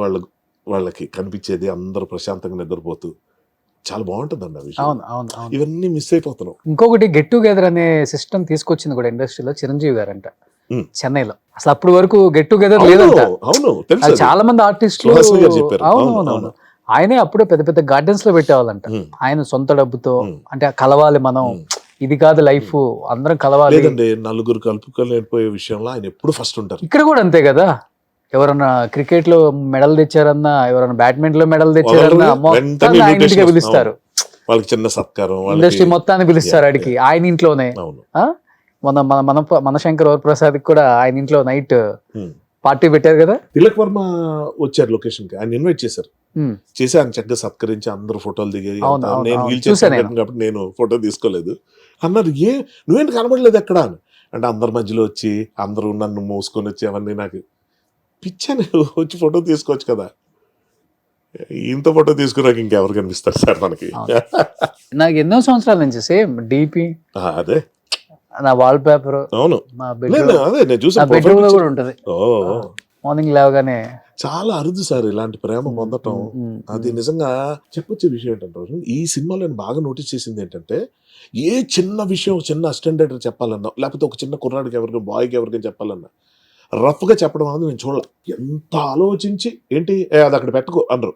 వాళ్ళకి కనిపించేది అందరూ ప్రశాంతంగా నిద్రపోతూ చాలా బాగుంటుందండి ఆ విషయం. ఇవన్నీ మిస్ అయిపోతున్నాం. ఇంకొకటి గెట్ టుగెదర్ అనే సిస్టమ్ తీసుకొచ్చింది కూడా ఇండస్ట్రీలో చిరంజీవి గారు అంట చెన్నైలో. అసలు అప్పుడు వరకు గెట్ టుగెదర్ లేదంట. అవును, చాలా మంది ఆర్టిస్టులు అవును ఆయనే అప్పుడే పెద్ద పెద్ద గార్డెన్స్ లో పెట్టేవాళ్ళంట. ఆయన సొంత డబ్బుతో, అంటే కలవాలి మనం, ఇది కాదు లైఫ్, అందరం కలవాలి. లేదండి, నలుగురు కలుపుకోలేకపోయే విషయంలో ఆయన ఎప్పుడు ఫస్ట్ ఉంటారు. ఇక్కడ కూడా అంతే కదా, ఎవరన్నా క్రికెట్ లో మెడల్ తెచ్చారన్నా, ఎవరన్నా బ్యాడ్మింటన్ లో మెడల్ తెచ్చారన్నా ఇంటికి పిలుస్తారు, వాళ్ళకి చిన్న సత్కారం, ఇండస్ట్రీ మొత్తాన్ని పిలుస్తారు ఆడికి. ఆయన ఇంట్లోనే మన శంకర్ వరప్రసాద్ కూడా ఆయన ఇంట్లో నైట్ పార్టీ పెట్టారు కదా. తిలక్ వర్మ వచ్చారు లొకేషన్ కి, ఆయన ఇన్వైట్ చేశారు, చేసి ఆయన చక్కగా సత్కరించి అందరూ ఫోటోలు దిగి, నేను వీల్ చేశాను కాబట్టి నేను ఫోటో తీసుకోలేదు అన్నారు. నువ్వేంటి కనబడలేదు ఎక్కడ అని అంటే అందరి మధ్యలో వచ్చి అందరూ నన్ను మోసుకొని వచ్చి అవన్నీ నాకు పిచ్చాను, వచ్చి ఫోటో తీసుకోవచ్చు కదా. ఇంత ఫోటో తీసుకున్నాక ఇంకెవరు కనిపిస్తారు సార్ మనకి. నాకు ఎన్నో సంవత్సరాల నుంచి సేమ్ డీపీ అదే నా వాల్ పేపర్. అవును, బెడ్రూమ్ లో కూడా ఉంటది. మార్నింగ్ లేవగానే చాలా అరుదు సార్ ఇలాంటి ప్రేమ పొందటం. అది నిజంగా చెప్పొచ్చే విషయం ఏంటంటే, ఈ సినిమాలో నేను బాగా నోటీస్ చేసింది ఏంటంటే, ఏ చిన్న విషయం చిన్న అసిస్టెంట్ డైరెక్టర్ చెప్పాలన్నా, లేకపోతే ఒక చిన్న కుర్రాడికి ఎవరికైనా బాయ్కి ఎవరికైనా చెప్పాలన్నా రఫ్ గా చెప్పడం అనేది నేను చూడాలి. ఎంత ఆలోచించి ఏంటి అది అక్కడ పెట్టుకో అనరు,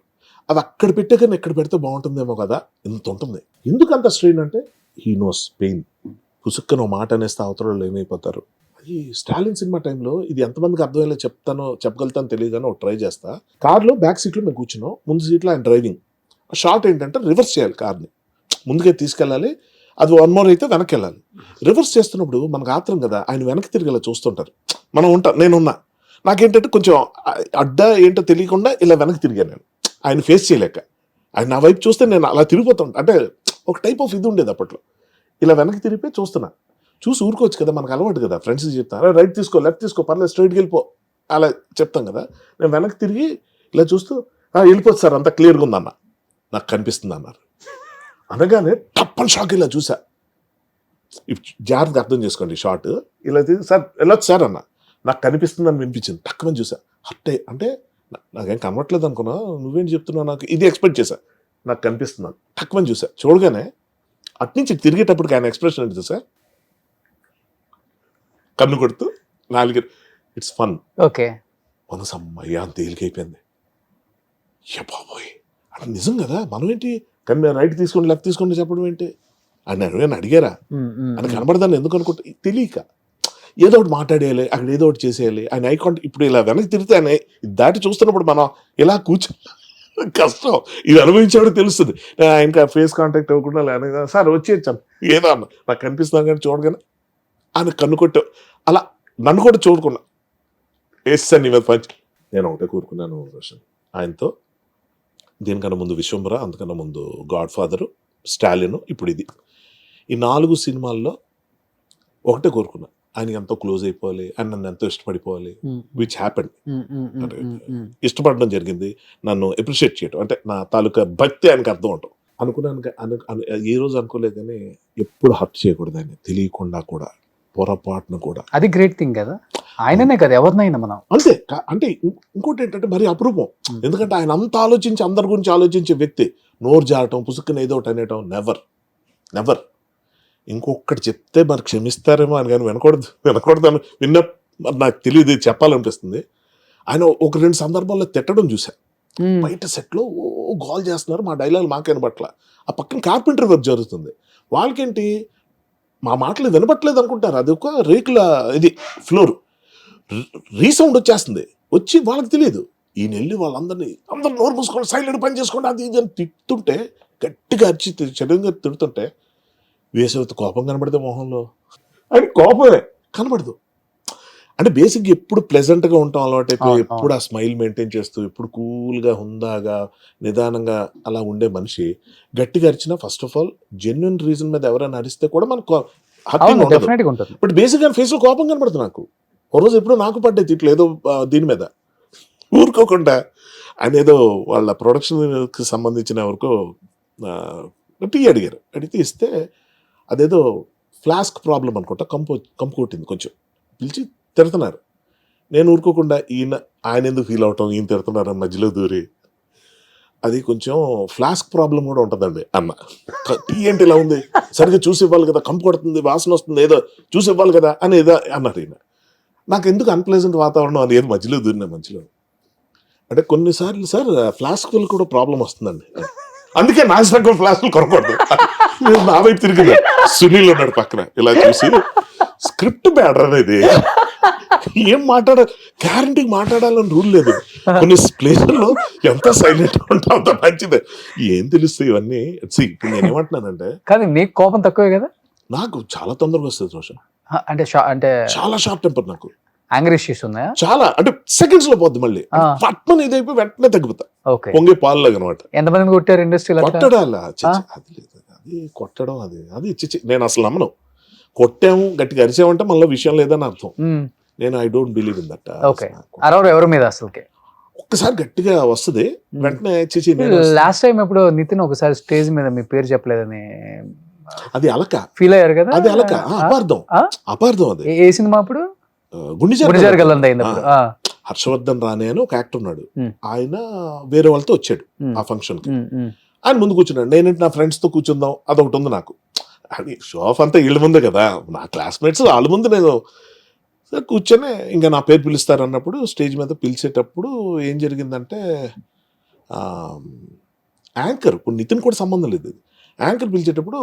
అది అక్కడ పెట్టే కన్నా ఎక్కడ పెడితే బాగుంటుందేమో కదా, ఇంత ఉంటుంది. ఎందుకు అంత స్ట్రెయిన్ అంటే హీ నోస్ పెయిన్. పుసుక్కన మాట అనేస్తే అవతల ఏమైపోతారు. ఈ స్టాలిన్ సినిమా టైంలో ఇది ఎంతమందికి అర్థమయ్యేలా చెప్పగలుగుతాను తెలియదు కానీ ఒక ట్రై చేస్తా. కార్లో బ్యాక్ సీట్లో మేము కూర్చున్నాం, ముందు సీట్లో ఆయన డ్రైవింగ్. షార్ట్ ఏంటంటే రివర్స్ చేయాలి, కార్ని ముందుకే తీసుకెళ్ళాలి, అది 1 more అయితే వెనక్కి వెళ్ళాలి. రివర్స్ చేస్తున్నప్పుడు మనకు ఆత్రం కదా, ఆయన వెనక్కి తిరిగేలా చూస్తుంటారు. మనం నేనున్నా, నాకేంటంటే కొంచెం అడ్డా ఏంటో తెలియకుండా ఇలా వెనక్కి తిరిగాను నేను, ఆయన ఫేస్ చేయలేక. ఆయన నా వైపు చూస్తే నేను అలా తిరిగిపోతాను, అంటే ఒక టైప్ ఆఫ్ ఇది ఉండేది అప్పట్లో. ఇలా వెనక్కి తిరిగిపోయి చూస్తున్నా, చూసి ఊరుకోవచ్చు కదా, మనకు అలవాటు కదా, ఫ్రెండ్స్కి చెప్తాను రైట్ తీసుకో లెఫ్ట్ తీసుకో పర్లేదు స్ట్రైట్కి వెళ్ళిపో అలా చెప్తాం కదా. నేను వెనక్కి తిరిగి ఇలా చూస్తూ వెళ్ళిపోతుంది సార్ అంతా క్లియర్గా ఉందన్న, నాకు కనిపిస్తుంది అన్నారు. అనగానే టప్పని షాక్ ఇలా చూసా. జాగ్రత్తగా అర్థం చేసుకోండి షార్ట్. ఇలా సార్ వెళ్ళొచ్చు సార్ అన్న, నాకు కనిపిస్తుంది అని వినిపించింది. టక్కుమని చూసా, హట్టే అంటే నాకేం కనవట్లేదు అనుకున్నా, నువ్వేం చెప్తున్నావు నాకు ఇది ఎక్స్పెక్ట్ చేశా, నాకు కనిపిస్తున్నాను. టక్కుమని చూసా, చూడగానే అట్నుంచి తిరిగేటప్పటికి ఆయన ఎక్స్ప్రెషన్ అంటే సార్ కన్ను కొడుతూ 4 ఇట్స్ ఫన్. ఓకే. మనసు అమ్మయ్య అంత తేలికైపోయింది. బాబోయ్ అంటే నిజం కదా, మనం ఏంటి కానీ మేము రైట్ తీసుకోండి లెఫ్ట్ తీసుకోండి చెప్పడం ఏంటి అని అడిగారా అని కనబడదాన్ని ఎందుకు అనుకుంటే తెలియక ఏదో ఒకటి మాట్లాడేయాలి, అక్కడ ఏదో ఒకటి చేసేయాలి. ఆయన ఐ కాంటాక్ట్ ఇప్పుడు ఇలా వెనక్కి తిరిగితే ఆయన దాటి చూస్తున్నప్పుడు మనం ఇలా కష్టం, ఇది అనుభవించేవాడు తెలుస్తుంది. నేను ఆయనకి ఫేస్ కాంటాక్ట్ అవ్వకుండా లేని సార్ వచ్చేచ్చాను ఏదో అన్న నాకు కనిపిస్తున్నాను కానీ చూడగానే ఆయన కన్ను కొట్టావు అలా నన్ను కూడా చూడకుండా వేస్తాను నీ మీద పంచి. నేను ఒకటే కోరుకున్నాను రోషన్ ఆయనతో, దీనికన్నా ముందు విశ్వంబర, అంతకన్నా ముందు గాడ్ ఫాదరు, స్టాలిన్, ఇప్పుడు ఇది, ఈ 4 సినిమాల్లో ఒకటే కోరుకున్నా ఆయన ఎంతో క్లోజ్ అయిపోవాలి, ఆయన నన్ను ఎంతో ఇష్టపడిపోవాలి, విచ్ హ్యాపెన్. ఇష్టపడడం జరిగింది, నన్ను అప్రిషియేట్ చేయడం అంటే నా తాలూకా భక్తి ఆయనకు అర్థం అవటం అనుకున్నాను. ఏ రోజు అనుకోలేదు కానీ ఎప్పుడు హర్ట్ చేయకూడదు ఆయన తెలియకుండా కూడా, పొరపాటును కూడా. అది గ్రేట్ థింగ్ కదా, ఆయననే కదా ఎవరినైనా మనం అంతే. అంటే ఇంకోటి ఏంటంటే మరి అపరూపం, ఎందుకంటే ఆయన అంత ఆలోచించి అందరి గురించి ఆలోచించే వ్యక్తి. నోరు జారటం, పుసుక్కుని ఏదో ఒకటి అనేయటం, నెవర్. ఇంకొకటి చెప్తే మరి క్షమిస్తారేమో అని కానీ వినకూడదని విన్న నాకు తెలియదు, చెప్పాలనిపిస్తుంది. ఆయన 1-2 సందర్భాల్లో తిట్టడం చూసా. బయట సెట్లో గోల్ చేస్తున్నారు, మా డైలాగ్ మాకు వినబట్ల, ఆ పక్కన కార్పెంటర్ వర్క్ జరుగుతుంది, వాళ్ళకేంటి మా మాటలు వినబట్లేదు అనుకుంటారు. అది ఒక రేకుల ఇది ఫ్లోర్, రీసౌండ్ వచ్చేస్తుంది, వచ్చి వాళ్ళకి తెలియదు. ఈయన వెళ్ళి అందరూ నోరు మూసుకోండి, సైలెంట్ పని చేసుకోండి, అది ఇది అని తిట్టుంటే, గట్టిగా అరిచి చెడుగా తిడుతుంటే వేసవితో కోపం కనబడితే మొహంలో అని కోపమే కనబడదు. అంటే బేసిక్గా ఎప్పుడు ప్లెజెంట్గా ఉంటాం అలవాటైపోయి, ఎప్పుడు ఆ స్మైల్ మెయింటైన్ చేస్తూ, ఎప్పుడు కూల్గా హుందాగా నిదానంగా అలా ఉండే మనిషి గట్టిగా అరిచినా first of all genuine reason మీద ఎవరైనా అరిస్తే కూడా మనకు డెఫినెట్గా ఉంటుంది. బట్ బేసిక్గా ఫేస్లో కోపం కనబడుతుంది నాకు. ఓ రోజు ఎప్పుడు నాకు పడ్డది ఇట్లా ఏదో దీని మీద ఊరుకోకుండా ఆయన ఏదో వాళ్ళ ప్రొడక్షన్కి సంబంధించిన వరకు టీ అడిగారు, అడిగితే ఇస్తే అదేదో ఫ్లాస్క్ ప్రాబ్లం అనుకుంటా, కంపు కొట్టింది, కొంచెం పిలిచి తిడుతున్నారు. నేను ఊరుకోకుండా ఆయన ఎందుకు ఫీల్ అవటం, ఈయన తిడుతున్నారు మధ్యలో దూరి, అది కొంచెం ఫ్లాస్క్ ప్రాబ్లం కూడా ఉంటుందండి అన్న. టీ ఏంటి ఇలా ఉంది, సరిగ్గా చూసి ఇవ్వాలి కదా, కంపు కొడుతుంది, వాసన వస్తుంది, ఏదో చూసి ఇవ్వాలి కదా అని ఏదో అన్నారు. ఈయన నాకు ఎందుకు అన్ప్లెజెంట్ వాతావరణం అని ఏదో మధ్యలో దూరిన మధ్యలో అంటే కొన్నిసార్లు సార్ ఫ్లాస్క్ వల్ల కూడా ప్రాబ్లం వస్తుందండి, అందుకే నాశనం ఫ్లాస్క్లు కొనకూడదు. నా వైపు తిరిగింది, సునీల్ ఉన్నాడు పక్కన, ఇలా చూసి స్క్రిప్ట్ బ్యాటర్ అనేది ఏం గ్యారంటీకి మాట్లాడాలని రూల్ లేదు. కొన్ని ప్లేసుల్లో ఎంత సైలెంట్ ఉంటా అంత మంచిదే. ఏం తెలుస్తాయి ఇవన్నీ. ఇప్పుడు నేనేమంటున్నానంటే, కానీ నీకు కోపం తక్కువే కదా. నాకు చాలా తొందరగా వస్తుంది రోషన్, అంటే చాలా షార్ప్ టెంపర్ నాకు. యాంగ్రీ ఇష్యూస్ ఉన్నాయా? చాలా, అంటే సెకండ్స్ లో పోద్ది, మళ్ళీ పట్మని ఇదైపోయి వెంటనే తగ్గుతా, పొంగే పాలులాగా అనమాట. ఎంతమంది కొట్టారు ఇండస్ట్రీలో? కొట్టడాలా అది లేదు, అది కొట్టడం అది నేను అసలు నమ్మను. కొట్టాము గట్టిగా అరిచామంటే మళ్ళీ విషయం లేదని అర్థం. నేను I don't believe in that. ఎవరి మీద అసలు ఒక్కసారి గట్టిగా వస్తుంది వెంటనే లాస్ట్ టైం ఎప్పుడు నితిన్ ఒకసారి స్టేజ్ మీద మీ పేరు చెప్పలేదని అది అలక ఫీల్ అయ్యారు కదా. అది అలక, అపార్థం. అది ఏ సినిమా అప్పుడు? గుండెజారి హర్షవర్ధన్ రానే అని ఒక యాక్టర్ ఉన్నాడు, ఆయన వేరే వాళ్ళతో వచ్చాడు ఆ ఫంక్షన్ కి. ఆయన ముందు కూర్చున్నాడు, నేనంటే నా ఫ్రెండ్స్ తో కూర్చుందాం అదొకటి ఉంది నాకు. అది షో ఆఫ్ అంతా వీళ్ళ ముందే కదా, నా క్లాస్మేట్స్ వాళ్ళ ముందు నేను కూర్చొని ఇంకా నా పేరు పిలుస్తారు అన్నప్పుడు స్టేజ్ మీద పిలిచేటప్పుడు ఏం జరిగిందంటే, యాంకర్ ఇప్పుడు నితిన్ కూడా సంబంధం లేదు, యాంకర్ పిలిచేటప్పుడు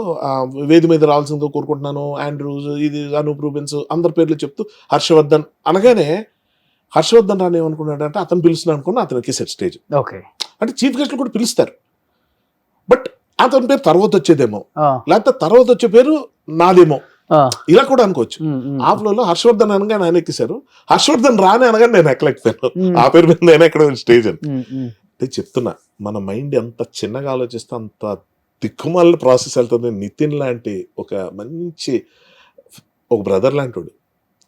వేది మీద రావాల్సిందిగా కోరుకుంటున్నాను, ఆండ్రూస్, ఇది అనూప్ రూబెన్స్, అందరి పేర్లు చెప్తూ హర్షవర్ధన్ అనగానే హర్షవర్ధన్ రాని ఏమనుకున్నాడు అంటే అతను పిలుస్తున్నాడు అనుకున్నా, అతనికి సెట్ స్టేజ్. అంటే చీఫ్ గెస్ట్లు కూడా పిలుస్తారు, బట్ అతని పేరు తర్వాత వచ్చేదేమో, లేకపోతే తర్వాత వచ్చే పేరు నాదేమో, ఇలా కూడా అనుకోవచ్చు. ఆ ఫ్లోలో హర్షవర్ధన్ అనగానే ఆయన ఎక్కేశారు, హర్షవర్ధన్ రాని అనగానే నేను ఎక్కలేకపోయాను, ఆ పేరు మీద నేను ఎక్కడ స్టేజ్ అని. అంటే చెప్తున్నా, మన మైండ్ ఎంత చిన్నగా ఆలోచిస్తే అంత దిక్కుమాల ప్రాసెస్ వెళ్తుంది. నితిన్ లాంటి ఒక మంచి ఒక బ్రదర్ లాంటి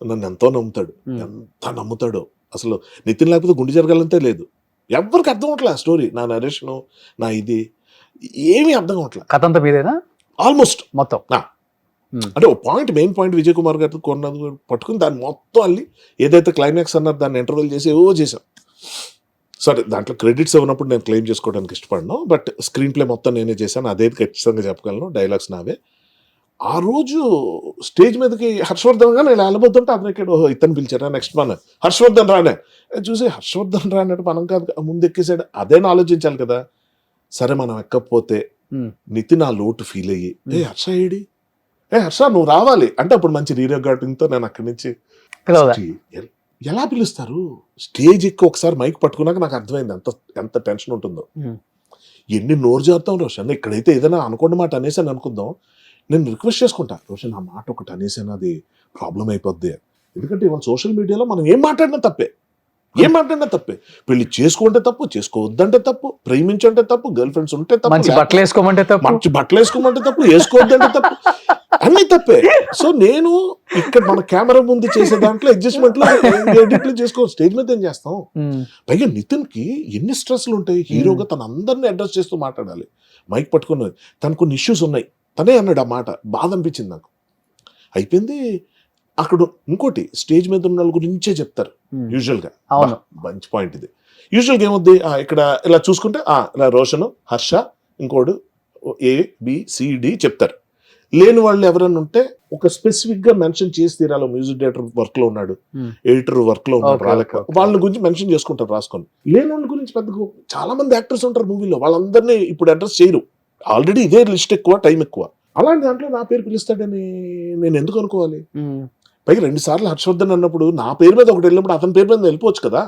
నన్ను ఎంతో నమ్ముతాడు, ఎంత నమ్ముతాడో అసలు. నితిన్ లేకపోతే గుండె జరగాలంతే లేదు, ఎవరికి అర్థం అవట్లే స్టోరీ, నా నరేషను, నా ఇది ఏమీ అర్థం అవట్లే. కథ అంతా మీదేనా ఆల్మోస్ట్ మొత్తం? అంటే ఒక point, main point Vijay Kumar గారితో కొన్నది పట్టుకుని దాన్ని మొత్తం అల్లి ఏదైతే క్లైమాక్స్ అన్నారు దాన్ని ఇంటర్వెల్ చేసి చేశాం. సరే దాంట్లో క్రెడిట్స్ ఇవ్వనప్పుడు నేను క్లెయిమ్ చేసుకోవడానికి ఇష్టపడను, బట్ స్క్రీన్ ప్లే మొత్తం నేనే చేశాను, అదే ఖచ్చితంగా చెప్పగలను. డైలాగ్స్ నావే, ఆ రోజు స్టేజ్ మీదకి హర్షవర్ధన్ గా నేను వెళ్ళబోతుంటే అతను ఇక్కడ ఇతను పిలిచారా నెక్స్ట్ మన హర్షవర్ధన్ రానే చూసి హర్షవర్ధన్ రానట్టు మనం కాదు ముందు ఎక్కేసాడు అదేనా ఆలోచించాలి కదా. సరే మనం ఎక్కకపోతే నితిన్ ఆ లోటు ఫీల్ అయ్యి హర్ష ఏడి హర్ష నువ్వు రావాలి అంటే అప్పుడు మంచి రీరిగార్డింగ్ తో నేను అక్కడి నుంచి ఎలా పిలుస్తారు స్టేజ్ ఎక్కి ఒకసారి మైక్ పట్టుకున్నాక నాకు అర్థమైంది ఎంత టెన్షన్ ఉంటుందో. ఎన్ని నోరు జారుతాం రోషన్ ఇక్కడైతే ఏదైనా అనుకోండి మాట అనేసాను అనుకుందాం నేను రిక్వెస్ట్ చేసుకుంటా రోషన్ ఆ మాట ఒకటి అనేసాను అది ప్రాబ్లం అయిపోద్ది ఎందుకంటే ఇవాళ సోషల్ మీడియాలో మనం ఏం మాట్లాడినా తప్పే పెళ్లి చేసుకుంటే తప్పు చేసుకోవద్దంటే తప్పు ప్రేమించంటే తప్పు గర్ల్ ఫ్రెండ్స్ ఉంటే తప్పు మంచి బట్టలు వేసుకోమంటే తప్పు వేసుకోవద్దంటే తప్పు అన్ని తప్పే. సో నేను ఇక్కడ మన కెమెరా ముందు చేసే దాంట్లో అడ్జస్ట్మెంట్ లో ఎడిట్లు చేసుకో స్టేజ్ మీద ఏం చేస్తాం. పైగా నితిన్ కి ఎన్ని స్ట్రెస్లు ఉంటాయి హీరోగా తన అందరినీ అడ్రస్ చేస్తూ మాట్లాడాలి మైక్ పట్టుకున్నది తనకు కొన్ని ఇష్యూస్ ఉన్నాయి తనే అన్నాడు ఆ మాట బాధ అనిపించింది నాకు. అయిపోయింది అక్కడ ఇంకోటి స్టేజ్ మీద ఉన్న వాళ్ళ గురించే చెప్తారు యూజువల్ గా మంచి పాయింట్ ఇది. యూజువల్ గా ఏమవుద్ది ఇక్కడ ఇలా చూసుకుంటే ఇలా రోషన్ హర్ష ఇంకోడు ABCD చెప్తారు. లేని వాళ్ళు ఎవరైనా ఉంటే ఒక స్పెసిఫిక్ గా మెన్షన్ చేసి తీరాలో మ్యూజిక్ డైరెక్టర్ వర్క్ లో ఉన్నాడు ఎడిటర్ వర్క్ లో ఉన్నాడు వాళ్ళ గురించి మెన్షన్ చేసుకుంటారు రాసుకొని. లేని వాళ్ళ గురించి పెద్ద చాలా మంది యాక్టర్స్ ఉంటారు మూవీలో వాళ్ళందరినీ ఇప్పుడు అడ్రస్ చేయరు ఆల్రెడీ ఇదే లిస్ట్ ఎక్కువ టైం ఎక్కువ. అలాంటి దాంట్లో నా పేరు పిలుస్తాడని నేను ఎందుకు అనుకోవాలి. పైగా 2 సార్లు హర్షవర్ధన్ అన్నప్పుడు నా పేరు మీద ఒకటి వెళ్ళినప్పుడు అతని పేరు మీద వెళ్ళిపోవచ్చు కదా.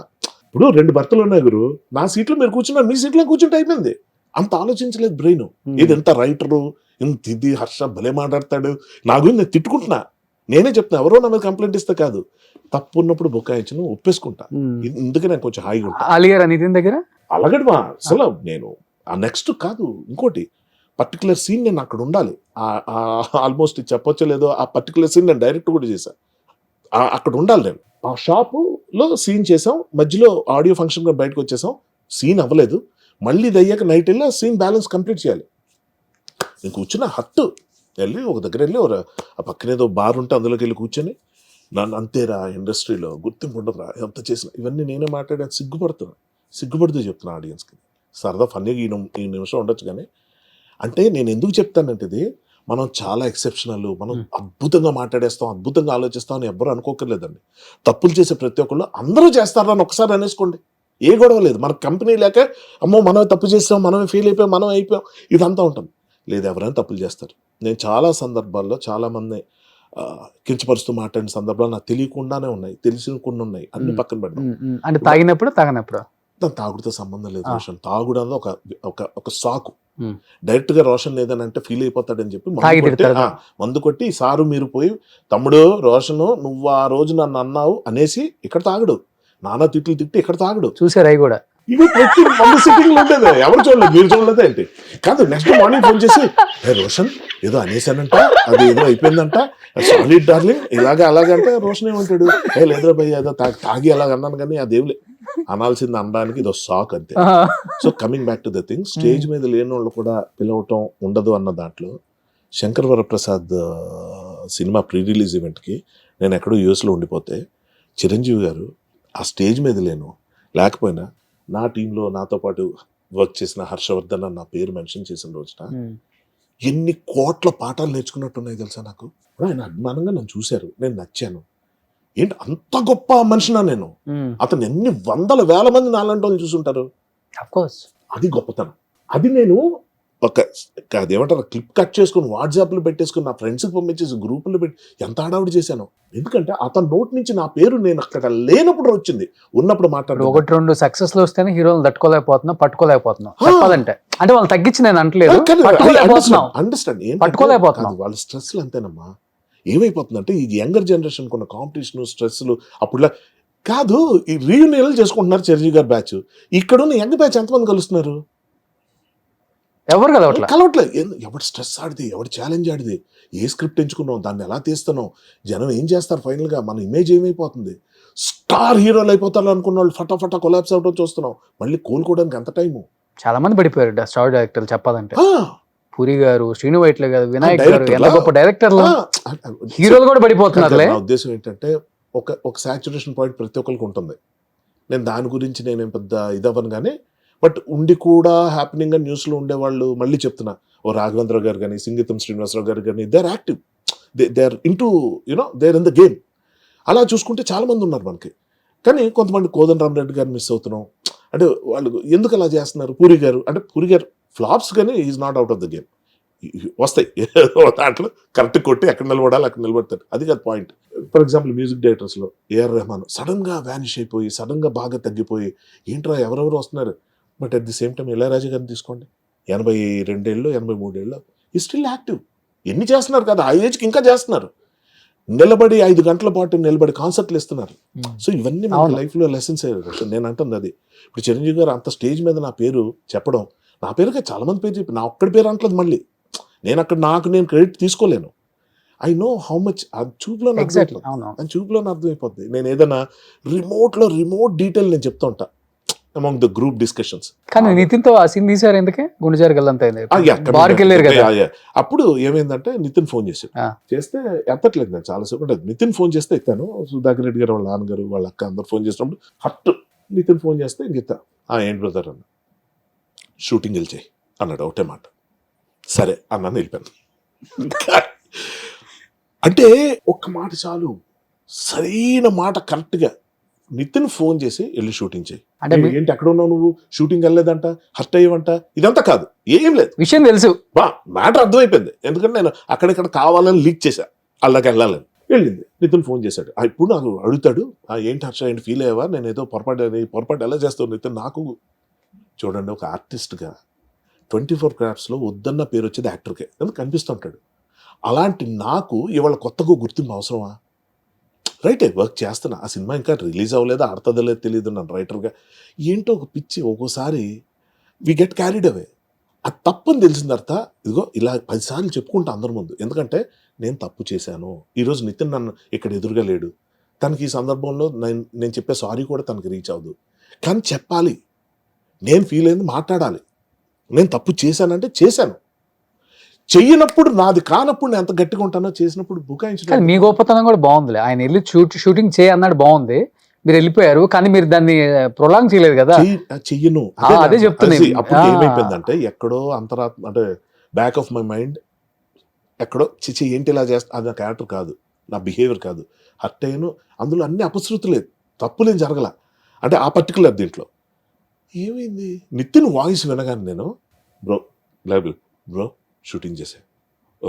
ఇప్పుడు 2 భర్తలు ఉన్నాయి గురు నా సీట్లో మీరు కూర్చున్నారు మీ సీట్లో కూర్చుంటే అయిపోయింది. అంత ఆలోచించలేదు బ్రెయిన్ ఇది ఎంత రైటరు ఇంత ఇది హర్ష భలే మాట్లాడతాడు నా గురించి నేను తిట్టుకుంటున్నా నేనే చెప్తున్నా ఎవరో నా మీద కంప్లైంట్ ఇస్తే కాదు తప్పు ఉన్నప్పుడు బొక్కాయించను ఒప్పేసుకుంటా ఎందుకు నేను కొంచెం హాయిగా ఉంటా. అలిగారా నితిన్ దగ్గర అలాగడమా అసలు నేను ఆ నెక్స్ట్ కాదు ఇంకోటి పర్టికులర్ సీన్ నేను అక్కడ ఉండాలి ఆల్మోస్ట్ చెప్పొచ్చో లేదో ఆ పర్టికులర్ సీన్ నేను డైరెక్ట్ కూడా చేశాను అక్కడ ఉండాలి. నేను ఆ షాపులో సీన్ చేసాం మధ్యలో ఆడియో ఫంక్షన్ బయటకు వచ్చేసాం సీన్ అవ్వలేదు మళ్ళీ ఇది అయ్యాక నైట్ వెళ్ళి ఆ సీన్ బ్యాలెన్స్ కంప్లీట్ చేయాలి. నేను కూర్చున్న హట్టు వెళ్ళి ఒక దగ్గర వెళ్ళి ఆ పక్కన ఏదో బార్ ఉంటే అందులోకి వెళ్ళి కూర్చొని నన్ను అంతేరా ఇండస్ట్రీలో గుర్తింపు ఉండదురా ఎంత చేసిన ఇవన్నీ నేనే మాట్లాడే సిగ్గుపడుతూ చెప్తున్నా ఆడియన్స్కి సరదా ఫన్నీగా ఈ నిమిషం ఉండొచ్చు కానీ అంటే నేను ఎందుకు చెప్తానంటే ఇది మనం చాలా ఎక్సెప్షనల్ మనం అద్భుతంగా మాట్లాడేస్తాం అద్భుతంగా ఆలోచిస్తాం అని ఎవ్వరు అనుకోకర్లేదండి. తప్పులు చేసే ప్రతి ఒక్కళ్ళు అందరూ చేస్తారని ఒకసారి అనేసుకోండి ఏ గొడవ లేదు. మన కంపెనీ లేక అమ్మో మనమే తప్పు చేస్తాం మనమే ఫెయిల్ అయిపోయాం మనం అయిపోయాం ఇదంతా ఉంటుంది లేదు ఎవరైనా తప్పులు చేస్తారు. నేను చాలా సందర్భాల్లో చాలా మంది కించపరుస్తూ మాట్లాడిన సందర్భాలు నాకు తెలియకుండానే ఉన్నాయి తెలిసినకుండా ఉన్నాయి అన్ని పక్కన పెడతాం. అంటే తాగినప్పుడు దాని తాగుడుతో సంబంధం లేదు రోషన్ తాగుడు అన్నది ఒక సాకు డైరెక్ట్ గా రోషన్ లేదని అంటే ఫీల్ అయిపోతాడని చెప్పి మందు కొట్టి సారు మీరు పోయి తమ్ముడు రోషన్ నువ్వు ఆ రోజు నన్ను అన్నావు అనేసి ఇక్కడ తాగడు నానా తిట్లు తిట్టి ఇక్కడ తాగడు చూసారు అవి కూడా ఇవి ప్రతి మందు సిట్టింగ్ లో ఉండేది ఎవరు చూడలేదు మీరు చూడలేదు ఏంటి కాదు నెక్స్ట్ మార్నింగ్ ఫోన్ చేసి రోషన్ ఏదో అనేసానంట అది ఏదో అయిపోయిందంట సారీ డార్లింగ్ ఇలాగే అలాగంటే రోషన్ ఏమంటాడు లేదురా భయ్య ఏదో తాగి అలాగ అన్నాను కానీ అదేం అనాల్సింది అనడానికి ఇది సాక్ అంతే. So coming back to the thing stage మీద లేని వాళ్ళు కూడా పిలవటం ఉండదు అన్న దాంట్లో Shankar Varaprasad cinema pre release ఈవెంట్కి నేను ఎక్కడో యూఎస్లో ఉండిపోతే చిరంజీవి గారు ఆ స్టేజ్ మీద లేకపోయినా నా టీంలో నాతో పాటు వర్క్ చేసిన హర్షవర్ధన్ అని నా పేరు మెన్షన్ చేసిన రోజున ఎన్ని కోట్ల పాఠాలు నేర్చుకున్నట్టున్నాయి తెలుసా నాకు. ఆయన అభిమానంగా నన్ను చూశారు నేను నచ్చాను ఏంటి అంత గొప్ప మనిషినా నేను అతను ఎన్ని వందల వేల మంది నాలాంటి వాళ్ళు చూసుంటారు అది గొప్పతనం. అది నేను అదేమంటారు క్లిప్ కట్ చేసుకుని వాట్సాప్లో పెట్టేసుకుని నా ఫ్రెండ్స్కి పంపించేసి గ్రూపుల్లో పెట్టి ఎంత హడావుడి చేశాను ఎందుకంటే అతని నోట్ నుంచి నా పేరు నేను అక్కడ లేనప్పుడు వచ్చింది ఉన్నప్పుడు మాట్లాడు 1-2 సక్సెస్లు వస్తేనే హీరోలు పట్టుకోలేకపోతున్నాం చెప్పాలంటే అంటే వాళ్ళు తగ్గించి నేను అంటలేదు అండర్స్టాండ్ పట్టుకోలేకపోతున్నాం వాళ్ళ స్ట్రెస్లు అంతేనమ్మా. ఏమైపోతుందంటే ఈ యంగర్ జనరేషన్ కొన్న కాంపిటీషన్ స్ట్రెస్లు అప్పుడు కాదు ఈ రీయూనియన్లు చేసుకుంటున్నారు చిరంజీవి గారి బ్యాచ్ ఇక్కడున్న యంగ్ బ్యాచ్ ఎంతమంది కలుస్తున్నారు ఎవరు కలవట్లేదు. ఎవడు స్ట్రెస్ ఆడిది ఎవడు ఛాలెంజ్ ఆడిది ఏ స్క్రిప్ట్ ఎంచుకున్నావు దాన్ని ఎలా తీస్తున్నావు జనం ఏం చేస్తారు ఫైనల్గా మన ఇమేజ్ ఏమైపోతుంది స్టార్ హీరోలు అయిపోతారు అనుకున్న వాళ్ళు ఫటాఫటా కొలాప్స్ అవడం చూస్తున్నాం మళ్ళీ కోలుకోవడానికి ఎంత టైము. చాలా మంది పడిపోయారు స్టార్ డైరెక్టర్లు చెప్పాలంటే పూరి గారు శ్రీను వైట్ల గారు వినాయక్ గారు ఎంత గొప్ప డైరెక్టర్లు హీరోలు కూడా పడిపోతున్నారు. నా ఉద్దేశం ఏంటంటే ఒక సాచురేషన్ పాయింట్ ప్రతి ఒక్కరికి ఉంటుంది. నేను దాని గురించి నేనేం పెద్ద ఇదవ్వను కానీ బట్ ఉండి కూడా హ్యాపెనింగ్ గా న్యూస్లో ఉండేవాళ్ళు మళ్ళీ చెప్తున్నా ఓ రాఘవేంద్ర గారు కానీ సింగీతం శ్రీనివాసరావు గారు కానీ they are active, they are into you know they are in the game. అలా చూసుకుంటే చాలా మంది ఉన్నారు మనకి. కానీ కొంతమంది కోదండ రామరెడ్డి గారిని మిస్ అవుతున్నాం. అంటే వాళ్ళు ఎందుకు అలా చేస్తున్నారు? పూరి గారు అంటే పూరి గారు ఫ్లాప్స్ కానీ is not out of the game. వస్తాయి దాంట్లో కరెక్ట్ కొట్టి ఎక్కడ నిలబడాలి అక్కడ నిలబడతాడు, అది కాదు పాయింట్. ఫర్ ఎగ్జాంపుల్ మ్యూజిక్ డైరెక్టర్స్లో ఏఆర్ రెహమాన్ సడన్ గా వ్యానిష్ అయిపోయి సడన్ గా బాగా తగ్గిపోయి ఏంట్రా ఎవరెవరు వస్తున్నారు. But at the same time Ilaiyaraaja గారిని తీసుకోండి, 82 ఏళ్ళు 83 ఏళ్ళు ఈ స్టిల్ యాక్టివ్. ఎన్ని చేస్తున్నారు కదా, ఆ ఏజ్కి ఇంకా చేస్తున్నారు. నిలబడి 5 గంటల పాటు నిలబడి కాన్సర్ట్లు ఇస్తున్నారు. సో ఇవన్నీ మన లైఫ్ లో లెసన్స్. నేను అంటుంది అది. ఇప్పుడు చిరంజీవి గారు అంత స్టేజ్ మీద నా పేరు చెప్పడం, నా పేరుగా చాలా మంది పేరు చెప్పి నా ఒక్కడి పేరు అంటలేదు. మళ్ళీ నేను అక్కడ నేను క్రెడిట్ తీసుకోలేను. ఐ నో హౌ మచ్ ఆ చూపులో అర్థమైపోద్ది. నేను ఏదైనా రిమోట్ డీటెయిల్ నేను చెప్తా ఉంటా అమాంగ్ ద గ్రూప్ డిస్కషన్స్. కానీ నితిన్తో ఆ సీన్ తీసారు ఎందుకే? గుండెజారి గల్లంతా అప్పుడు ఏమైందంటే నితిన్ ఫోన్ చేశాడు. చేస్తే ఎత్తట్లేదు నేను చాలాసేపు. అంటే నితిన్ ఫోన్ చేస్తే ఎత్తాను. సుధాకర్ రెడ్డి గారు వాళ్ళ నాన్నగారు వాళ్ళ అక్క అందరు ఫోన్ చేసినప్పుడు హట్ నితిన్ ఫోన్ చేస్తే ఇంకెత్తా. ఏంటి బ్రదర్ అన్న, షూటింగ్ వెళ్ళిచేయి అన్నాడు ఒకటే మాట. సరే అన్నాను, వెళ్ళిపోయాను. అంటే ఒక్క మాట చాలు, సరైన మాట కరెక్ట్గా నితిన్ ఫోన్ చేసి వెళ్ళి షూటింగ్ చేయి. అంటే ఏంటి ఎక్కడ ఉన్నావు నువ్వు, షూటింగ్ వెళ్ళలేదంట, హర్ట్ అయ్యవంట, ఇదంతా కాదు, ఏం లేదు, విషయం తెలుసు, మ్యాటర్ అర్థమైపోయింది. ఎందుకంటే నేను అక్కడిక్కడ కావాలని లీక్ చేశా, అల్లకి వెళ్ళాలని. వెళ్ళింది, నితిన్ ఫోన్ చేశాడు. ఇప్పుడు నాకు అడుగుతాడు, ఏంటి హర్ష ఏంటి ఫీల్ అయ్యావా, నేను ఏదో పొరపాటు ఎలా చేస్తావు నితిన్. నాకు చూడండి, ఒక ఆర్టిస్ట్గా 24 క్రాఫ్ట్స్లో వద్దన్న పేరు వచ్చేది యాక్టర్కే, ఎందుకు కనిపిస్తుంటాడు. అలాంటి నాకు ఇవాళ కొత్తగా గుర్తింపు అవసరమా? రైటే, వర్క్ చేస్తున్నా, ఆ సినిమా ఇంకా రిలీజ్ అవ్వలేదు, ఆడుతుందో లేదు తెలియదు. నన్ను రైటర్గా ఏంటో ఒక పిచ్చి, ఒక్కోసారి వి గెట్ క్యారీడ్ అవే. అది తప్పని తెలిసిన తర్వాత ఇదిగో ఇలా 10 సార్లు చెప్పుకుంటా అందరి ముందు. ఎందుకంటే నేను తప్పు చేశాను. ఈరోజు నితిన్ నన్ను ఇక్కడ ఎదురుగా లేడు, తనకి ఈ సందర్భంలో నేను చెప్పే సారీ కూడా తనకి రీచ్ అవ్వదు. కానీ చెప్పాలి, నేను ఫీల్ అయింది మాట్లాడాలి. నేను తప్పు చేశానంటే చేశాను, చెయ్యనప్పుడు నాది కానప్పుడు నేను ఎంత గట్టిగా ఉంటానో, చేసినప్పుడు బుకాయించడం. మీ గొప్పతనం కూడా బాగుందిలే. ఆయన వెళ్ళి షూటింగ్ చేయన్నాడు, బాగుంది, మీరు వెళ్ళిపోయారు, కానీ మీరు దాన్ని ప్రొలాంగ్ చేయలేదు కదా. చెయ్యను, అదే చెప్తున్నాను. అప్పుడు ఏమైపోయిందంటే ఎక్కడో అంతరాత్మ, అంటే బ్యాక్ ఆఫ్ మై మైండ్ ఎక్కడో చిచి ఏంటి ఇలా చేస్తా, అది నా క్యారెక్టర్ కాదు, నా బిహేవియర్ కాదు, హర్ట్ అయ్యాను. అందులో అన్ని అపశృతులే, తప్పులేం జరగల. అంటే ఆ పర్టికులర్ దీంట్లో ఏమైంది, నితిన్ వాయిస్ వినగానే నేను బ్రో షూటింగ్ చేసే,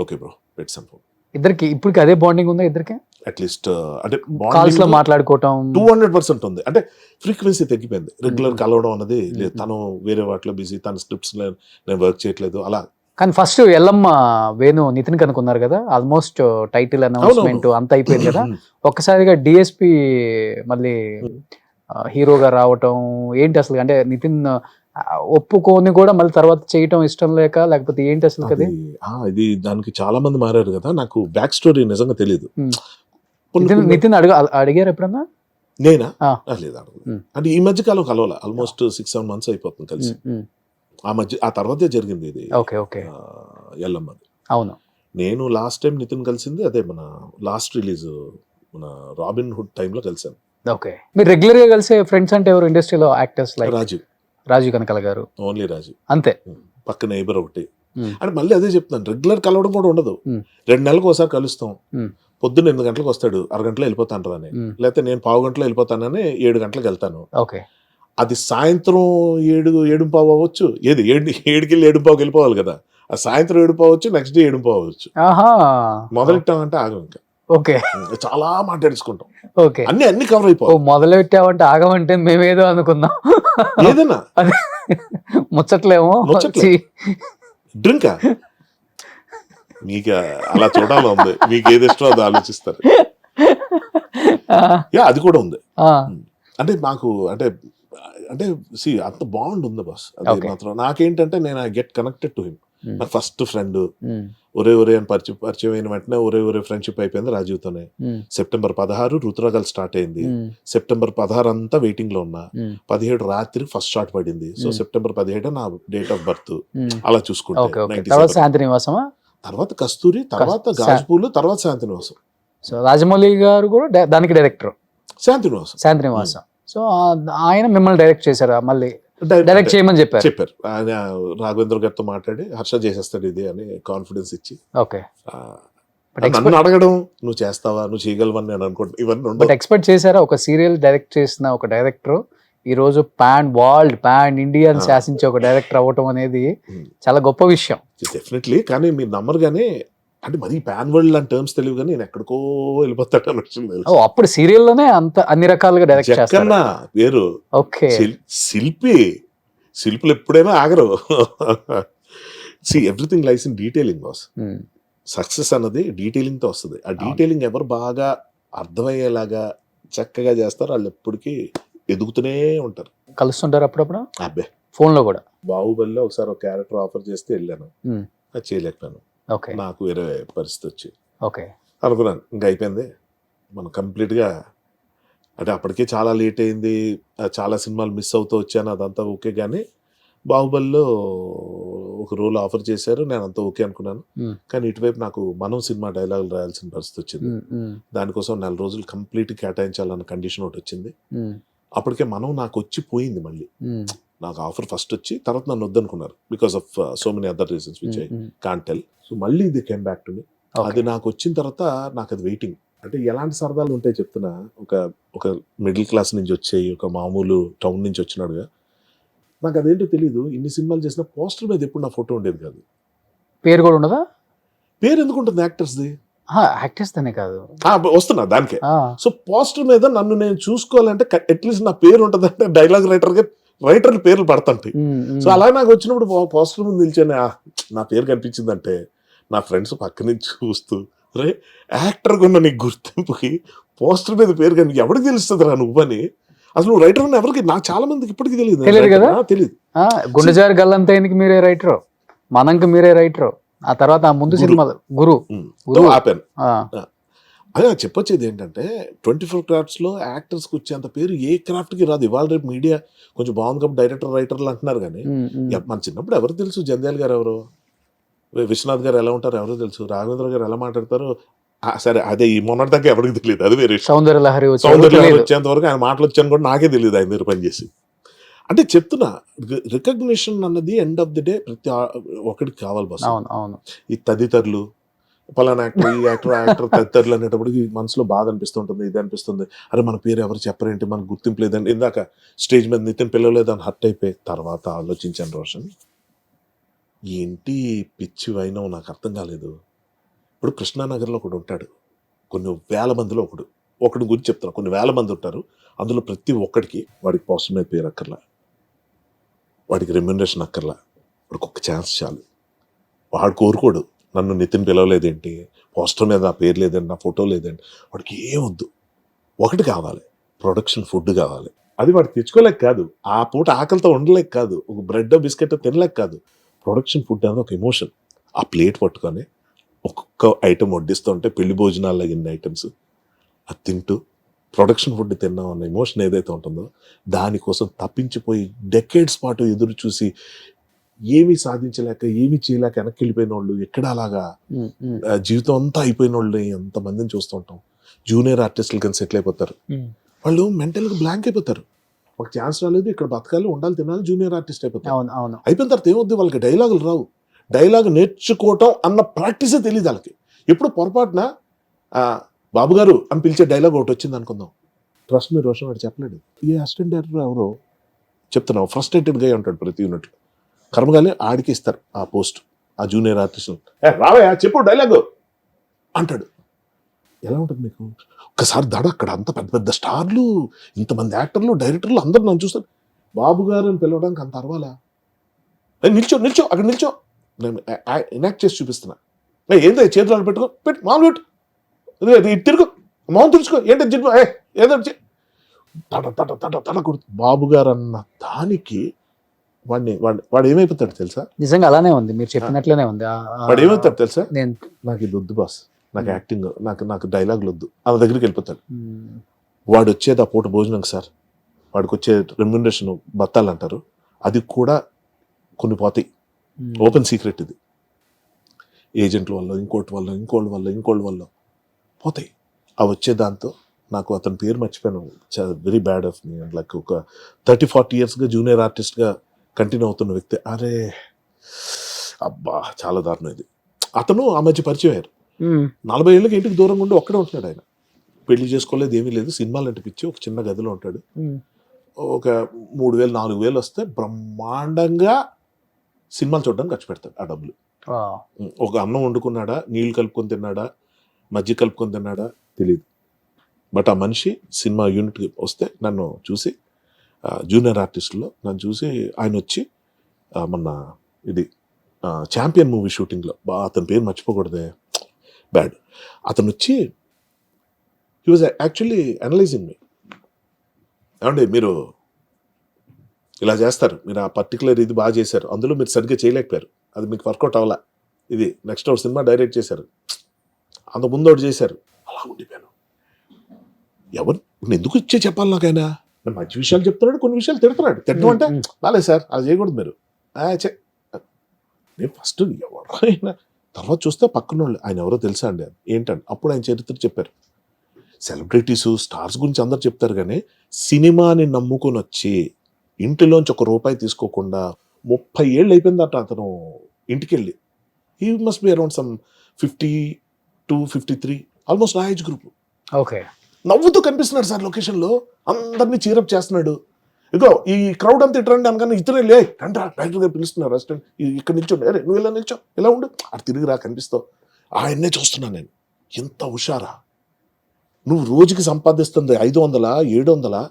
ఓకే బ్రో పెట్ సమ్ ఫోన్. ఇద్దరికి ఇప్పటికి అదే బాండింగ్ ఉందా? ఇద్దరికి అట్లీస్ట్ అంటే కాల్స్ లో మాట్లాడుకోవటం 200% ఉంది. అంటే ఫ్రీక్వెన్సీ తగ్గిపోయింది, రెగ్యులర్ కలవడం అన్నది లేదు. తను వేరే వాటిలో బిజీ, తన స్క్రిప్ట్స్ నేను వర్క్ చేయట్లేదు అలా. కానీ ఫస్ట్ ఎల్లమ్మ వేణు నితిన్ కనుక్కున్నారు కదా, ఆల్మోస్ట్ టైటిల్ అనౌన్స్మెంట్ అంత అయిపోయింది కదా, ఒక్కసారిగా డిఎస్పి మళ్ళీ హీరోగా రావటం ఏంటి అసలు? అంటే నితిన్ ఒప్పుకొని కూడా మళ్ళీ తర్వాత చేయటం ఇష్టం లేకపోతే ఏంటి అసలు కదా? ఇది దానికి చాలా మంది మారారు కదా, నాకు బ్యాక్ స్టోరీ నిజంగా తెలియదు. నితిన్ అడిగారు ఎప్పుడన్నా? నేనా? లేదు, అడగలేదు. అంటే ఈ మధ్య కాలం కలవాల, ఆల్మోస్ట్ 6-7 months అయిపోతుంది కలిసి. ఆ తర్వాతే జరిగింది ఇది. ఎల్లమ్మది. అవును, నేను లాస్ట్ టైం నితిన్ కలిసింది అదే మన లాస్ట్ రిలీజ్ మన రాబిన్ హుడ్ టైంలో కలిసాను. ఓకే, మీరు రెగ్యులర్ గా కలిసే ఫ్రెండ్స్ అంటే ఎవరు ఇండస్ట్రీలో యాక్టర్స్? లైక్ రాజీవ్ కనకాల గారు, ఓన్లీ రాజీవ్ అంతే. పక్కన నైబర్ ఒకటి. అంటే మళ్ళీ అదే చెప్తాను, రెగ్యులర్ కలవడం కూడా ఉండదు. 2 నెలలకు ఒకసారి కలుస్తాం. పొద్దున్న 8 గంటలకు వస్తాడు, 6 గంటలో వెళ్ళిపోతాను అని, లేకపోతే నేను 1/2 గంటలో వెళ్ళిపోతానని 7 గంటలకు వెళ్తాను. ఓకే, అది సాయంత్రం 7-7:15 అవ్వచ్చు. 7కి 7:15 వెళ్ళిపోవాలి కదా, ఆ సాయంత్రం 7:15 అవ్వచ్చు, నెక్స్ట్ డే 7:15 అవ్వచ్చు. మొదలెట్టామంటే ఆగం, ఇంకా ఓకే చాలా మాట్లాడుకుంటాం. ఓకే, అన్ని కవర్ అయిపోయి. మొదలెట్టామంటే ఆగమంటే మేమేదో అనుకుందాం, ఏదన్నా ముచ్చట్లేమో డ్రింకా. మీకు అలా చూడాలి ఉంది, మీకు ఏది ఇష్టం అది ఆలోచిస్తారు. అది కూడా ఉంది. అంటే నాకు అంటే అంత బాండ్ ఉంది బాస్. అది మాత్రం నాకేంటంటే నేను I get connected to him. నా ఫస్ట్ ఫ్రెండ్ ఒరే అని పరిచయం అయిన వెంటనే ఒరే ఫ్రెండ్షిప్ అయిపోయింది రాజీవ్తోనే. September 16 రుతురాగాలు స్టార్ట్ అయింది. September 16 అంతా వెయిటింగ్ లో ఉన్నా. 17 రాత్రి ఫస్ట్ షాట్ పడింది. సో September 17 నా డేట్ ఆఫ్ బర్త్. అలా చూసుకుంటే తర్వాత కస్తూరి, తర్వాత గాజుపూలు, తర్వాత శాంతినివాసం. సో రాజమౌళి గారు కూడా దానికి డైరెక్టర్ శాంతినివాసం. సో ఆయన మిమ్మల్ని డైరెక్ట్ చేశారా మళ్ళీ? డైరెక్ట్ చేయమని చెప్పారు. చెప్పారు. ఆయన రాఘవేంద్ర గారితో మాట్లాడి హర్ష చేసేస్తాడు ఇది అని కాన్ఫిడెన్స్ ఇచ్చి, ఓకే. నన్ను అడగడం నువ్వు చేస్తావా, నువ్వు చేయగలవని నేను అనుకుంటా ఇవన్నీ బట్ ఉండవు. ఎక్స్పెక్ట్ చేశారా ఒక సీరియల్ డైరెక్ట్ చేసిన ఒక డైరెక్టర్ ఈ రోజు పాన్ ఇండియన్ శాసించే ఒక డైరెక్టర్ అవ్వటం అనేది చాలా గొప్ప విషయం. డెఫినెట్లీ. కానీ మీరు నమ్మరు కానీ, అంటే మరి పాన్ వరల్డ్ అని టర్మ్స్ తెలియదు కానీ నేను ఎక్కడికో వెళ్ళిపోతాడు అని వచ్చింది. అప్పుడు సీరియల్లోనే అంత అన్ని రకాలుగా డైరెక్ట్ చేస్తారు. జక్కన్న పేరు, ఓకే. శిల్పులు ఎప్పుడైనా ఆగరు. See everything lies in detailing boss. Success అన్నది డీటెయిలింగ్ తో వస్తుంది. ఆ డీటెయిలింగ్ ఎవరు బాగా అర్థమయ్యేలాగా చక్కగా చేస్తారో వాళ్ళు ఎప్పటికీ ఎదుగుతూనే ఉంటారు. కలుస్తుంటారు అప్పుడప్పుడు అబ్బే ఫోన్ లో కూడా. బాహుబలిలో ఒకసారి ఒక క్యారెక్టర్ ఆఫర్ చేస్తే వెళ్ళాను, అది చేయలేకపోయాను. ఓకే. నాకు వేరే పరిస్థితి వచ్చి ఓకే అనుకున్నాను ఇంకా అయిపోయింది మనం కంప్లీట్గా. అంటే అప్పటికే చాలా లేట్ అయింది, చాలా సినిమాలు మిస్ అవుతూ వచ్చాను, అదంతా ఓకే. కానీ బాహుబలిలో ఒక రోల్ ఆఫర్ చేశారు, నేను అంతా ఓకే అనుకున్నాను. కానీ ఇటువైపు నాకు మనం సినిమా డైలాగులు రాయాల్సిన పరిస్థితి వచ్చింది. దానికోసం 4 రోజులు కంప్లీట్ కేటాయించాలన్న కండిషన్ ఒకటి వచ్చింది. అప్పటికే మనం నాకు వచ్చి పోయింది. మళ్ళీ నాకు ఆఫర్ ఫస్ట్ వచ్చి తర్వాత నన్ను వద్దనుకున్నారు because of so many other reasons which I can't tell. So మళ్ళీ ఇది కేమ్ బ్యాక్ టు మీ. అది నాకు వచ్చిన తర్వాత నాకు అది వెయిటింగ్. అంటే ఎలాంటి సరదాలు ఉంటాయి చెప్తున్నా. ఒక మిడిల్ క్లాస్ నుంచి వచ్చాయి, ఒక మామూలు టౌన్ నుంచి వచ్చినాడుగా. నాకు అదేంటో తెలీదు, ఇన్ని సినిమాలు చేసిన పోస్టర్ మీద ఎప్పుడు నా ఫోటో ఉండేది కాదు. పేరు కూడా ఉండదా? పేరు ఎందుకు ఉంటుంది యాక్టర్స్ది? యాక్టర్స్ తనే కాదు, వస్తున్నా దానికే. సో పోస్టర్ మీద నన్ను నేను చూసుకోవాలంటే అట్లీస్ట్ నా పేరు ఉంటుందంటే డైలాగ్ రైటర్ల పేర్లు పడతాంటాయి. సో అలా నాకు వచ్చినప్పుడు పోస్టర్ ముందు నిల్చొని నా పేరు కనిపించిందంటే నా ఫ్రెండ్స్ పక్క నుంచి చూస్తూ, రే యాక్టర్గా ఉన్న నీ గుర్తింపుకి పోస్టర్ మీద పేరు కానీ ఎవరికి తెలుస్తుంది రా నువ్వని. అసలు నువ్వు రైటర్ అని ఎవరికి, నాకు చాలా మందికి ఇప్పటికీ తెలియదు కదా. తెలియదు. గుండెజారి గల్లంతైనకి మీరే రైటరు, మనంకి మీరే రైటరు, ఆ తర్వాత ఆ ముందు సినిమా గురు ఆపాను. అదే చెప్పొచ్చేది ఏంటంటే 24 క్రాఫ్ట్స్ లో యాక్టర్స్ కి వచ్చేంత పేరు ఏ క్రాఫ్ట్ కి రాదు. ఇవాళ రేపు మీడియా కొంచెం బాగుంది కాబట్టి డైరెక్టర్ రైటర్లు అంటున్నారు కానీ మన చిన్నప్పుడు ఎవరు తెలుసు? జంధ్యాల గారు ఎవరు, విశ్వనాథ్ గారు ఎలా ఉంటారు ఎవరో తెలుసు, రాఘవేంద్ర గారు ఎలా మాట్లాడతారు సరే అదే ఈ మొన్నటి దాకా ఎవరికి తెలియదు. అది వేరే సౌందర్య లహరి వచ్చేంత వరకు ఆయన మాటలు వచ్చాను కూడా నాకే తెలియదు ఆయన దగ్గర పనిచేసి. అంటే చెప్తున్నా, రికగ్నిషన్ అన్నది ఎండ్ ఆఫ్ ది డే ప్రతి ఒక్కడికి కావాలి బస్. ఈ తదితరులు పలానా యాక్టర్, ఈ యాక్టర్, ఆ యాక్టర్ తదితరులు అనేటప్పటికి మనసులో బాధ అనిపిస్తుంటుంది, ఇది అనిపిస్తుంది, అరే మన పేరు ఎవరు చెప్పరేంటి, మనకు గుర్తింపు లేదండి. ఇందాక స్టేజ్ మీద నితిన్ పిలవలేదని హర్ట్ అయిపోయి తర్వాత ఆలోచించాను, రోషన్ ఏంటి పిచ్చి వైనం నాకు అర్థం కాలేదు. ఇప్పుడు కృష్ణానగర్లో ఒకడు ఉంటాడు, కొన్ని వేల మందిలో ఒకడు గురించి చెప్తున్నా, కొన్ని వేల మంది ఉంటారు, అందులో ప్రతి ఒక్కడికి వాడికి పోస్టర్ మీద పేరు అక్కర్లా, వాడికి రెమ్యునరేషన్ అక్కర్లా, వాడికి ఒక్క ఛాన్స్ చాలు. వాడు కోరుకోడు నన్ను నితిన్ పిలవలేదేంటి, పోస్టర్ మీద నా పేరు లేదండి, నా ఫోటో లేదండి. వాడికి ఏమొద్దు, ఒకటి కావాలి, ప్రొడక్షన్ ఫుడ్ కావాలి. అది వాడు తెచ్చుకోలేక కాదు, ఆ పూట ఆకలితో ఉండలేక కాదు, ఒక బ్రెడ్ బిస్కెట్ తినలేక కాదు, ప్రొడక్షన్ ఫుడ్ అనేది ఒక ఎమోషన్. ఆ ప్లేట్ పట్టుకొని ఒక్కొక్క ఐటమ్ వడ్డిస్తుంటే పెళ్లి భోజనాల్లో ఇన్ని ఐటమ్స్ అది తింటూ ప్రొడక్షన్ ఫుడ్ తిన్నాం అన్న ఎమోషన్ ఏదైతే ఉంటుందో దానికోసం తప్పించిపోయి డెకేడ్స్ పాటు ఎదురు చూసి ఏమీ సాధించలేక ఏమీ చేయలేక వెనక్కి వెళ్ళిపోయిన వాళ్ళు, ఎక్కడ అలాగా జీవితం అంతా అయిపోయిన వాళ్ళు ఎంతమందిని చూస్తూ ఉంటాం. జూనియర్ ఆర్టిస్టులు కానీ సెటిల్ అయిపోతారు, వాళ్ళు మెంటల్గా బ్లాంక్ అయిపోతారు. ఒక ఛాన్స్ రాలేదు, ఇక్కడ బతకాలి, ఉండాలి, తినాలి, జూనియర్ ఆర్టిస్ట్ అయిపోతారు. అయిపోయిన తర్వాత ఏమొద్దు, వాళ్ళకి డైలాగులు రావు, డైలాగ్ నేర్చుకోవటం అన్న ప్రాక్టీసే తెలియదు వాళ్ళకి. ఎప్పుడు పొరపాటున బాబు గారు అని పిలిచే డైలాగ్ ఒకటి వచ్చింది అనుకుందాం, ట్రస్ట్ మీ రోషన్ వాడు చెప్పలేడు. ఏ అసిస్టెంట్ డైరెక్టర్ ఎవరో చెప్తున్నావు, ఫ్రస్ట్రేటెడ్గా ఉంటాడు ప్రతి యూనిట్. కర్మగాలి ఆడికి ఇస్తారు ఆ పోస్ట్, ఆ జూనియర్ ఆర్టిస్ట్ రావయ్యా చెప్పు డైలాగు అంటాడు. ఎలా ఉంటుంది మీకు? ఒక్కసారి దడ అక్కడ అంత పెద్ద పెద్ద స్టార్లు, ఇంతమంది యాక్టర్లు, డైరెక్టర్లు అందరూ నన్ను చూస్తారు, బాబు గారు అని పిలవడానికి అంత అరవాలా? నిల్చో అక్కడ నిల్చో, నేను ఎనాక్ట్ చేసి చూపిస్తున్నా. ఏంటో చేతులు పెట్టుకో మామూలు పెట్టు, తిరుగు మౌన్ తుడుచుకో, ఏంటో జిడ్డు ఏదో తడ కొడుతు బాబు గారు అన్న దానికి వాడు ఏమైపోతాడు తెలుసా? నిజంగా అలానే ఉంది, మీరు చెప్పినట్లనే ఉంది. వాడు ఏమైపోతాడు తెలుసా? నాకు ఇది వద్దు బాస్, నాకు యాక్టింగ్, నాకు డైలాగులు వద్దు, ఆ దగ్గరికి వెళ్ళిపోతాడు. వాడు వచ్చేది ఆ పూట భోజనం సార్, వాడికి వచ్చే రెమ్యునరేషన్ బత్తాలు అంటారు, అది కూడా కొన్ని పోతాయి, ఓపెన్ సీక్రెట్ ఇది. ఏజెంట్ల వల్ల, ఇంకోటి వల్ల పోతాయి. ఆ వచ్చే దాంతో నాకు అతని పేరు మర్చిపోయాను, very bad of me. Like ఒక 30-40 ఇయర్స్గా జూనియర్ ఆర్టిస్ట్గా కంటిన్యూ అవుతున్న వ్యక్తి. అరే అబ్బా చాలా దారుణం ఇది. అతను ఆ మధ్య పరిచయం అయ్యారు. 40 ఏళ్ళకి ఇంటికి దూరంగా ఉండి ఒక్కడే ఉంటున్నాడు ఆయన. పెళ్లి చేసుకోలేదు, ఏమీ లేదు, సినిమాలు అంటే పిచ్చి. ఒక చిన్న గదిలో ఉంటాడు. ఒక 3,000-4,000 వస్తే బ్రహ్మాండంగా సినిమాలు చూడడానికి ఖర్చు పెడతాడు ఆ డబ్బులు. ఒక అన్నం వండుకున్నాడా, నీళ్లు కలుపుకొని తిన్నాడా, మజ్జిగ కలుపుకొని తిన్నాడా తెలియదు. బట్ ఆ మనిషి సినిమా యూనిట్కి వస్తే నన్ను చూసి, జూనియర్ ఆర్టిస్టులో నన్ను చూసి ఆయన వచ్చి మొన్న ఇది ఛాంపియన్ మూవీ షూటింగ్లో, అతని పేరు మర్చిపోకూడదే, బ్యాడ్, అతను వచ్చి హీ వాజ్ యాక్చువల్లీ అనలైజింగ్ మీ. ఏమండి మీరు ఇలా చేస్తారు, మీరు ఆ పర్టికులర్ ఇది బాగా చేశారు, అందులో మీరు సరిగ్గా చేయలేకపోయారు, అది మీకు వర్కౌట్ అవ్వాలా, ఇది నెక్స్ట్ ఒక సినిమా డైరెక్ట్ చేశారు, అంత ముందు ఒకటి చేశారు. అలా ఉండిపోయాను. ఎవరు ఎందుకు ఇచ్చే చెప్పాలి నాకైనా? నేను మంచి విషయాలు చెప్తున్నాడు, కొన్ని విషయాలు తిడుతున్నాడు. తిట్టడం అంటే బాలేదు సార్, అది చేయకూడదు మీరు. నేను ఫస్ట్ ఎవరైనా, తర్వాత చూస్తే పక్కన వాళ్ళు ఆయన ఎవరో తెలుసా అండి, ఏంటండి అప్పుడు ఆయన చరిత్ర చెప్పారు. సెలబ్రిటీస్, స్టార్స్ గురించి అందరు చెప్తారు, కానీ సినిమాని నమ్ముకొని వచ్చి ఇంటిలోంచి ₹1 తీసుకోకుండా 30 ఏళ్ళు అయిపోయిందట అతను ఇంటికి వెళ్ళి. He must be around some 52-53, almost నా ఏజ్ గ్రూప్. ఓకే, నవ్వుతూ కనిపిస్తున్నాడు సార్ లొకేషన్లో, అందరినీ చీరప్ చేస్తున్నాడు. ఇగో ఈ క్రౌడ్ అంతా ఇట్రండి అనగానే ఇతనే లే రండి, డైరెక్టర్ గారు పిలుస్తున్నారు, రెస్టారెంట్ ఇక్కడ నిల్చోండి, అరే నువ్వు ఇలా నిల్చో, ఇలా ఉండు, అటు తిరిగిరా కనిపిస్తావు. ఆయన్నే చూస్తున్నాను నేను. ఎంత హుషారా, నువ్వు రోజుకి సంపాదిస్తుంది 500-700,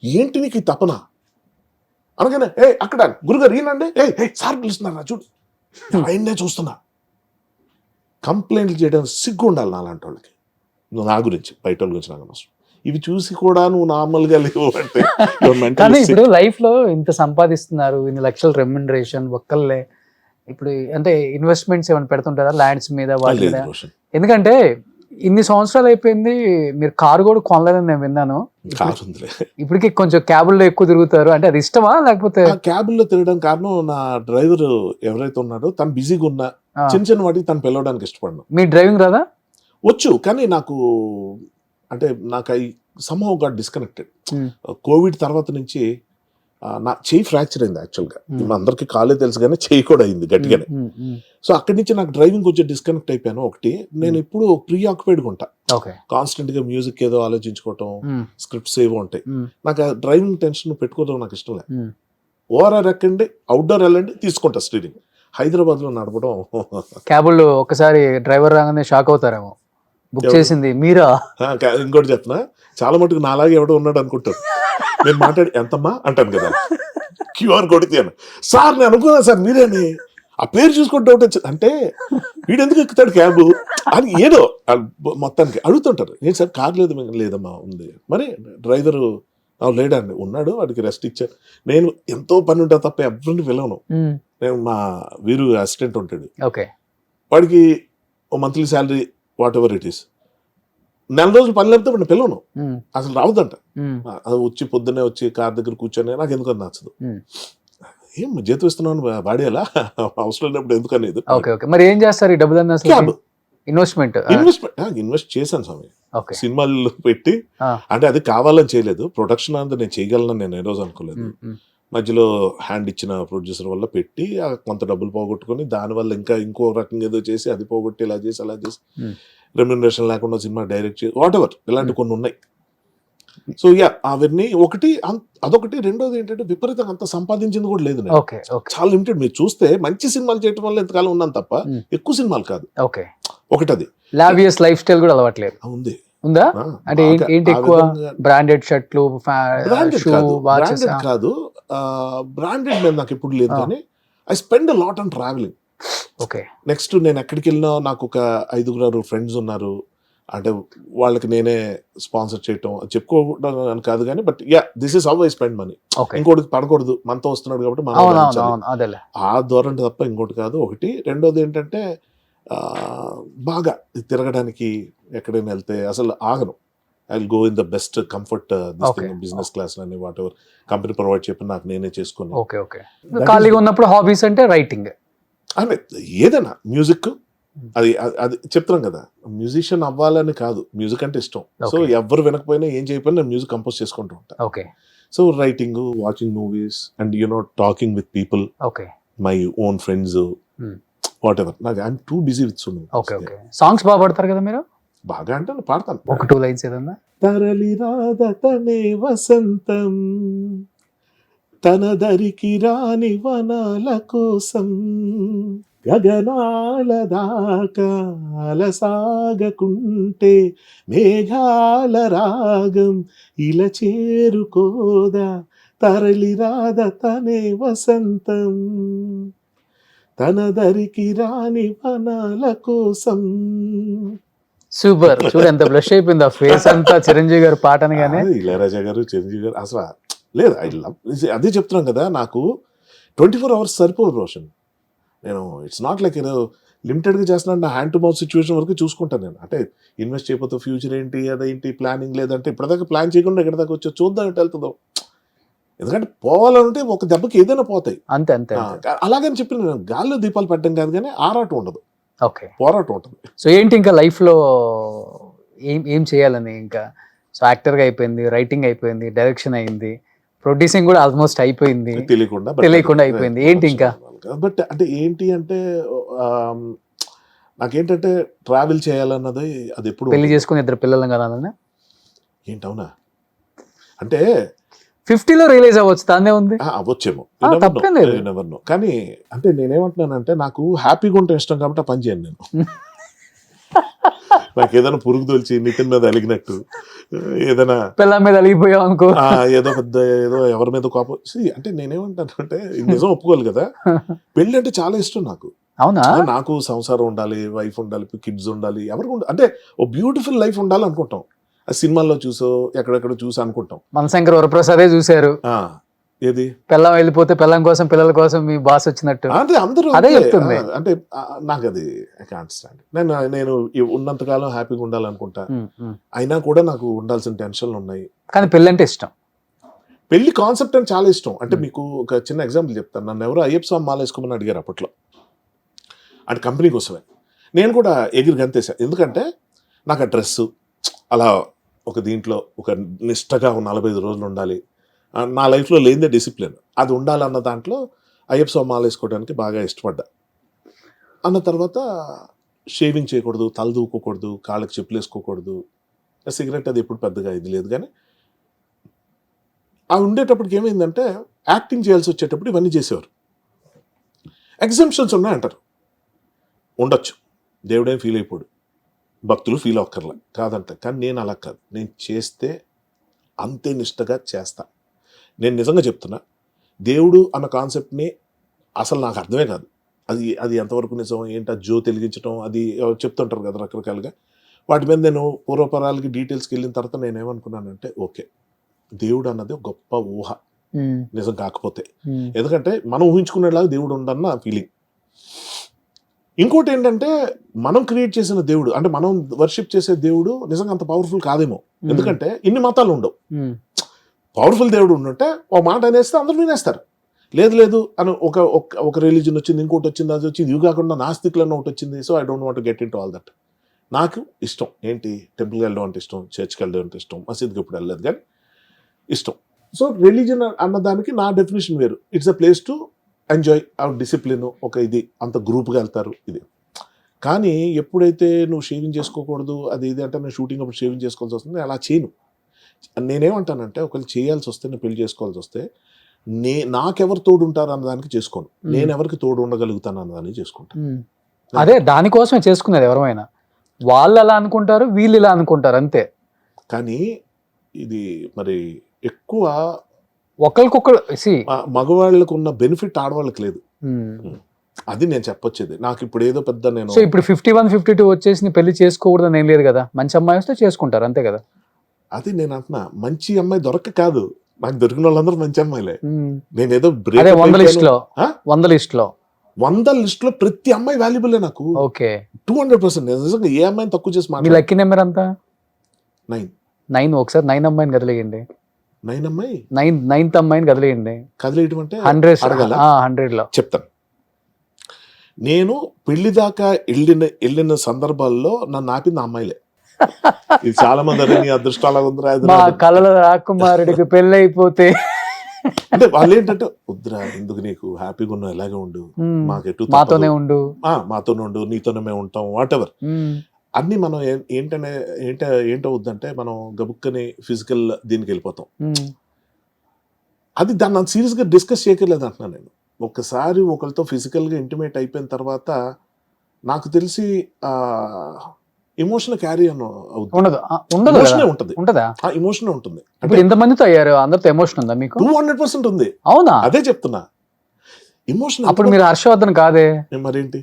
ఏంటి నీకు ఈ తపన అనగానే, అక్కడ గురుగారు ఈయనండి, సార్ పిలుస్తున్నారు చూడు, ఆయన్నే చూస్తున్నా. కంప్లైంట్లు చేయడం సిగ్గు ఉండాలి నాలాంటి వాళ్ళకి. నువ్వు నా గురించి, బయట వాళ్ళ గురించి నాకు అనవసరం. ఇవి చూసి కూడా నువ్వు నార్మల్గా లేవు అంటే. కానీ ఇప్పుడు లైఫ్ లో ఇంత సంపాదిస్తున్నారు, ఇన్ని లక్షల రెమ్యునరేషన్ ఒక్కళ్ళే, ఇప్పుడు అంటే ఇన్వెస్ట్మెంట్స్ ఏమైనా పెడుతుంటారా ల్యాండ్స్ మీద వాటి మీద? ఎందుకంటే ఇన్ని సంవత్సరాలు అయిపోయింది, మీరు కారు కూడా కొనలేదని నేను విన్నాను. కారు ఉందిలే, ఇప్పటికి కొంచెం క్యాబుల్లో ఎక్కువ తిరుగుతారు, అంటే అది ఇష్టమా లేకపోతే? క్యాబుల్లో తిరగడం కారణం నా డ్రైవర్ ఎవరైతే ఉన్నాడో తను బిజీగా ఉన్నా, చిన్న వాటికి తను పిలవడానికి ఇష్టపడను. మీ డ్రైవింగ్ రాదా? వచ్చు, కానీ నాకు అంటే నాకు I somehow got disconnected. Covid తర్వాత నుంచి నా చెయ్యి ఫ్రాక్చర్ అయింది యాక్చువల్గా. అందరికీ కాలే తెలుసు కానీ చెయ్యి కూడా అయింది గట్టిగానే. సో అక్కడి నుంచి నాకు డ్రైవింగ్ కొంచెం డిస్కనెక్ట్ అయిపోయాను. ఒకటి, నేను ఇప్పుడు ప్రీ ఆక్యుపైడ్గా ఉంటా, కాన్స్టెంట్ గా మ్యూజిక్ ఏదో ఆలోచించుకోవటం, స్క్రిప్ట్స్ ఏవో ఉంటాయి. నాకు ఆ డ్రైవింగ్ టెన్షన్ పెట్టుకోవడం నాకు ఇష్టం లేదు. ఓఆర్ఆర్ ఎక్కండి, అవుట్డోర్ వెళ్ళండి, తీసుకుంటా స్టీరింగ్. హైదరాబాద్ లో నడపడం, క్యాబుల్లో ఒకసారి డ్రైవర్ రాగానే షాక్ అవుతారేమో, బుక్ చేసింది మీరా? ఇంకోటి చెప్తున్నా, చాలా మటుకు నాలాగే ఎవడో ఉన్నాడు అనుకుంటారు. నేను మాట్లాడి ఎంతమ్మా అంటాను కదా, క్యూఆర్ కొడితే సార్ నేను అనుకున్నా సార్ మీరేని, ఆ పేరు చూసుకుంటే ఒకటి అంటే వీడు ఎందుకు ఎక్కుతాడు క్యాబ్ అని ఏదో మొత్తానికి అడుగుతుంటారు. ఏంటి సార్ కార్ లేదు? లేదమ్మా ఉంది. మరి డ్రైవరు లేడండి, ఉన్నాడు, వాడికి రెస్ట్ ఇచ్చారు. నేను ఎంతో పని ఉంటా తప్ప ఎవరిని పిలవను. నేను మా వీరు అసిస్టెంట్ ఉంటాడు, వాడికి ఓ monthly salary whatever it is, నెల రోజులు పని లేకపోతే వాడిని పిలవను, అసలు రావద్దంట. అది వచ్చి పొద్దున్నే వచ్చి కార్ దగ్గర కూర్చొని నాకు ఎందుకు అది నచ్చదు. ఏం జీతం ఇస్తున్నాను వాడేలా అవసరం లేనప్పుడు ఎందుకు అనేది. మరి ఏం చేస్తారు ఈ డబ్బులు? ఇన్వెస్ట్ చేశాను స్వామి, సినిమాల్లో పెట్టి. అంటే అది కావాలని చేయలేదు, ప్రొడక్షన్ అంతా నేను చేయగలను నేను ఏ రోజు అనుకోలేదు. మధ్యలో హ్యాండ్ ఇచ్చిన ప్రొడ్యూసర్ వల్ల పెట్టి కొంత డబ్బులు పోగొట్టుకుని దానివల్ల ఇంకా ఇంకో రకంగా ఏదో చేసి అది పోగొట్టి ఇలా చేసి అలా చేసి రెమ్యునరేషన్ లేకుండా సినిమా డైరెక్ట్ చేసి వాట్ ఎవర్ ఇలాంటి కొన్ని ఉన్నాయి. సో యా అవన్నీ ఒకటి, అదొకటి. రెండోది ఏంటంటే విపరీతంగా అంత సంపాదించింది కూడా లేదు, చాలా లిమిటెడ్. మీరు చూస్తే మంచి సినిమాలు చేయడం వల్ల ఎంతకాలం ఉన్నాను తప్ప ఎక్కువ సినిమాలు కాదు. ఒకటి అది లావియస్ లైఫ్ స్టైల్ కూడా అలవాట్లేదు ఉంది. ఉందా? అంటే ఏంటి ఎక్కువ బ్రాండెడ్ షర్ట్లు, కాదు బ్రాండెడ్ మీద నాకు ఎప్పుడు లేదు, కానీ I spend a lot on travelling. Next నేను ఎక్కడికి వెళ్ళినా నాకు ఒక 5 ఫ్రెండ్స్ ఉన్నారు, అంటే వాళ్ళకి నేనే స్పాన్సర్ చేయటం చెప్పుకోవడం కాదు కానీ, but yeah this is how I spend money. ఇంకోటి పడకూడదు, మనతో వస్తున్నాడు కాబట్టి మనం ఆ ధోరణి తప్ప ఇంకోటి కాదు. ఒకటి. రెండోది ఏంటంటే బాగా తిరగడానికి ఎక్కడైనా వెళ్తే అసలు ఆగను. I will go in the best comfort business class అని వాట్ ఎవర్ కంపెనీ ప్రొవైడ్ చెప్పి నాకు నేనే చేసుకుని. ఖాళీగా ఉన్నప్పుడు హాబీస్ అంటే రైటింగ్, అంటే ఏదైనా మ్యూజిక్, అది అది చెప్తున్నాం కదా, మ్యూజిషియన్ అవ్వాలని కాదు, మ్యూజిక్ అంటే ఇష్టం. So Okay. ఎవరు వినకపోయినా ఏం చేయకపోయినా నేను మ్యూజిక్ కంపోజ్ చేసుకుంటూ ఉంటాను. Okay so writing, watching movies and talking with people, okay my own friends, whatever. నాకు I'm too busy with okay okay songs బాగా పాడతారు కదా మీరు? బాగా అంటే నేను పాడతాను. ఒక 2 లైన్స్ ఏదన్నా? తరలి రాదతనే వసంతం, తన దరికి రాని వనాల కోసం, గగనాల దాకా అలసాగకుంటే మేఘాల రాగం ఇలా చేరుకోదా, తరలి రాదతనే వసంతం, తన దరికి రాని వనాల కోసం. సూపర్. చూడు ఎంత బ్లష్ అయిపోయింది ఆ ఫేస్ అంతా చిరంజీవి గారు పాట అనగానే. అది ఇళయరాజా గారు, చిరంజీవి గారు అసలు లేదు. ఐ లవ్, అదే చెప్తున్నాం కదా, నాకు 24 hours సరిపోదు రోషన్. నేను ఇట్స్ నాట్ లైక్ ఏదో లిమిటెడ్గా చేస్తున్నాను. నా హ్యాండ్ టు మౌత్ సిచ్యువేషన్ వరకు చూసుకుంటాను నేను. అంటే ఇన్వెస్ట్ చేయకపోతే ఫ్యూచర్ ఏంటి, అదేంటి ప్లానింగ్ లేదంటే ఇప్పటిదాకా ప్లాన్ చేయకుండా ఎక్కడ దాకా వచ్చి చూద్దాం ఎటు వెళ్తుందో. ఎందుకంటే పోవాలంటే ఒక దెబ్బకి ఏదైనా పోతాయి. అంతే అంతే. అలాగని చెప్పి నేను గాల్లో దీపాలు పెట్టడం కాదు, కానీ ఆరాటం ఉండదు, ఓకే పోరాటం ఉంటుంది. సో ఏంటి ఇంకా లైఫ్లో ఏం చేయాలని? ఇంకా సో యాక్టర్గా అయిపోయింది, రైటింగ్ అయిపోయింది, డైరెక్షన్ అయింది, ప్రొడ్యూసింగ్ కూడా ఆల్మోస్ట్ అయిపోయింది, తెలియకుండా అయిపోయింది. ఏంటి ఇంకా? బట్ అంటే ఏంటి అంటే నాకేంటంటే ట్రావెల్ చేయాలన్నది అది ఎప్పుడు. పెళ్లి చేసుకుని 2 పిల్లలు కదా అన్న? ఏంటవునా అంటే 50లో రిలీజ్ అవ్వచ్చు, దాన్నే ఉంది. అవ్వచ్చేమో, తప్పేం లేదు. నెవర్నో. కానీ అంటే నేనేమంటున్నానంటే నాకు హ్యాపీగా ఉంటే ఇష్టం కాబట్టి ఆ పని చేయను నేను. నాకు ఏదైనా పురుగు తోల్చి నితిన్ మీద అలిగినట్టు, ఏదైనా పిల్లల మీద అలిగిపోయావు అనుకో, ఏదో పెద్ద ఏదో ఎవరి మీద కోపం. అంటే నేనేమంటాను అంటే నిజం ఒప్పుకోవాలి కదా, పెళ్లి అంటే చాలా ఇష్టం నాకు. అవునా? నాకు సంసారం ఉండాలి, వైఫ్ ఉండాలి, కిడ్స్ ఉండాలి, ఎవరికి ఉండాలి అంటే ఓ బ్యూటిఫుల్ లైఫ్ ఉండాలి అనుకుంటాం. సినిమాల్లో చూసో ఎక్కడెక్కడ చూసో అనుకుంటాం. మనశంకర్ వరప్రసాదే చూశారు, ఏది పిల్లం వెళ్ళిపోతే పిల్లం కోసం పిల్లల కోసం మీ బాస్ వచ్చినట్టు. అంటే అందరూ అదే చెప్తుంది. అంటే నాకు అది ఐ కాంట్ స్టాండ్. నేను ఉన్నంతకాలం హ్యాపీగా ఉండాలనుకుంటా, అయినా కూడా నాకు ఉండాల్సిన టెన్షన్లు ఉన్నాయి. కానీ పెళ్ళి అంటే ఇష్టం, పెళ్లి కాన్సెప్ట్ అని చాలా ఇష్టం. అంటే మీకు ఒక చిన్న ఎగ్జాంపుల్ చెప్తాను. నన్ను ఎవరో అయ్యప్ప స్వామి మాల వేసుకోమని అడిగారు అప్పట్లో, అంటే కంపెనీ కోసమే. నేను కూడా ఎగిరి గంతేసా. ఎందుకంటే నాకు ఆ డ్రెస్సు అలా ఒక దీంట్లో ఒక నిష్టగా 45 రోజులు ఉండాలి, నా లైఫ్లో లేనిదే డిసిప్లిన్ అది ఉండాలన్న దాంట్లో అయ్యప్ప స్వామి మాల వేసుకోవడానికి బాగా ఇష్టపడ్డా. అన్న తర్వాత షేవింగ్ చేయకూడదు, తల దూకోకూడదు, కాళ్ళకి చెప్పులు వేసుకోకూడదు, సిగరెట్ అది ఎప్పుడు పెద్దగా ఇది లేదు. కానీ అవి ఉండేటప్పటికి ఏమైందంటే యాక్టింగ్ చేయాల్సి వచ్చేటప్పుడు ఇవన్నీ చేసేవారు. ఎగ్జామ్షన్స్ ఉన్నాయంటారు, ఉండొచ్చు, దేవుడేం ఫీల్ అయిపోడు, భక్తులు ఫీల్ అవ్వక్కర్లా కాదంట. కానీ నేను అలా కాదు, నేను చేస్తే అంతే నిష్టగా చేస్తా. నేను నిజంగా చెప్తున్నా, దేవుడు అన్న కాన్సెప్ట్ని అసలు నాకు అర్థమే కాదు. అది ఎంతవరకు నిజం ఏంటి, ఆ జ్యోతి వెలిగించడం అది చెప్తుంటారు కదా రకరకాలుగా. వాటి మీద నేను పూర్వపరాలకి డీటెయిల్స్కి వెళ్ళిన తర్వాత నేనేమనుకున్నానంటే ఓకే, దేవుడు అన్నది ఒక గొప్ప ఊహ, నిజం కాకపోతే. ఎందుకంటే మనం ఊహించుకునేలాగా దేవుడు ఉండన్న ఫీలింగ్. ఇంకోటి ఏంటంటే మనం క్రియేట్ చేసిన దేవుడు, అంటే మనం వర్షిప్ చేసే దేవుడు నిజంగా అంత పవర్ఫుల్ కాదేమో. ఎందుకంటే ఇన్ని మతాలు ఉండవు. పవర్ఫుల్ దేవుడు ఉండుంటే ఒక మాట అనేస్తే అందరూ వినేస్తారు. లేదు అని ఒక రిలీజన్ వచ్చింది, ఇంకోటి వచ్చింది, అది వచ్చింది, ఇవి కాకుండా నాస్తికులను ఒకటి వచ్చింది. So I don't want get in to all that. నాకు ఇష్టం ఏంటి, టెంపుల్కి వెళ్ళడం అంటే ఇష్టం, చర్చ్కి వెళ్ళడం అంటే ఇష్టం, మసీద్కి ఇప్పుడు వెళ్ళలేదు కానీ ఇష్టం. సో రిలీజన్ అన్నదానికి నా డెఫినేషన్ వేరు. It's a place to enjoy hour discipline, ఒక ఇది అంత గ్రూప్గా వెళ్తారు ఇది. కానీ ఎప్పుడైతే నువ్వు షేవింగ్ చేసుకోకూడదు అది ఇది అంటే నేను షూటింగ్ అప్పుడు షేవింగ్ చేసుకోవాల్సి వస్తుంది, అలా చేయను. నేనేమంటానంటే ఒకవేళ చేయాల్సి వస్తే, నేను పెళ్లి చేసుకోవాల్సి వస్తే నాకెవరు తోడు ఉంటారు అన్నదానికి చేసుకోను, నేను ఎవరికి తోడు ఉండగలుగుతాను అన్నదానికి చేసుకుంటాను. అదే దానికోసమే చేసుకునేది. ఎవరైనా వాళ్ళు అలా అనుకుంటారు, వీళ్ళు ఇలా అనుకుంటారు అంతే. కానీ ఇది మరి ఎక్కువ ఒకరికొకరు మగవాళ్ళకు ఉన్న బెనిఫిట్ ఆడవాళ్ళకి లేదు. అది నేను చెప్పొచ్చేది. నాకు ఇప్పుడు ఏదో పెద్ద నేను సో ఇప్పుడు 51, 52 వచ్చేసి పెళ్లి చేసుకోకూడదని ఏం లేదు కదా, మంచి అమ్మాయి వస్తే చేసుకుంటారు అంతే కదా. అది నేను అంటున్నా, మంచి అమ్మాయి దొరక్క కాదు, నాకు దొరికిన వాళ్ళందరూ మంచి అమ్మాయిలే. నేను ఏదో 100 లిస్ట్లో ప్రతి అమ్మాయి వాల్యుబుల్ నాకు. ఓకే 200%. నిజంగా ఏ అమ్మాయిని తక్కువ చేసి మీ లక్కీ నెంబర్ అంతా 9. ఒకసారి 9 అమ్మాయిని కదిలేయండి. 9 అమ్మాయి 9th అమ్మాయిని కదిలేయండి. కదిలేయటం అంటే 100లో చెప్తాను. నేను పెళ్లి దాకా వెళ్ళిన సందర్భాల్లో నన్ను ఆపింది ఆ అమ్మాయిలే. ఇది చాలా మంది అరే నీ అదృష్టం అలా ఉందిరా ఇది మా రాదు. కళల రాకుమారుడికి పెళ్ళైపోతే అంటే వాళ్ళు ఏంటంటే వద్దురా ఎందుకు నీకు హ్యాపీగా ఉన్నావు ఇలాగే ఉండు, మాకు ఎటు మాతోనే ఉండు. మాతోనే ఉండు, నీతోనే మేము ఉంటాం, వాట్ ఎవర్ అన్ని మనం ఏంటో వద్దంటే మనం గబుక్కని ఫిజికల్ దీనికి వెళ్ళిపోతాం. అది దాన్ని అంత సీరియస్గా డిస్కస్ చేయకలేదు అంటున్నాను నేను. ఒకసారి ఒకరితో ఫిజికల్గా ఇంటిమేట్ అయిపోయిన తర్వాత నాకు తెలిసి ఎమోషన్ క్యారీ ఉండదు. ఉండదు ఎమోషనే కదా. ఉంటుంది, ఉంటదా? ఎమోషనే ఉంటుంది. ఇప్పుడు ఇంతమందితో అయ్యారు, అందరితో ఎమోషన్ ఉందా మీకు? 200% ఉంది. అవునా? అదే చెప్తున్నా, ఎమోషన్. అప్పుడు మీరు హర్షవర్ధన్ కాదే మరేంటి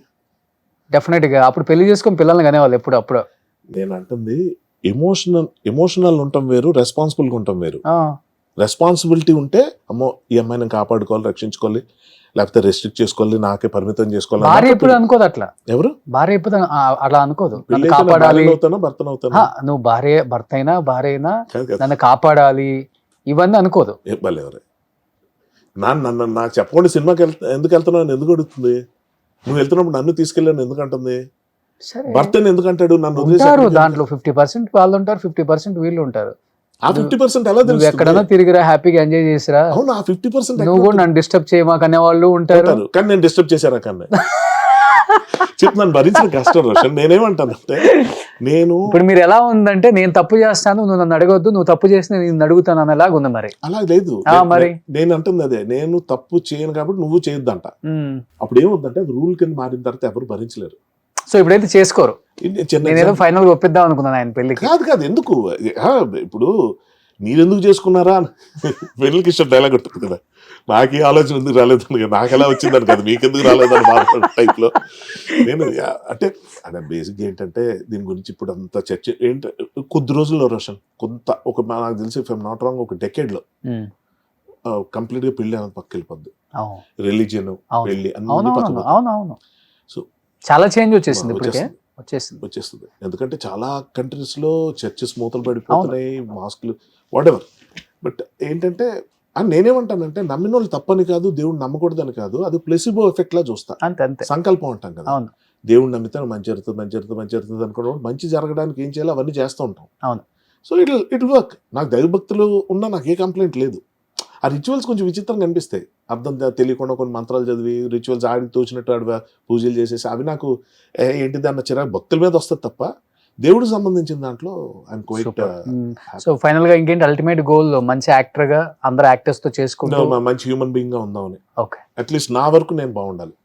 డెఫినెట్ గా. అప్పుడు పెళ్లి చేసుకొని పిల్లల్ని కనేవాళ్ళు ఎప్పుడు అప్పుడు. నేను అంటుంది ఎమోషనల్ ఉండటం వేరు, రెస్పాన్సిబుల్గా ఉండటం వేరు. రెస్పాన్సిబిలిటీ ఉంటే అమ్మో ఈ అమ్మాయి నేను కాపాడుకోవాలి, రక్షించుకోవాలి, లేకపోతే రెస్ట్రిక్ట్ చేసుకోవాలి, నాకే పరిమితం చేసుకోవాలి. భార్య ఎప్పుడు అనుకోదు అట్లా. ఎవరు భార్య ఎప్పుడు అట్లా అనుకోదు. నన్ను పెళ్ళి కాపాడాలి, భర్తనవుతానా నువ్వు భర్త అయినా భార్య అయినా కాదు కదా. నన్ను కాపాడాలి ఇవన్నీ అనుకోదు. ఎవరే నన్ను నాకు చెప్పకుండా సినిమాకి ఎందుకు వెళ్తున్నావు అని ఎందుకు అడుగుతుంది? నువ్వు వెళ్తున్నప్పుడు నన్ను తీసుకెళ్ళాను ఎందుకు అంటుంది? సరే భర్తని ఎందుకు అంటాడు? నన్ను వదిలేసి ఉంటారు ఎక్కడికి దాంట్లో 50% వాళ్ళు ఉంటారు, 50% వీళ్ళు ఉంటారు. ఆ 50% ఎలా నువ్వు తెలుస్తుంది? ఎక్కడైనా తిరిగిరా, హ్యాపీగా ఎంజాయ్ చేసిరా, అవును, ఆ 50% నువ్వు కూడా నన్ను డిస్టర్బ్ చేయమాకనే వాళ్ళు ఉంటారు. కానీ నేను డిస్టర్బ్ చేశారా కన్నా చెప్పు, నన్ను భరించిన కష్టం రోషన్. నేనేమంటానంటే నేను ఇప్పుడు మీరు ఎలా ఉందంటే నేను తప్పు చేస్తాను, నువ్వు నన్ను అడగొద్దు, నువ్వు తప్పు చేస్తే నేను అడుగుతాను అనేలాగా ఉంది మరి. అలా లేదు. మరి నేను అంటుంది అదే, నేను తప్పు చేయను కాబట్టి నువ్వు చేయొద్దంట. అప్పుడు ఏమవుతుందంటే అది రూల్ కింద మారిన తర్వాత ఎవరు భరించలేరు. సో ఇప్పుడైతే చేసుకోరు. చిన్న నేనేదో ఫైనల్ గా ఒప్పిద్దాం అనుకున్నాను ఆయన పెళ్లికి. కాదు ఎందుకు ఇప్పుడు మీరెందుకు చేసుకున్నారా పెళ్ళికి ఇష్టం డైలాగ్ ఉంటుంది కదా, నాకు ఈ ఆలోచన ఎందుకు రాలేదని కదా, నాకు ఎలా వచ్చిందని కదా, మీకెందుకు రాలేదని మాట్లాడే టైప్ లో నేను అంటే బేసిక్ ఏంటంటే దీని గురించి ఇప్పుడు అంత చర్చ ఏంటి కొద్ది రోజుల్లో రోషన్ నాకు తెలిసి ఇఫ్ ఐమ్ నాట్ రాంగ్ ఒక డెకేడ్ లో కంప్లీట్ గా పెళ్లి అనేది పక్క వెళ్ళిపోద్ది. రిలీజియన్ పెళ్లి అన్ని పక్కన. అవునవును. సో చాలా చేంజ్ వచ్చేసింది ఇప్పటికే. వచ్చేస్తుంది. ఎందుకంటే చాలా కంట్రీస్ లో చర్చెస్ మూతలు పడిపోతున్నాయి, మాస్కులు వాట్ ఎవర్. బట్ ఏంటంటే నేనేమంటానంటే నమ్మిన వాళ్ళు తప్పని కాదు, దేవుడు నమ్మకూడదని కాదు, అది ప్లెసిబో ఎఫెక్ట్ లా చూస్తా. అంతే సంకల్పం అంటాం కదా, దేవుడు నమ్మితే మంచి జరుగుతుంది అనుకోవడం, మంచి జరగడానికి ఏం చేయాలో అవన్నీ చేస్తూ ఉంటాం. అవును. So it work. నాకు దైవభక్తులు ఉన్నా నాకు ఏ కంప్లైంట్ లేదు. ఆ రిచువల్స్ కొంచెం విచిత్రంగా అనిపిస్తాయి, అర్థం తెలియకుండా కొన్ని మంత్రాలు చదివి రిచువల్స్ ఆడి తోచినట్టు ఆడి పూజలు చేసేసి అవి నాకు ఏంటిది అన్న చిరాకు భక్తుల మీద వస్తుంది తప్ప దేవుడికి సంబంధించిన దాంట్లో ఐఎమ్ క్వైట్. సో ఫైనల్ గా ఇంకేంటి అల్టిమేట్ గోల్? మంచి యాక్టర్ గా అందరు యాక్టర్స్ తో చేసుకుంటూ మంచి హ్యూమన్ బీయింగ్ గా ఉందామని. ఓకే, అట్లీస్ట్ నా వరకు నేను బాగుండాలి.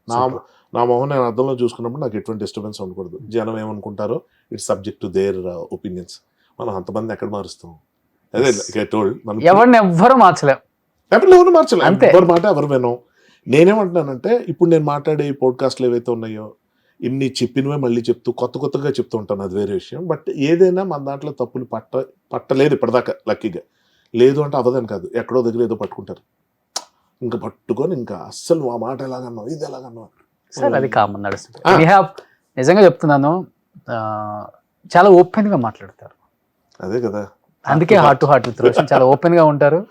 నా మొహం నేను అర్థంలో చూసుకున్నప్పుడు నాకు ఎటువంటి డిస్టర్బెన్స్ ఉండకూడదు. జనం ఏమనుకుంటారో it's subject to their opinions. మనం అంతమంది ఎక్కడ మారుస్తాం? అదే ఎవరిని ఎవ్వరు మార్చలేం, ఎవరు మార్చలేదు, ఎవరి మాట ఎవరు వినం. నేనేమంటున్నానంటే ఇప్పుడు నేను మాట్లాడే ఈ పోడ్కాస్ట్లు ఏవైతే ఉన్నాయో ఇన్ని చెప్పినవే మళ్ళీ చెప్తూ కొత్తగా చెప్తూ ఉంటాను, అది వేరే విషయం. బట్ ఏదైనా మన దాంట్లో తప్పులు పట్టలేదు ఇప్పటిదాకా, లక్కీగా. లేదు అంటే అవ్వదని కాదు, ఎక్కడో దగ్గర ఏదో పట్టుకుంటారు, ఇంకా పట్టుకొని ఇంకా అస్సలు ఆ మాట ఎలాగన్నావు ఇది ఎలాగన్నావు సార్, అది కామన్ నడుస్తుంది. నిజంగా చెప్తున్నాను, చాలా ఓపెన్ గా మాట్లాడతారు. అదే కదా, అందుకే heart to heart with Roshan చాలా ఓపెన్ గా ఉంటారు.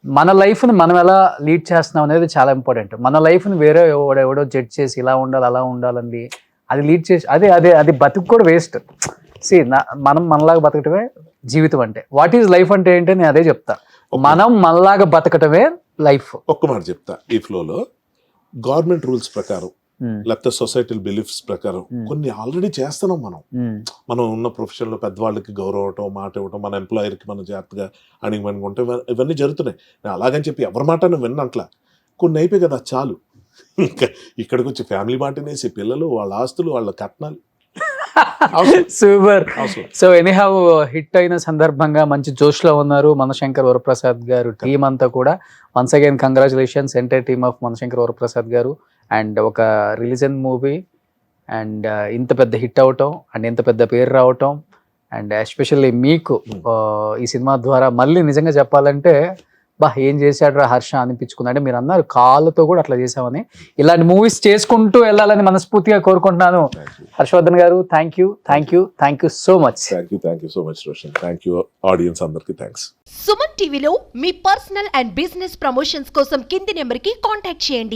మన లైఫ్ని మనం ఎలా లీడ్ చేస్తున్నాం అనేది చాలా ఇంపార్టెంట్. మన లైఫ్ని వేరే ఎవడో జడ్జ్ చేసి ఇలా ఉండాలి అలా ఉండాలండి అది లీడ్ చేసి అది బతుకు కూడా వేస్ట్. మనం మనలాగా బతకటమే జీవితం అంటే. వాట్ ఈజ్ లైఫ్ అంటే ఏంటి నేను అదే చెప్తా, మనం మనలాగా బతకటమే లైఫ్. ఒక్క మాట చెప్తా, ఈ ఫ్లోలో గవర్నమెంట్ రూల్స్ ప్రకారం లేకపోతే సొసైటీ బిలీఫ్స్ ప్రకారం కొన్ని ఆల్రెడీ చేస్తున్నాం. మనం ఉన్న ప్రొఫెషన్ లో పెద్దవాళ్ళకి గౌరవం ఇవ్వటం, మాట ఇవ్వటం, మన ఎంప్లాయర్ కి మనం జాగ్రత్తగా అడిగిమనుకుంటే ఇవన్నీ జరుగుతున్నాయి. నేను అలాగని చెప్పి ఎవరి మాట విన్నట్లా కొన్ని అయిపోయి కదా చాలు. ఇంకా ఇక్కడికి వచ్చి ఫ్యామిలీ మాటనేసి పిల్లలు వాళ్ళ ఆస్తులు వాళ్ళ కట్నాలు. సూపర్. సో ఎనీహౌ హిట్ అయిన సందర్భంగా మంచి జోష్ లో ఉన్నారు మనశంకర్ వరప్రసాద్ గారు, టీం అంతా కూడా. Once again congratulations entire team of Manashankar Varaprasad గారు. అండ్ ఒక రిలీజన్ మూవీ అండ్ ఇంత పెద్ద హిట్ అవటం అండ్ ఇంత పెద్ద పేరు రావటం అండ్ ఎస్పెషల్లీ మీకు ఈ సినిమా ద్వారా మళ్ళీ నిజంగా చెప్పాలంటే ఏం చేశాడు రా హర్ష అనిపించుకుంది. అంటే మీరు అన్నారు కాళ్ళతో కూడా అట్లా చేసామని. ఇలాంటి మూవీస్ చేసుకుంటూ వెళ్ళాలని మనస్ఫూర్తిగా కోరుకుంటున్నాను. హర్షవర్ధన్ గారు thank you so much. Thank you so much Roshan. Thank you audience అందరికి థ్యాంక్స్. సుమన్ టీవీలో మీ పర్సనల్ అండ్ బిజినెస్ ప్రమోషన్స్ కోసం కింది నెంబర్కి కాంటాక్ట్ చేయండి.